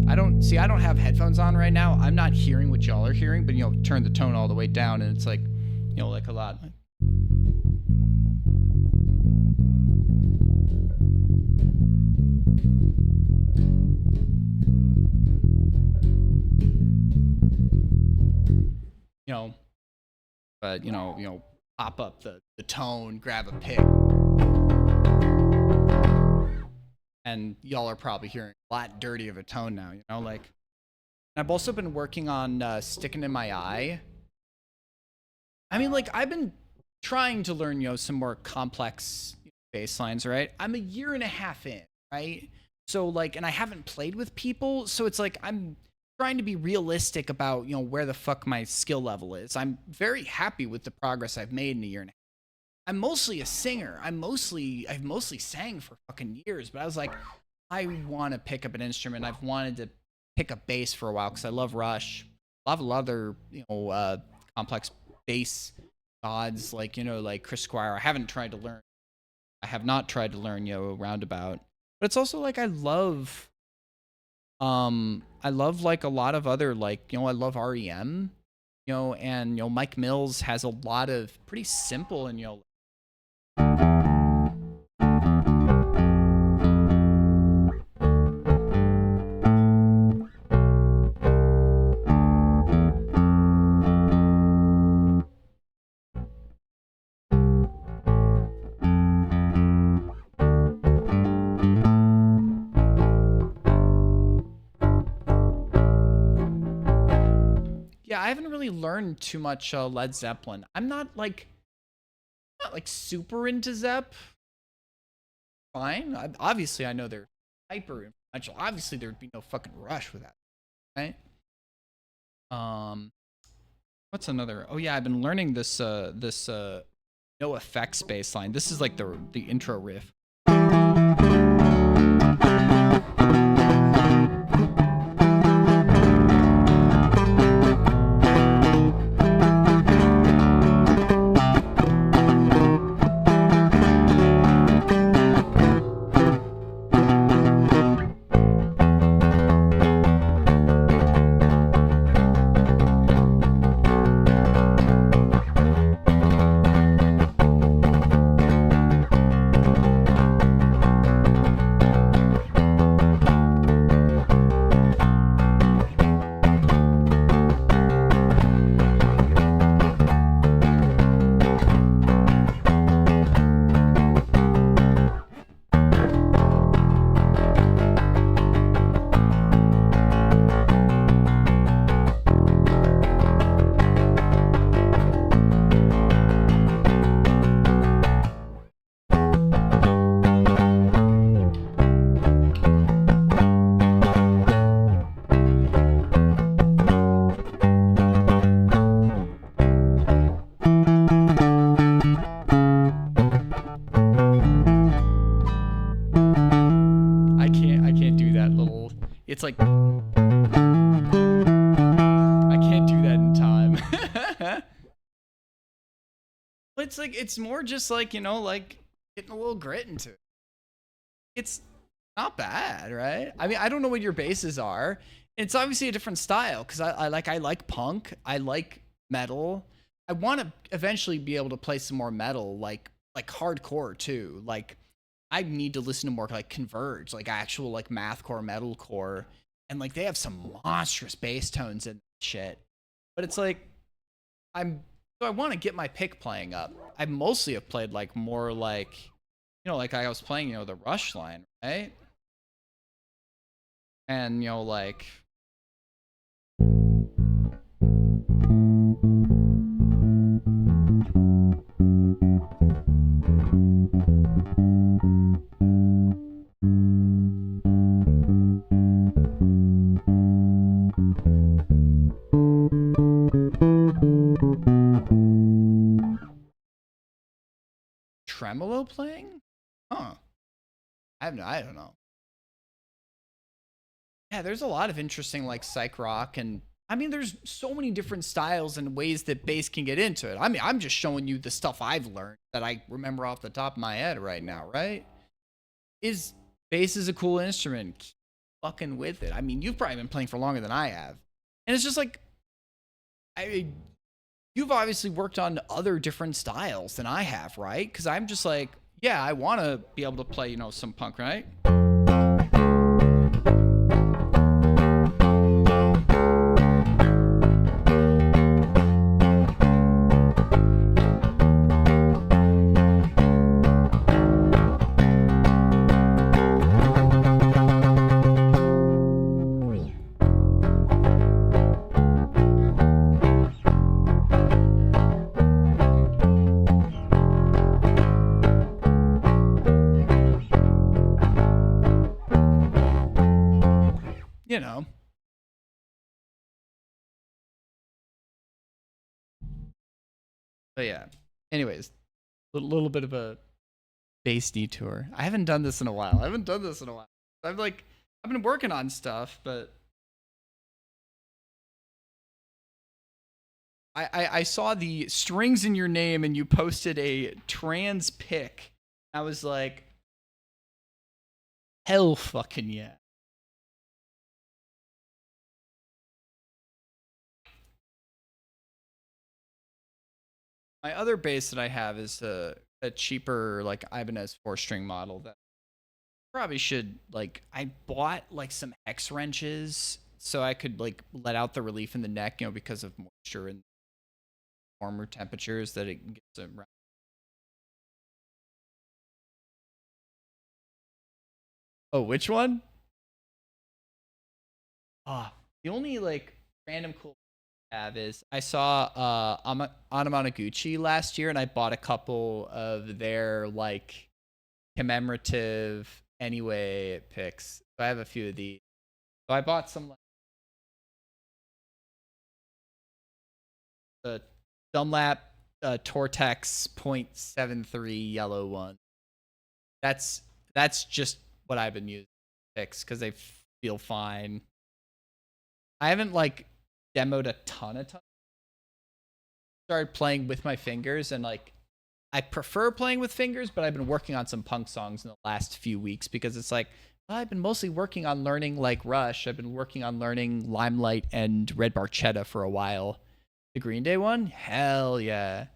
I don't have headphones on right now. I'm not hearing what y'all are hearing, but you know, turn the tone all the way down and it's like, you know, like a lot. You know, but you know, pop up the tone, grab a pick, and y'all are probably hearing a lot dirty of a tone now. You know, like I've also been working on sticking in my eye. I mean, like I've been trying to learn, you know, some more complex bass lines, right? I'm a year and a half in, right? So like, and I haven't played with people, so it's like I'm trying to be realistic about, you know, where the fuck my skill level is. I'm very happy with the progress I've made in a year and a half. I'm mostly a singer. I've mostly sang for fucking years, but I was like, I want to pick up an instrument. I've wanted to pick up bass for a while because I love Rush. I love a lot of other, you know, complex bass gods, like, you know, like Chris Squire. I have not tried to learn, you know, Roundabout. But it's also like I love like a lot of other, like, you know, I love REM, you know, and, you know, Mike Mills has a lot of pretty simple and, you know, I haven't really learned too much Led Zeppelin. I'm not like super into Zepp. Fine. Obviously, I know they're hyper influential. Obviously, there'd be no fucking Rush without, right? What's another? Oh yeah, I've been learning this No Effects bass line. This is like the intro riff. It's like like, it's more just like, you know, like getting a little grit into it. It's not bad, right? I mean, I don't know what your bases are. It's obviously a different style because I like punk. I like metal. I want to eventually be able to play some more metal, like hardcore too. Like I need to listen to more like Converge, like actual like mathcore, metalcore, and like they have some monstrous bass tones and shit. But it's like I want to get my pick playing up. I mostly have played like more like, you know, like I was playing, you know, the Rush line, right? And you know, like tremolo playing? Huh. I don't know. Yeah, there's a lot of interesting like psych rock, and I mean there's so many different styles and ways that bass can get into it. I mean, I'm just showing you the stuff I've learned that I remember off the top of my head right now, right? Bass is a cool instrument. Keep fucking with it. I mean, you've probably been playing for longer than I have. And it's just like you've obviously worked on other different styles than I have, right? Because I'm just like, yeah, I want to be able to play, you know, some punk, right? You know. But yeah. Anyways, a little bit of a bass detour. I haven't done this in a while. I've been working on stuff, but I saw the strings in your name and you posted a trans pic. I was like, hell fucking yeah. My other bass that I have is a cheaper like Ibanez 4-string model that probably should like, I bought like some hex wrenches so I could like let out the relief in the neck, you know, because of moisture and warmer temperatures that it gets around. Oh, which one? The only like random cool have is I saw Anamanaguchi last year and I bought a couple of their like commemorative anyway picks. So I have a few of these. So I bought some like the Dunlap Tortex .73 yellow one. That's just what I've been using picks because they feel fine. I haven't like demoed a ton. Started playing with my fingers and like I prefer playing with fingers, but I've been working on some punk songs in the last few weeks because it's like, well, I've been mostly working on learning like Rush. I've been working on learning Limelight and Red Barchetta for a while. The Green Day one? Hell yeah.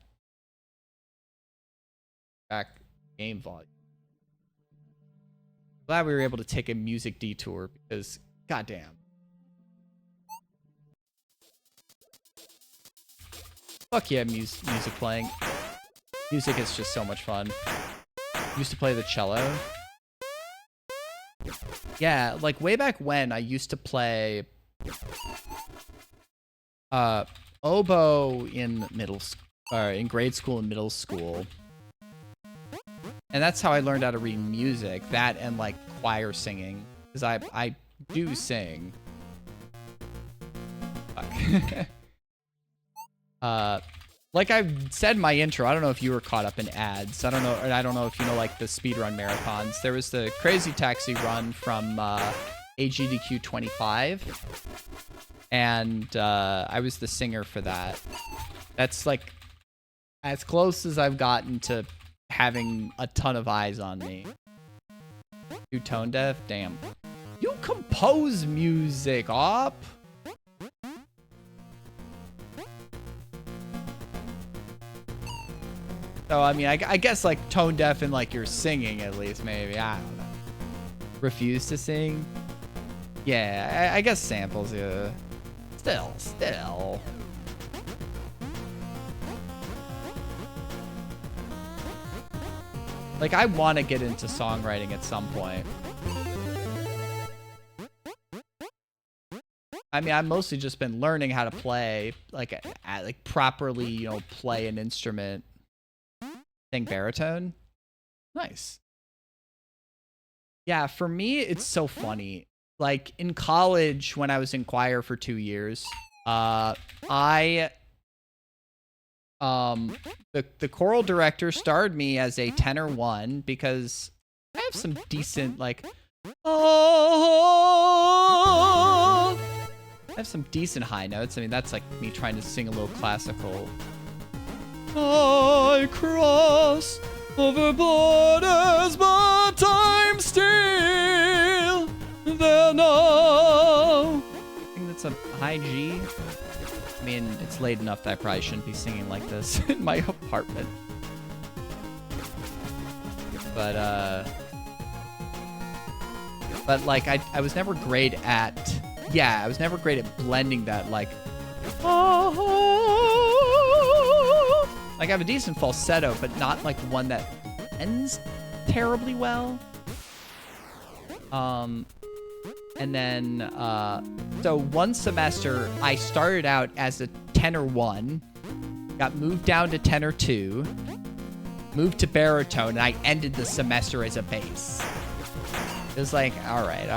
Back game volume. Glad we were able to take a music detour because goddamn. Fuck yeah, music playing. Music is just so much fun. Used to play the cello. Yeah, like way back when I used to play oboe in in grade school and middle school. And that's how I learned how to read music. That and like choir singing. Because I do sing. Fuck. Like I said in my intro, I don't know if you were caught up in ads. I don't know if you know like the speedrun marathons. There was the Crazy Taxi run from AGDQ 25, and I was the singer for that. That's like as close as I've gotten to having a ton of eyes on me. You tone deaf? Damn. You compose music, op. So, I mean, I guess, like, tone deaf and, like, you're singing, at least, maybe. I don't know. Refuse to sing? Yeah, I guess samples, yeah. Still. Like, I want to get into songwriting at some point. I mean, I've mostly just been learning how to play, like properly, you know, play an instrument. Sing baritone? Nice. Yeah, for me, it's so funny. Like, in college, when I was in choir for 2 years, the choral director starred me as a tenor 1 because I have some decent, like, oh, I have some decent high notes. I mean, that's like me trying to sing a little classical. I cross over borders, but I'm still there now. I think that's a high G. I mean, it's late enough that I probably shouldn't be singing like this in my apartment. But like, I was never great at, yeah, I was never great at blending that, like, like I have a decent falsetto, but not like one that ends terribly well. And then, so one semester I started out as a tenor 1, got moved down to tenor 2, moved to baritone, and I ended the semester as a bass. It was like, all right.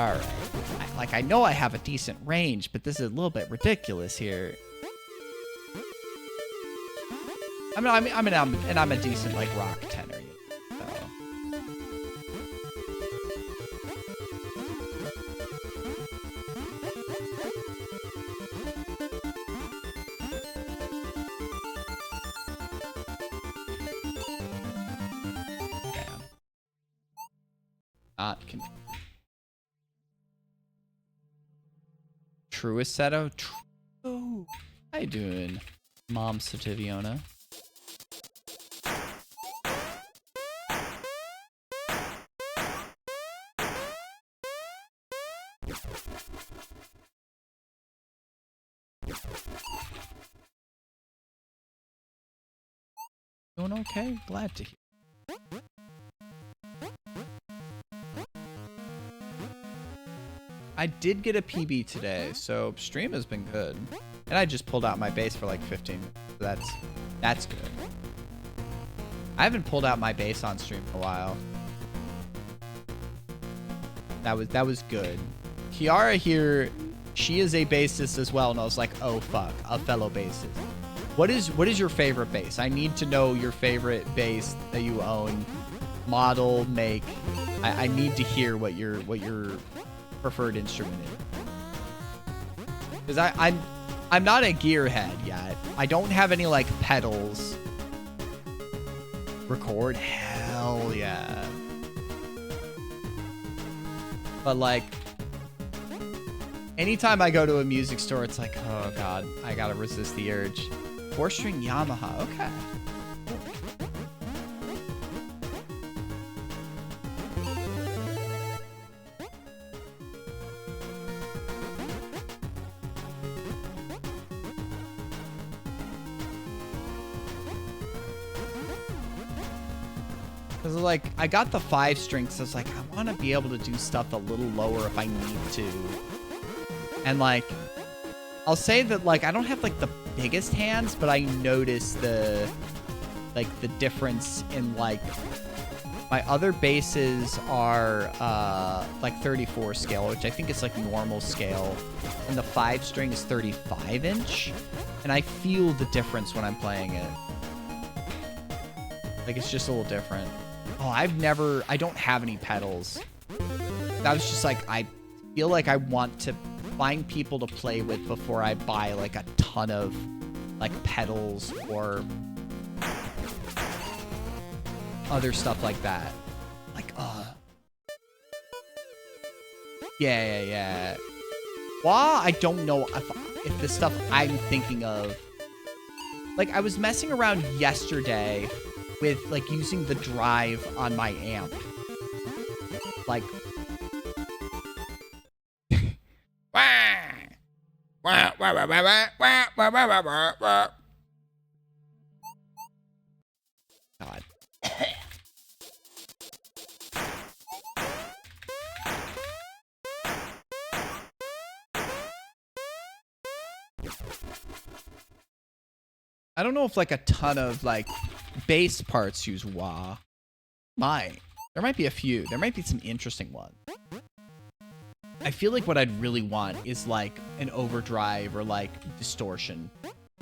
I know I have a decent range, but this is a little bit ridiculous here. I'm a decent, like, rock tenor, so. Damn. Not Truisetto? How you doing, Mom Sativiona? Doing okay? Glad to hear. I did get a PB today, so stream has been good. And I just pulled out my bass for like 15 minutes. So that's good. I haven't pulled out my bass on stream in a while. That was good. Kiara here, she is a bassist as well, and I was like, oh fuck, a fellow bassist. What is your favorite bass? I need to know your favorite bass that you own, model, make. I need to hear what your preferred instrument is. Because I'm not a gearhead yet. I don't have any like pedals. Record? Hell yeah. But like, anytime I go to a music store, it's like, oh god, I gotta resist the urge. 4-string Yamaha, okay. Because, like, I got the 5-string, so I was like, I want to be able to do stuff a little lower if I need to. And, like, I'll say that, like, I don't have, like, the biggest hands, but I notice the difference in, like, my other basses are, like, 34 scale, which I think is, like, normal scale. And the 5-string is 35-inch. And I feel the difference when I'm playing it. Like, it's just a little different. Oh, I don't have any pedals. That was just like, I feel like I want to find people to play with before I buy like a ton of like pedals or other stuff like that. Like, yeah. Wah, I don't know if the stuff I'm thinking of. Like, I was messing around yesterday with, like, using the drive on my amp. Like... God. I don't know if, like, a ton of, like, bass parts use wah. There might be a few. There might be some interesting ones. I feel like what I'd really want is, like, an overdrive or, like, distortion.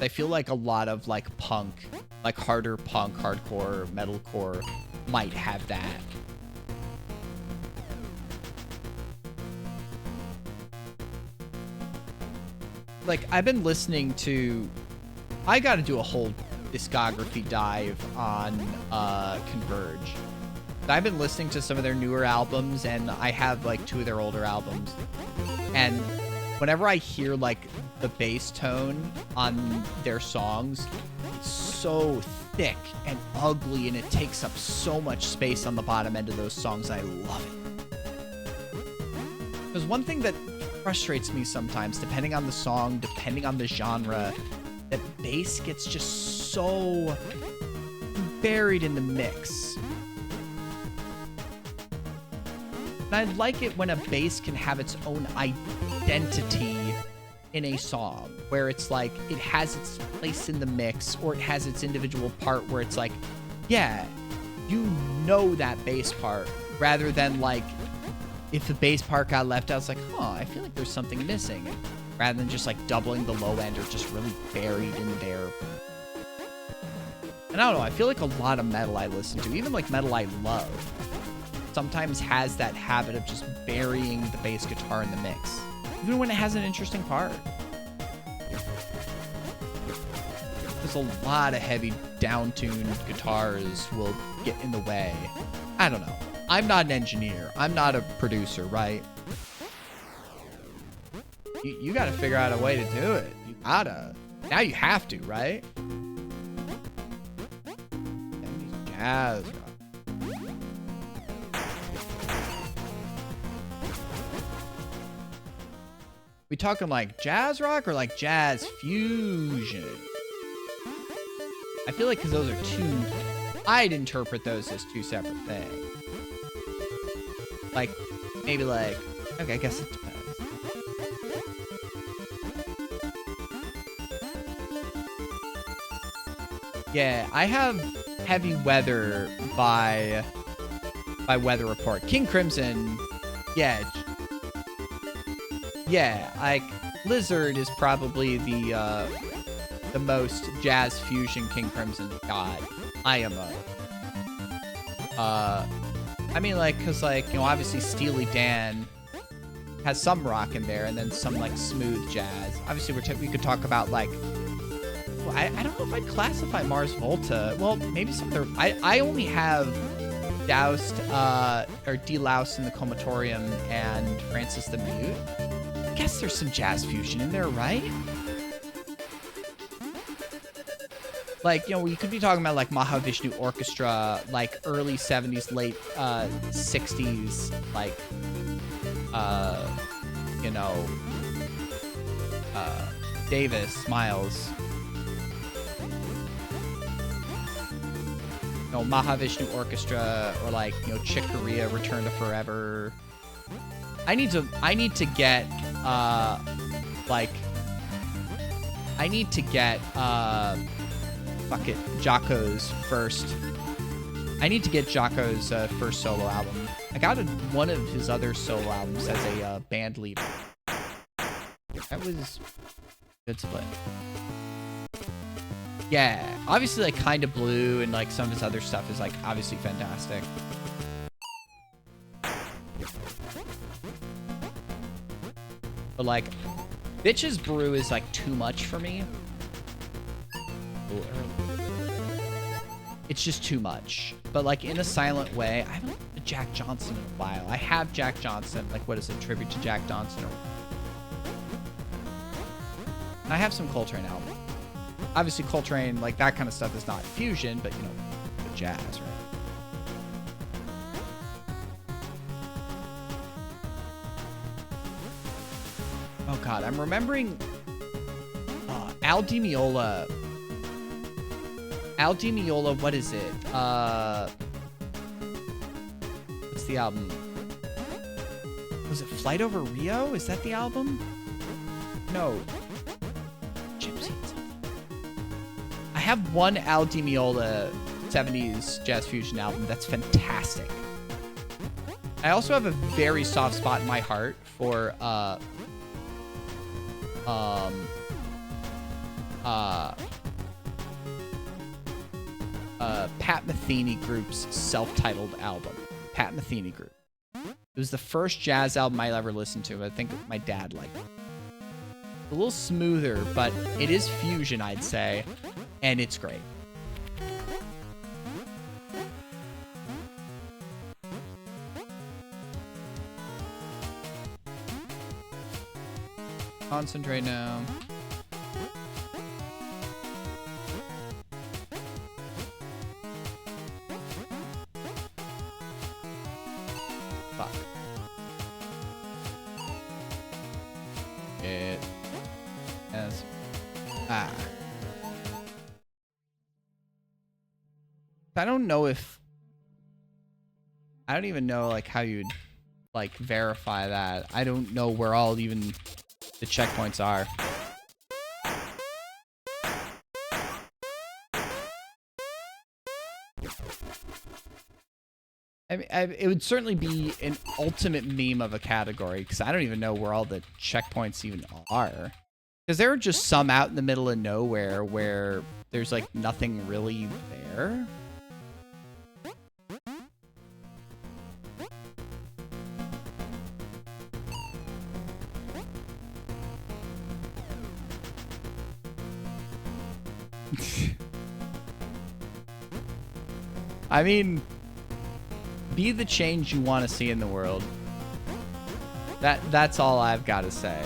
I feel like a lot of, like, punk, like, harder punk, hardcore, metalcore might have that. Like, I've been listening to... I gotta do a whole discography dive on Converge. I've been listening to some of their newer albums, and I have, like, 2 of their older albums. And whenever I hear, like, the bass tone on their songs, it's so thick and ugly, and it takes up so much space on the bottom end of those songs. I love it. There's one thing that frustrates me sometimes, depending on the song, depending on the genre, that bass gets just so buried in the mix. And I like it when a bass can have its own identity in a song, where it's like it has its place in the mix, or it has its individual part where it's like, yeah, you know that bass part, rather than like if the bass part got left out, it's like, huh, I feel like there's something missing, rather than just like doubling the low end or just really buried in there. And I don't know, I feel like a lot of metal I listen to, even like metal I love, sometimes has that habit of just burying the bass guitar in the mix, even when it has an interesting part. There's a lot of heavy down-tuned guitars will get in the way. I don't know. I'm not an engineer. I'm not a producer, right? You gotta figure out a way to do it. You gotta. Now you have to, right? Jazz rock. We talking like jazz rock or like jazz fusion? I feel like because those are two, I'd interpret those as two separate things. Like, maybe like, okay, I guess it depends. Yeah, I have Heavy Weather by Weather Report. King Crimson, yeah. Yeah, like, Lizard is probably the most jazz fusion King Crimson got. IMO. I mean, like, cause like, you know, obviously Steely Dan has some rock in there, and then some like smooth jazz. Obviously, we could talk about like, well, I don't know if I'd classify Mars Volta. Well, maybe some other. I only have Doused or Deloused in the Comatorium and Francis the Mute. I guess there's some jazz fusion in there, right? Like, you know, you could be talking about like Mahavishnu Orchestra, like early 70s, late 60s, like, you know, Davis, Miles. You know, Mahavishnu Orchestra, or like, you know, Chick Corea, Return to Forever. I need to get, fuck it, Jocko's first. I need to get Jocko's first solo album. I got one of his other solo albums as a band leader. That was a good split. Yeah, obviously like Kinda Blue and like some of his other stuff is like obviously fantastic. But like, Bitches Brew is like too much for me. it's just too much. But like in a silent way, I haven't listened to Jack Johnson in a while. I have Jack Johnson, like what is it, tribute to Jack Johnson, or I have some Coltrane album. Obviously Coltrane, like that kind of stuff is not fusion, but you know, the jazz, right? Oh God, I'm remembering Al Di Meola. Al Di Meola, what is it? What's the album? Was it Flight Over Rio? Is that the album? No. Gypsy. I have one Al Di Meola 70s jazz fusion album that's fantastic. I also have a very soft spot in my heart for Pat Metheny Group's self-titled album. Pat Metheny Group. It was the first jazz album I ever listened to. I think my dad liked it. A little smoother, but it is fusion, I'd say, and it's great. Concentrate now. Fuck. It has. Ah. I don't know if. I don't even know like how you'd like verify that. I don't know where all even the checkpoints are. I mean, it would certainly be an ultimate meme of a category because I don't even know where all the checkpoints even are. Because there are just some out in the middle of nowhere where there's like nothing really there. I mean, be the change you want to see in the world. That's all I've got to say.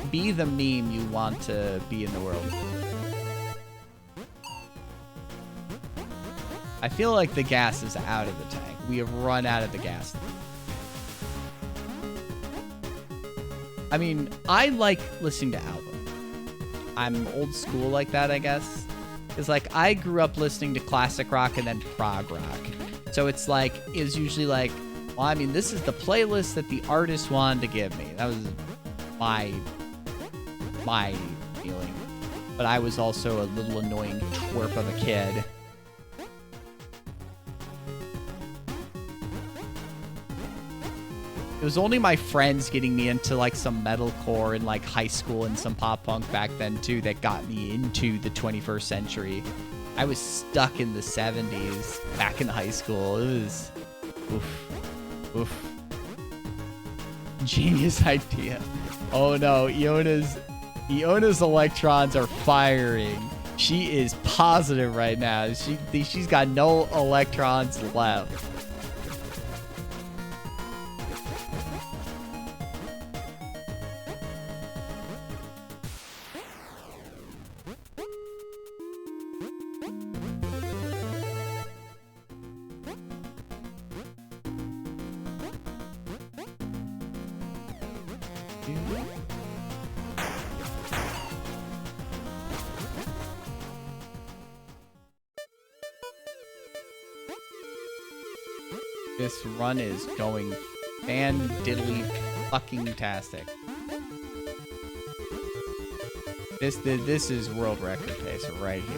Be the meme you want to be in the world. I feel like the gas is out of the tank. We have run out of the gas. I mean, I like listening to albums. I'm old school like that, I guess. Because, like, I grew up listening to classic rock and then prog rock. So it's like, it's usually like, well, I mean, this is the playlist that the artist wanted to give me. That was my feeling. But I was also a little annoying twerp of a kid. It was only my friends getting me into like some metalcore in like high school and some pop punk back then too that got me into the 21st century. I was stuck in the 70s back in high school. It was oof. Genius idea. Oh no, Iona's electrons are firing. She is positive right now. She's got no electrons left. This run is going fan-diddly fucking-tastic. This is world record pace right here.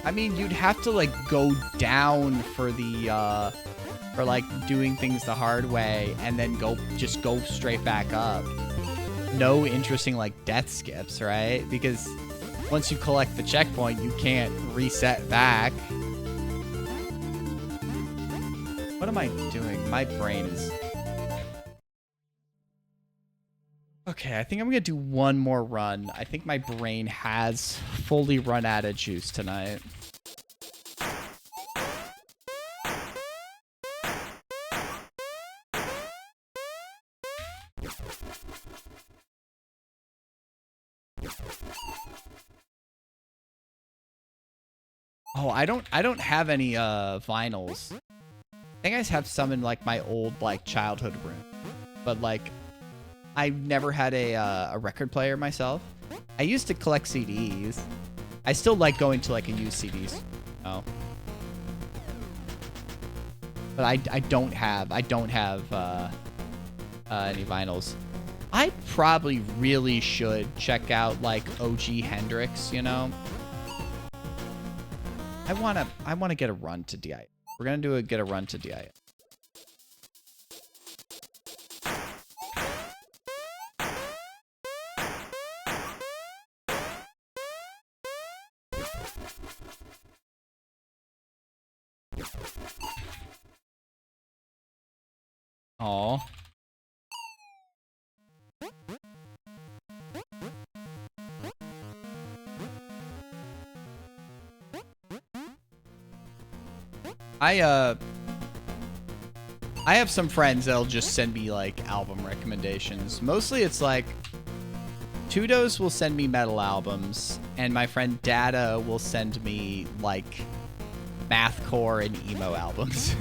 I mean, you'd have to like go down for the for like doing things the hard way and then go straight back up. no interesting like death skips, right? Because once you collect the checkpoint, you can't reset back. What am I doing? My brain is... Okay, I think I'm gonna do one more run. I think my brain has fully run out of juice tonight. Oh, I don't have any vinyls. I think I just have some in like my old like childhood room. But like I've never had a record player myself. I used to collect CDs. I still like going to like a used CDs. Oh. But I don't have any vinyls. I probably really should check out like OG Hendrix, you know. I wanna get a run to DI. We're gonna get a run to DI. Aw. I have some friends that'll just send me like album recommendations. Mostly it's like Tudos will send me metal albums, and my friend Dada will send me like mathcore and emo albums.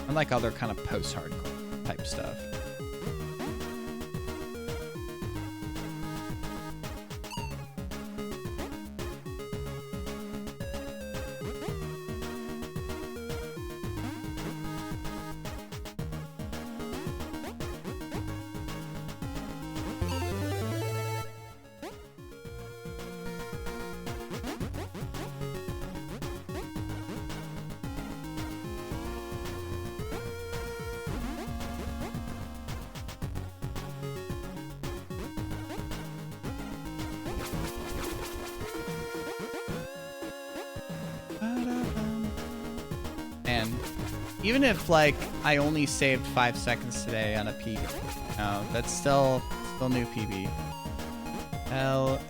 Like other kind of post-hardcore type stuff. Even if like I only saved 5 seconds today on a PB, no, that's still new PB. Hell.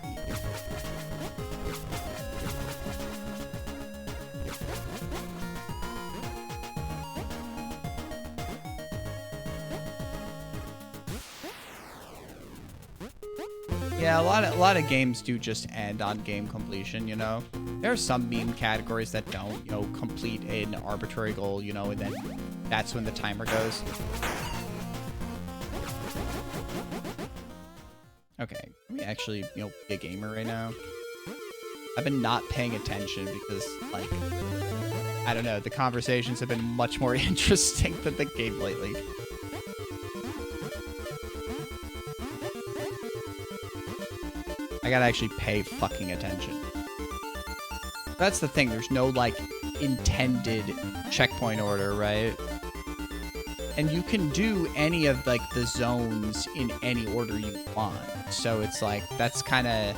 Yeah, a lot of games do just end on game completion, you know. There are some meme categories that don't, you know, complete an arbitrary goal, you know, and then that's when the timer goes. Okay, let me actually, you know, be a gamer right now. I've been not paying attention because, like, I don't know, the conversations have been much more interesting than the game lately. I gotta actually pay fucking attention. That's the thing, there's no, like, intended checkpoint order, right? And you can do any of, like, the zones in any order you want. So it's like, that's kind of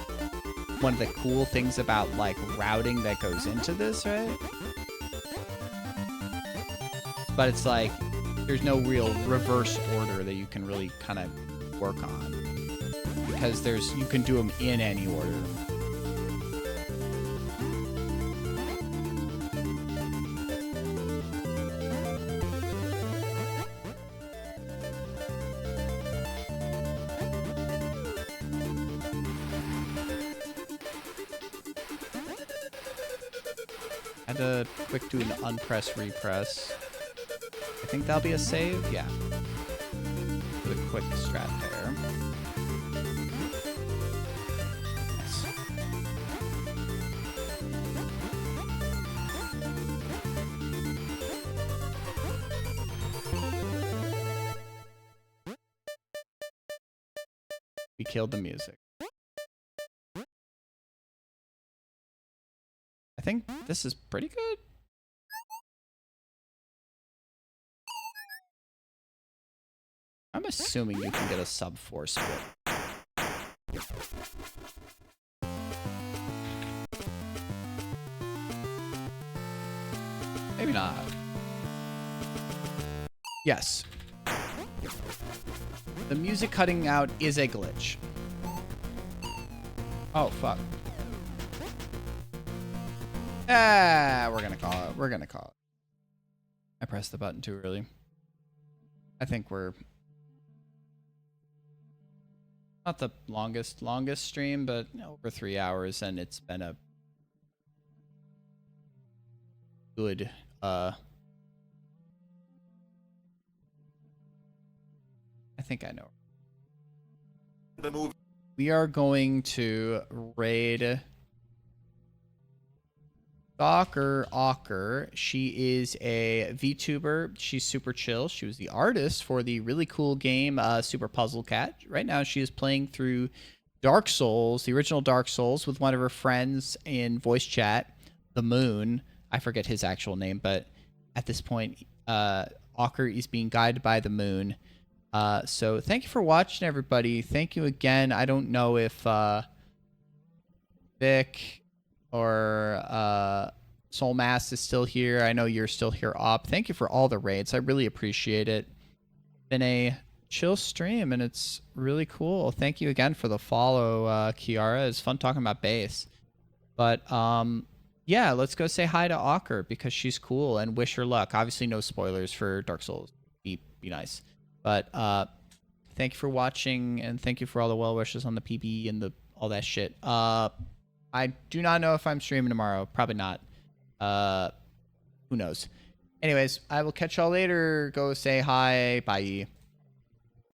one of the cool things about, like, routing that goes into this, right? But it's like, there's no real reverse order that you can really kind of work on. Because you can do them in any order. I had to quick do an unpress repress. I think that'll be a save, yeah. With a quick strat there. We killed the music. I think this is pretty good. I'm assuming you can get a sub 4 split. Maybe not. Yes. The music cutting out is a glitch. Oh, fuck. Ah, we're gonna call it. We're gonna call it. I pressed the button too early. I think we're not the longest stream, but over 3 hours, and it's been a good I think I know. We are going to raid Ocker. She is a VTuber. She's super chill. She was the artist for the really cool game Super Puzzle Cat. Right now she is playing through Dark Souls, the original Dark Souls, with one of her friends in voice chat, The Moon. I forget his actual name, but at this point, Ocker is being guided by The Moon. So thank you for watching, everybody. Thank you again. I don't know if Vic or Soul Mass is still here. I know you're still here, Op. Thank you for all the raids. I really appreciate it. Been a chill stream, and it's really cool. Thank you again for the follow, Kiara. It's fun talking about bass. But yeah, let's go say hi to Ocker because she's cool and wish her luck. Obviously, no spoilers for Dark Souls. Be nice. But thank you for watching, and thank you for all the well wishes on the PB and all that shit. I do not know if I'm streaming tomorrow. Probably not. Who knows? Anyways, I will catch y'all later. Go say hi. Bye.